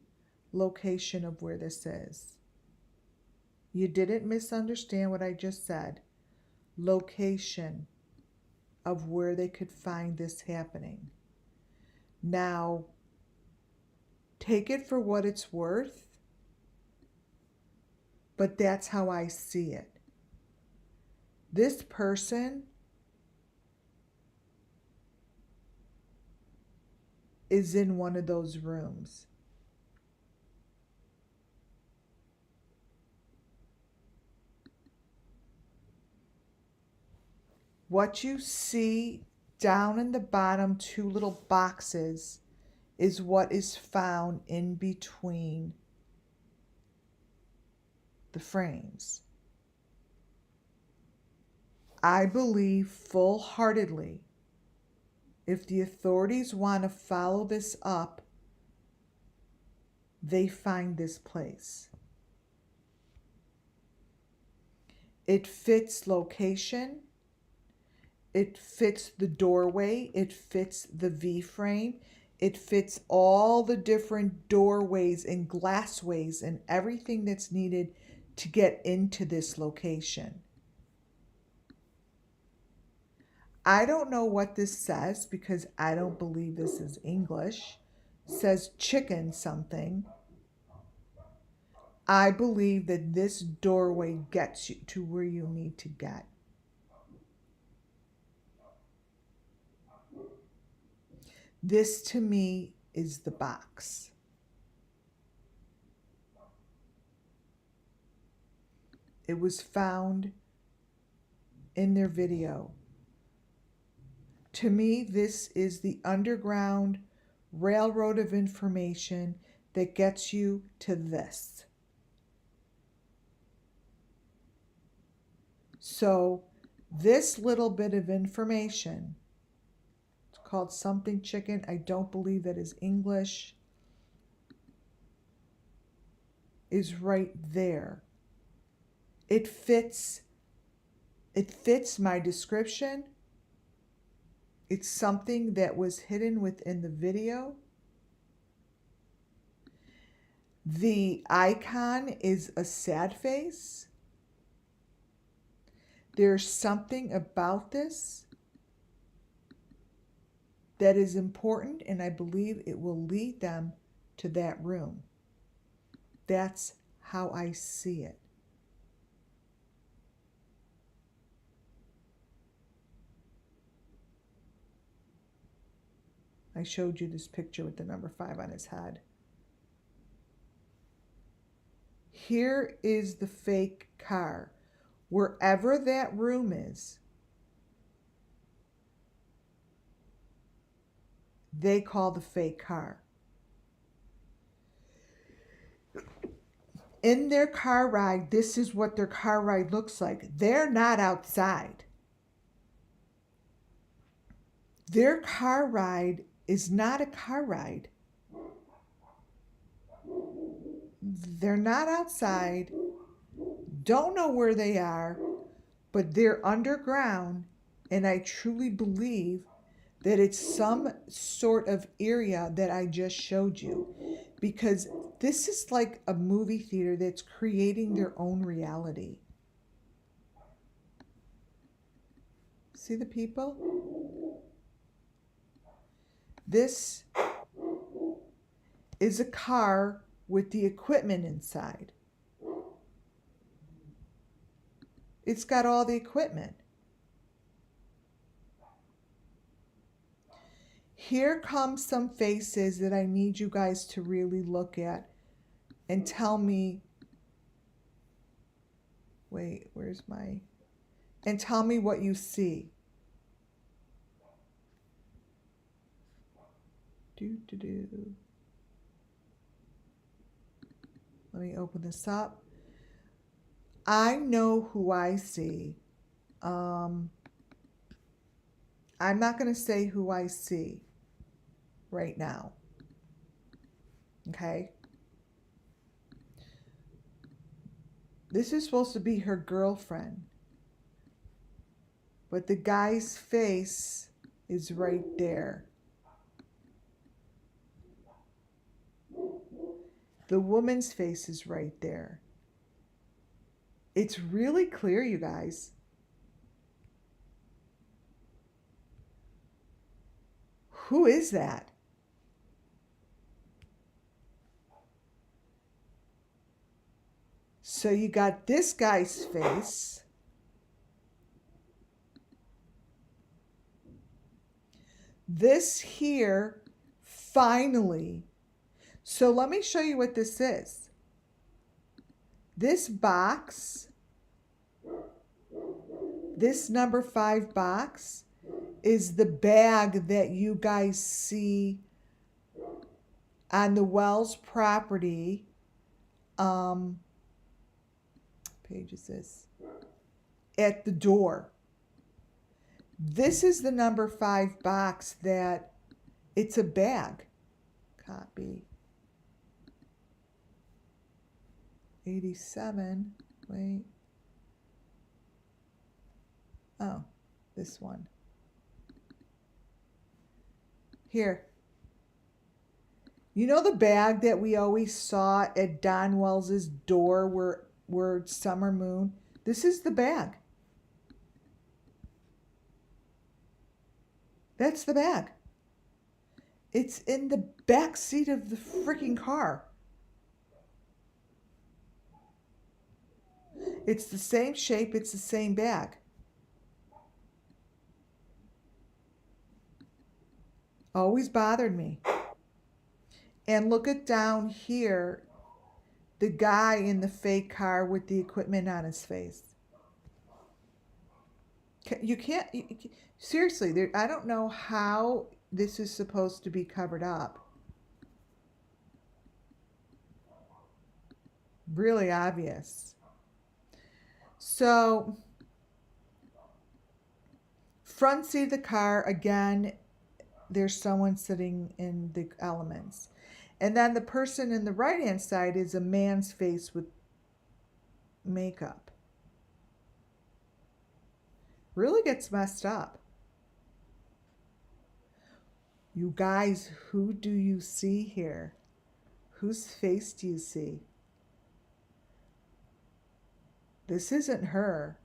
location of where this is. You didn't misunderstand what I just said. Location of where they could find this happening. Now, take it for what it's worth, but that's how I see it. This person is in one of those rooms. What you see down in the bottom 2 little boxes is what is found in between the frames. I believe full-heartedly, if the authorities want to follow this up, they find this place. It fits location. It fits the doorway. It fits the V-frame. It fits all the different doorways and glassways and everything that's needed to get into this location. I don't know what this says because I don't believe this is English. It says chicken something. I believe that this doorway gets you to where you need to get. This to me is the box. It was found in their video. To me, this is the underground railroad of information that gets you to this. So this little bit of information, it's called something chicken. I don't believe that is English. Is right there. It fits my description. It's something that was hidden within the video. The icon is a sad face. There's something about this that is important, and I believe it will lead them to that room. That's how I see it. I showed you this picture with the number 5 on his head. Here is the fake car. Wherever that room is, they call the fake car. In their car ride, this is what their car ride looks like. They're not outside. Their car ride is not a car ride. They're not outside, don't know where they are, but they're underground, and I truly believe that it's some sort of area that I just showed you, because this is like a movie theater that's creating their own reality. See the people? This is a car with the equipment inside. It's got all the equipment. Here come some faces that I need you guys to really look at and tell me, wait, where's my, and tell me what you see. Let me open this up. I know who I see. I'm not going to say who I see right now. Okay? This is supposed to be her girlfriend. But the guy's face is right there. The woman's face is right there. It's really clear, you guys. Who is that? So you got this guy's face. This here, finally. So let me show you what this is. This box, this number 5 box, is the bag that you guys see on the Wells property. Page is this? At the door. This is the number 5 box that it's a bag. Copy. 87. Wait. Oh, this one. Here. You know the bag that we always saw at Don Wells's door where Summer Moon? This is the bag. That's the bag. It's in the back seat of the freaking car. It's the same shape, it's the same bag. Always bothered me. And look at down here, the guy in the fake car with the equipment on his face. You can't, seriously, I don't know how this is supposed to be covered up. Really obvious. So, front seat of the car, again, there's someone sitting in the elements. And then the person in the right hand side is a man's face with makeup. Really gets messed up. You guys, who do you see here? Whose face do you see? This isn't her.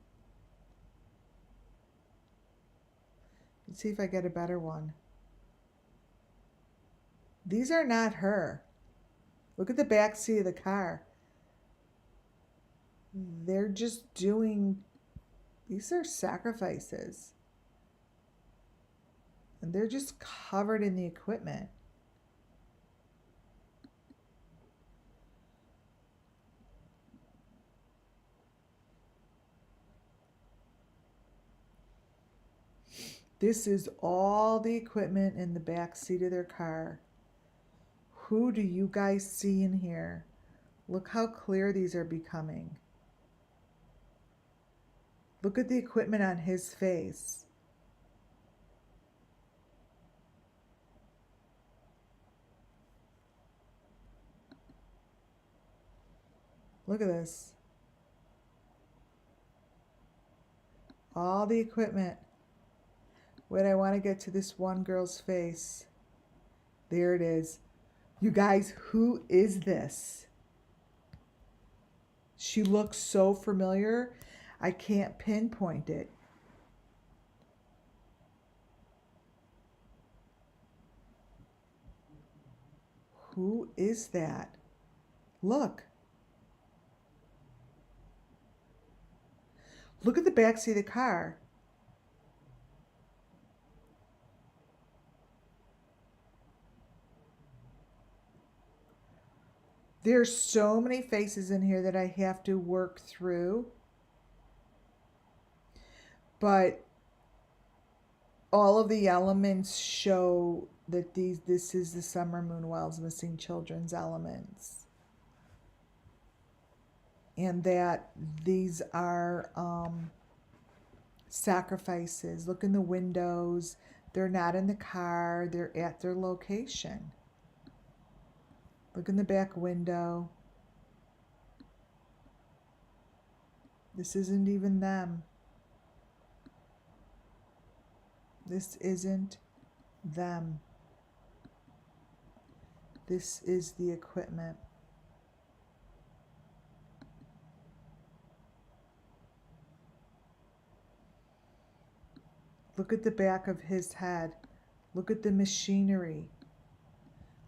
Let's see if I get a better one. These are not her. Look at the back seat of the car. They're just doing, these are sacrifices. And they're just covered in the equipment. This is all the equipment in the back seat of their car. Who do you guys see in here? Look how clear these are becoming. Look at the equipment on his face. Look at this. All the equipment. Wait, I want to get to this one girl's face. There it is. You guys, who is this? She looks so familiar. I can't pinpoint it. Who is that? Look. Look at the backseat of the car. There's so many faces in here that I have to work through. But all of the elements show that this is the Summer Moon Wells Missing Children's elements. And that these are sacrifices. Look in the windows. They're not in the car. They're at their location. Look in the back window. This isn't even them. This isn't them. This is the equipment. Look at the back of his head. Look at the machinery.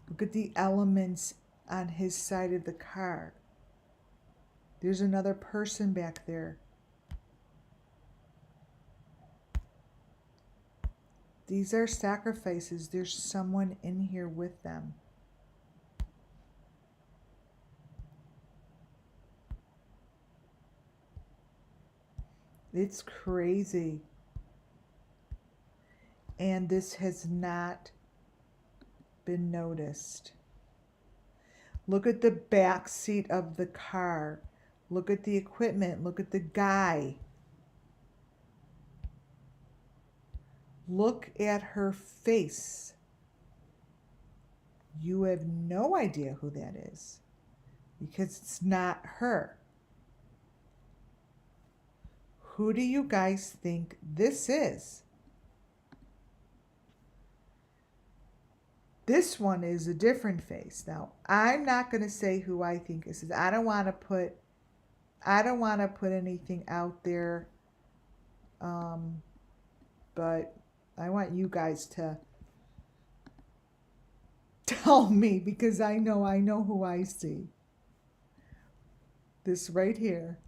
Look at the elements on his side of the car. There's another person back there. These are sacrifices. There's someone in here with them. It's crazy. And this has not been noticed. Look at the back seat of the car. Look at the equipment. Look at the guy. Look at her face. You have no idea who that is because it's not her. Who do you guys think this is? This one is a different face. Now, I'm not going to say who I think this is. I don't want to put anything out there. But I want you guys to tell me because I know who I see. This right here.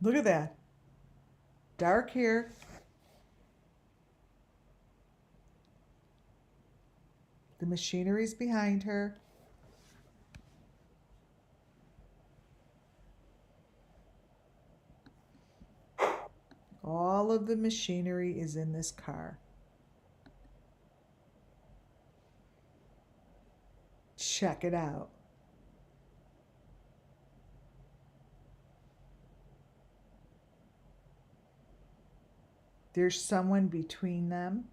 Look at that. Dark hair. The machinery's behind her. All of the machinery is in this car. Check it out. There's someone between them.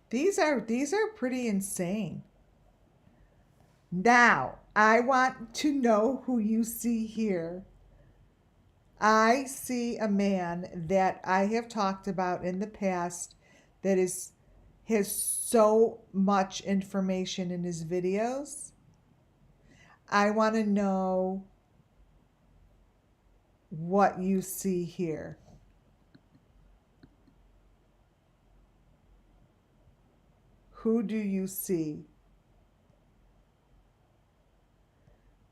These are pretty insane. Now, I want to know who you see here. I see a man that I have talked about in the past that has so much information in his videos. I want to know what you see here. Who do you see?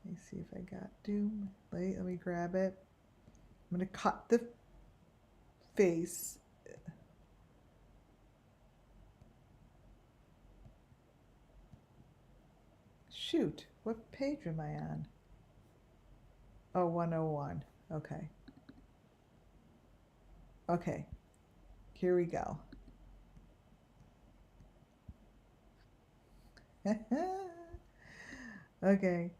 Let me see if I got Doom. Wait, let me grab it. I'm going to cut the face. Shoot, what page am I on? Oh, 101. Okay. Okay, here we go. Okay.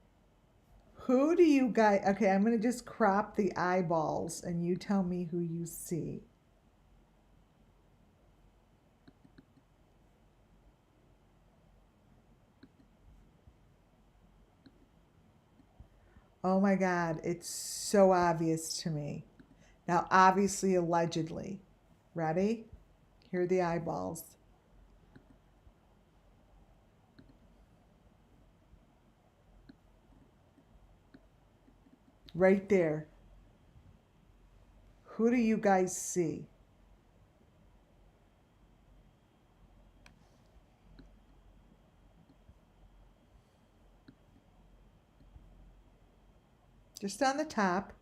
Who do you guys... Okay, I'm going to just crop the eyeballs and you tell me who you see. Oh my God, it's so obvious to me. Now, obviously, allegedly. Ready? Here are the eyeballs. Right there. Who do you guys see? Just on the top.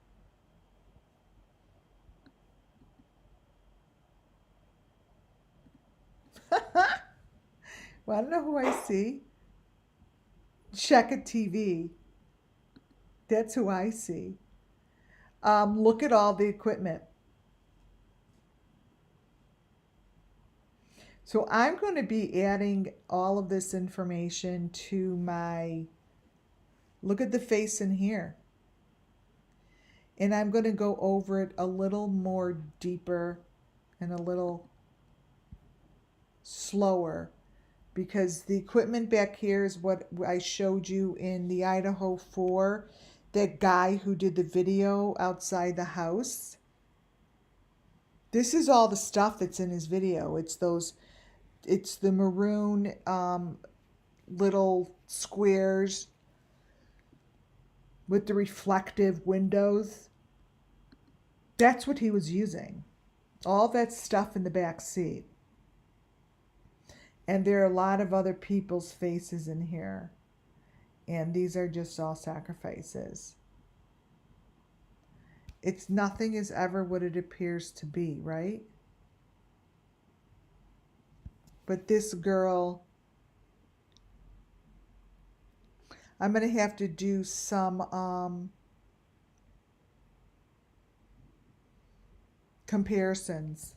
Well, I don't know who I see. Check a TV. That's who I see. Look at all the equipment. So I'm going to be adding all of this information to my... Look at the face in here. And I'm going to go over it a little more deeper and a little slower, because the equipment back here is what I showed you in the Idaho 4, that guy who did the video outside the house. This is all the stuff that's in his video. It's the maroon little squares with the reflective windows. That's what he was using. All that stuff in the back seat. And there are a lot of other people's faces in here. And these are just all sacrifices. It's nothing is ever what it appears to be, right? But this girl, I'm going to have to do some comparisons,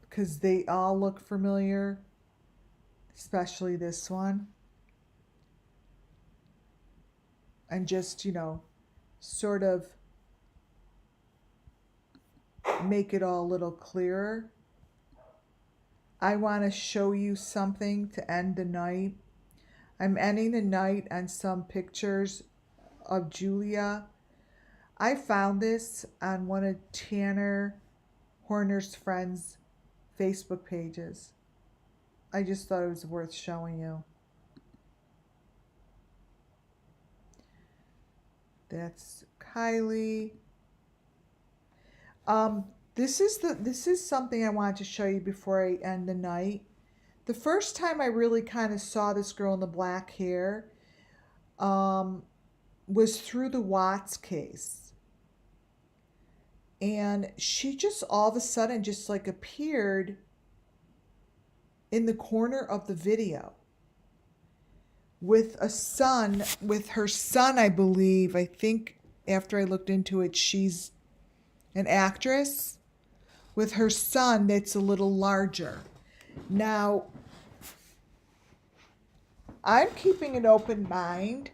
because they all look familiar, especially this one. And just, sort of make it all a little clearer. I want to show you something to end the night. I'm ending the night on some pictures of Julia. I found this on one of Tanner Horner's friends' Facebook pages. I just thought it was worth showing you. That's Kylie. This is something I wanted to show you before I end the night. The first time I really kind of saw this girl in the black hair was through the Watts case. And she just all of a sudden just like appeared in the corner of the video with her son, I believe. I think after I looked into it, she's an actress with her son that's a little larger. Now, I'm keeping an open mind.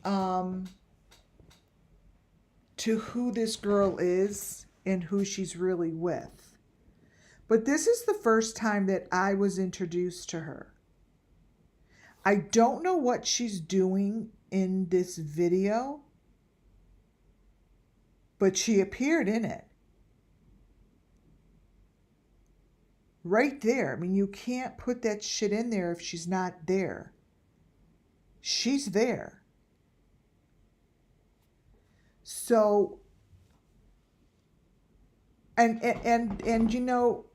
to who this girl is and who she's really with. But this is the first time that I was introduced to her. I don't know what she's doing in this video, but she appeared in it. Right there. I mean, you can't put that shit in there if she's not there. She's there. So, and you know,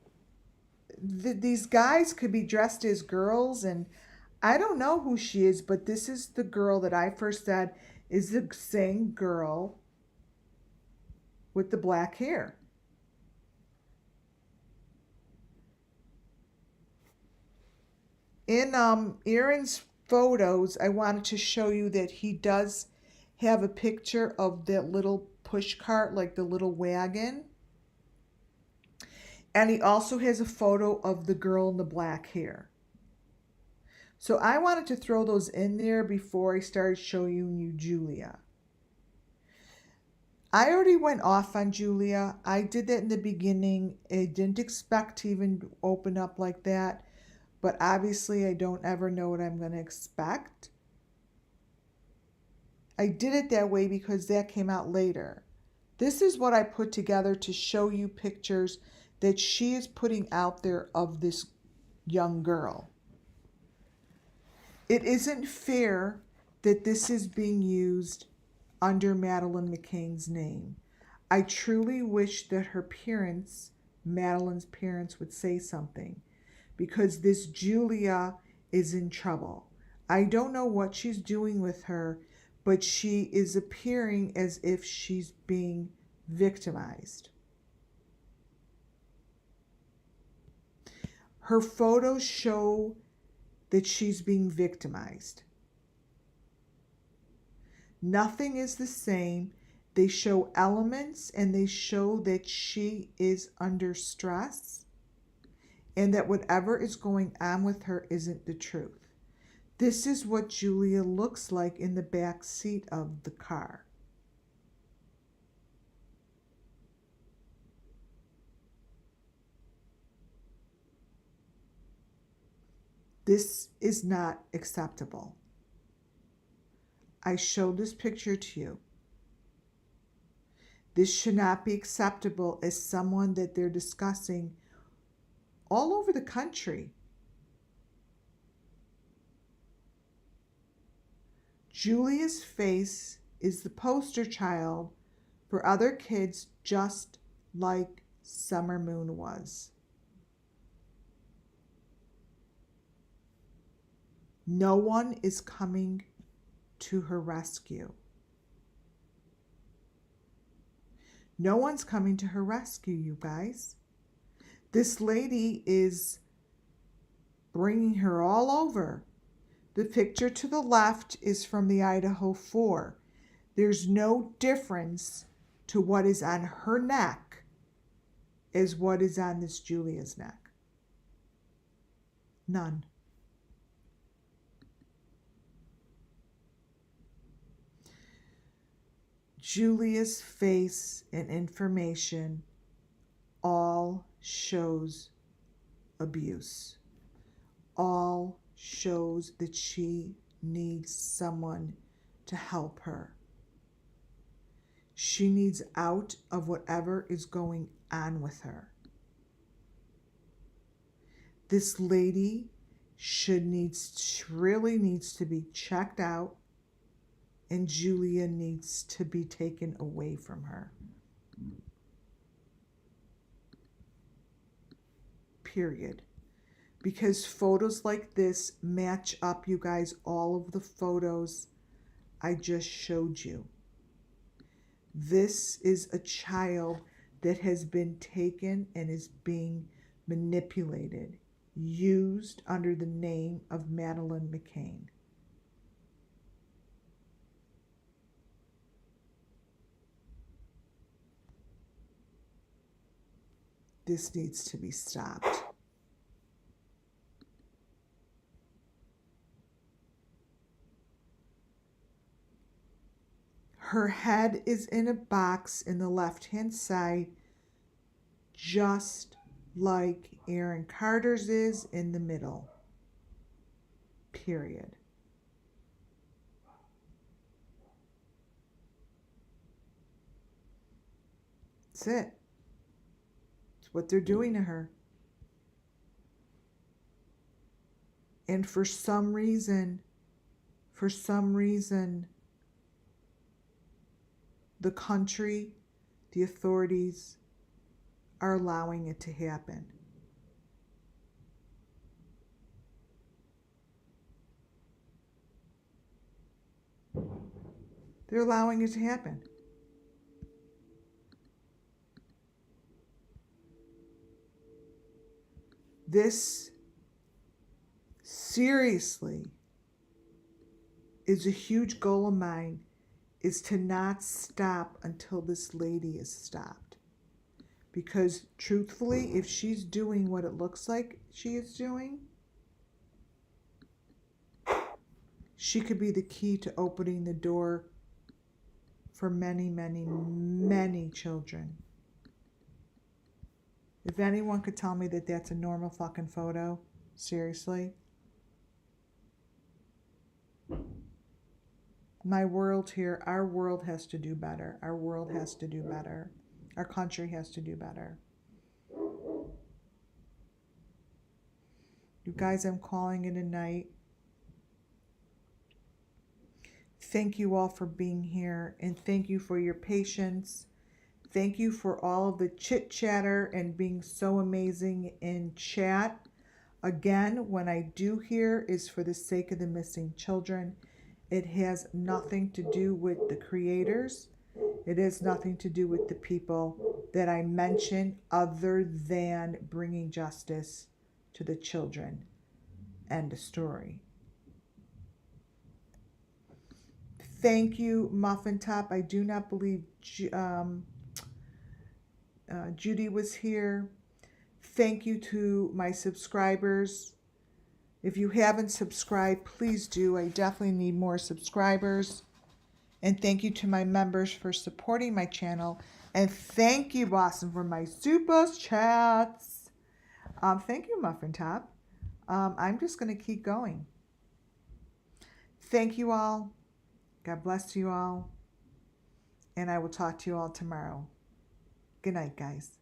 these guys could be dressed as girls, and I don't know who she is, but this is the girl that I first said is the same girl with the black hair. In Aaron's photos, I wanted to show you that he does have a picture of that little push cart, like the little wagon. And he also has a photo of the girl in the black hair. So I wanted to throw those in there before I started showing you Julia. I already went off on Julia. I did that in the beginning. I didn't expect to even open up like that. But obviously I don't ever know what I'm going to expect. I did it that way because that came out later. This is what I put together to show you pictures that she is putting out there of this young girl. It isn't fair that this is being used under Madeleine McCann's name. I truly wish that her parents, Madeleine's parents, would say something, because this Julia is in trouble. I don't know what she's doing with her, but she is appearing as if she's being victimized. Her photos show that she's being victimized. Nothing is the same. They show elements and they show that she is under stress and that whatever is going on with her isn't the truth. This is what Julia looks like in the back seat of the car. This is not acceptable. I showed this picture to you. This should not be acceptable as someone that they're discussing all over the country. Julia's face is the poster child for other kids, just like Summer Moon was. No one is coming to her rescue. No one's coming to her rescue, you guys. This lady is bringing her all over. The picture to the left is from the Idaho 4. There's no difference to what is on her neck as what is on this Julia's neck. None. Julia's face and information all shows abuse. All shows that she needs someone to help her. She needs out of whatever is going on with her. This lady really needs to be checked out, and Julia needs to be taken away from her. Period. Because photos like this match up, you guys, all of the photos I just showed you. This is a child that has been taken and is being manipulated, used under the name of Madeleine McCann. This needs to be stopped. Her head is in a box in the left-hand side, just like Aaron Carter's is in the middle. Period. That's it. It's what they're doing to her. And for some reason, the country, the authorities are allowing it to happen. They're allowing it to happen. This seriously is a huge goal of mine, is to not stop until this lady is stopped. Because truthfully, if she's doing what it looks like she is doing, she could be the key to opening the door for many, many, many children. If anyone could tell me that that's a normal fucking photo, seriously. My world here, our world has to do better. Our world has to do better. Our country has to do better. You guys, I'm calling it a night. Thank you all for being here, and thank you for your patience. Thank you for all of the chit chatter and being so amazing in chat. Again, when I do here is for the sake of the missing children. It has nothing to do with the creators. It has nothing to do with the people that I mentioned, other than bringing justice to the children. End of story. Thank you, Muffin Top. I do not believe Judy was here. Thank you to my subscribers. If you haven't subscribed, please do. I definitely need more subscribers. And thank you to my members for supporting my channel. And thank you, Boston, for my super chats. Thank you, Muffin Top. I'm just going to keep going. Thank you all. God bless you all. And I will talk to you all tomorrow. Good night, guys.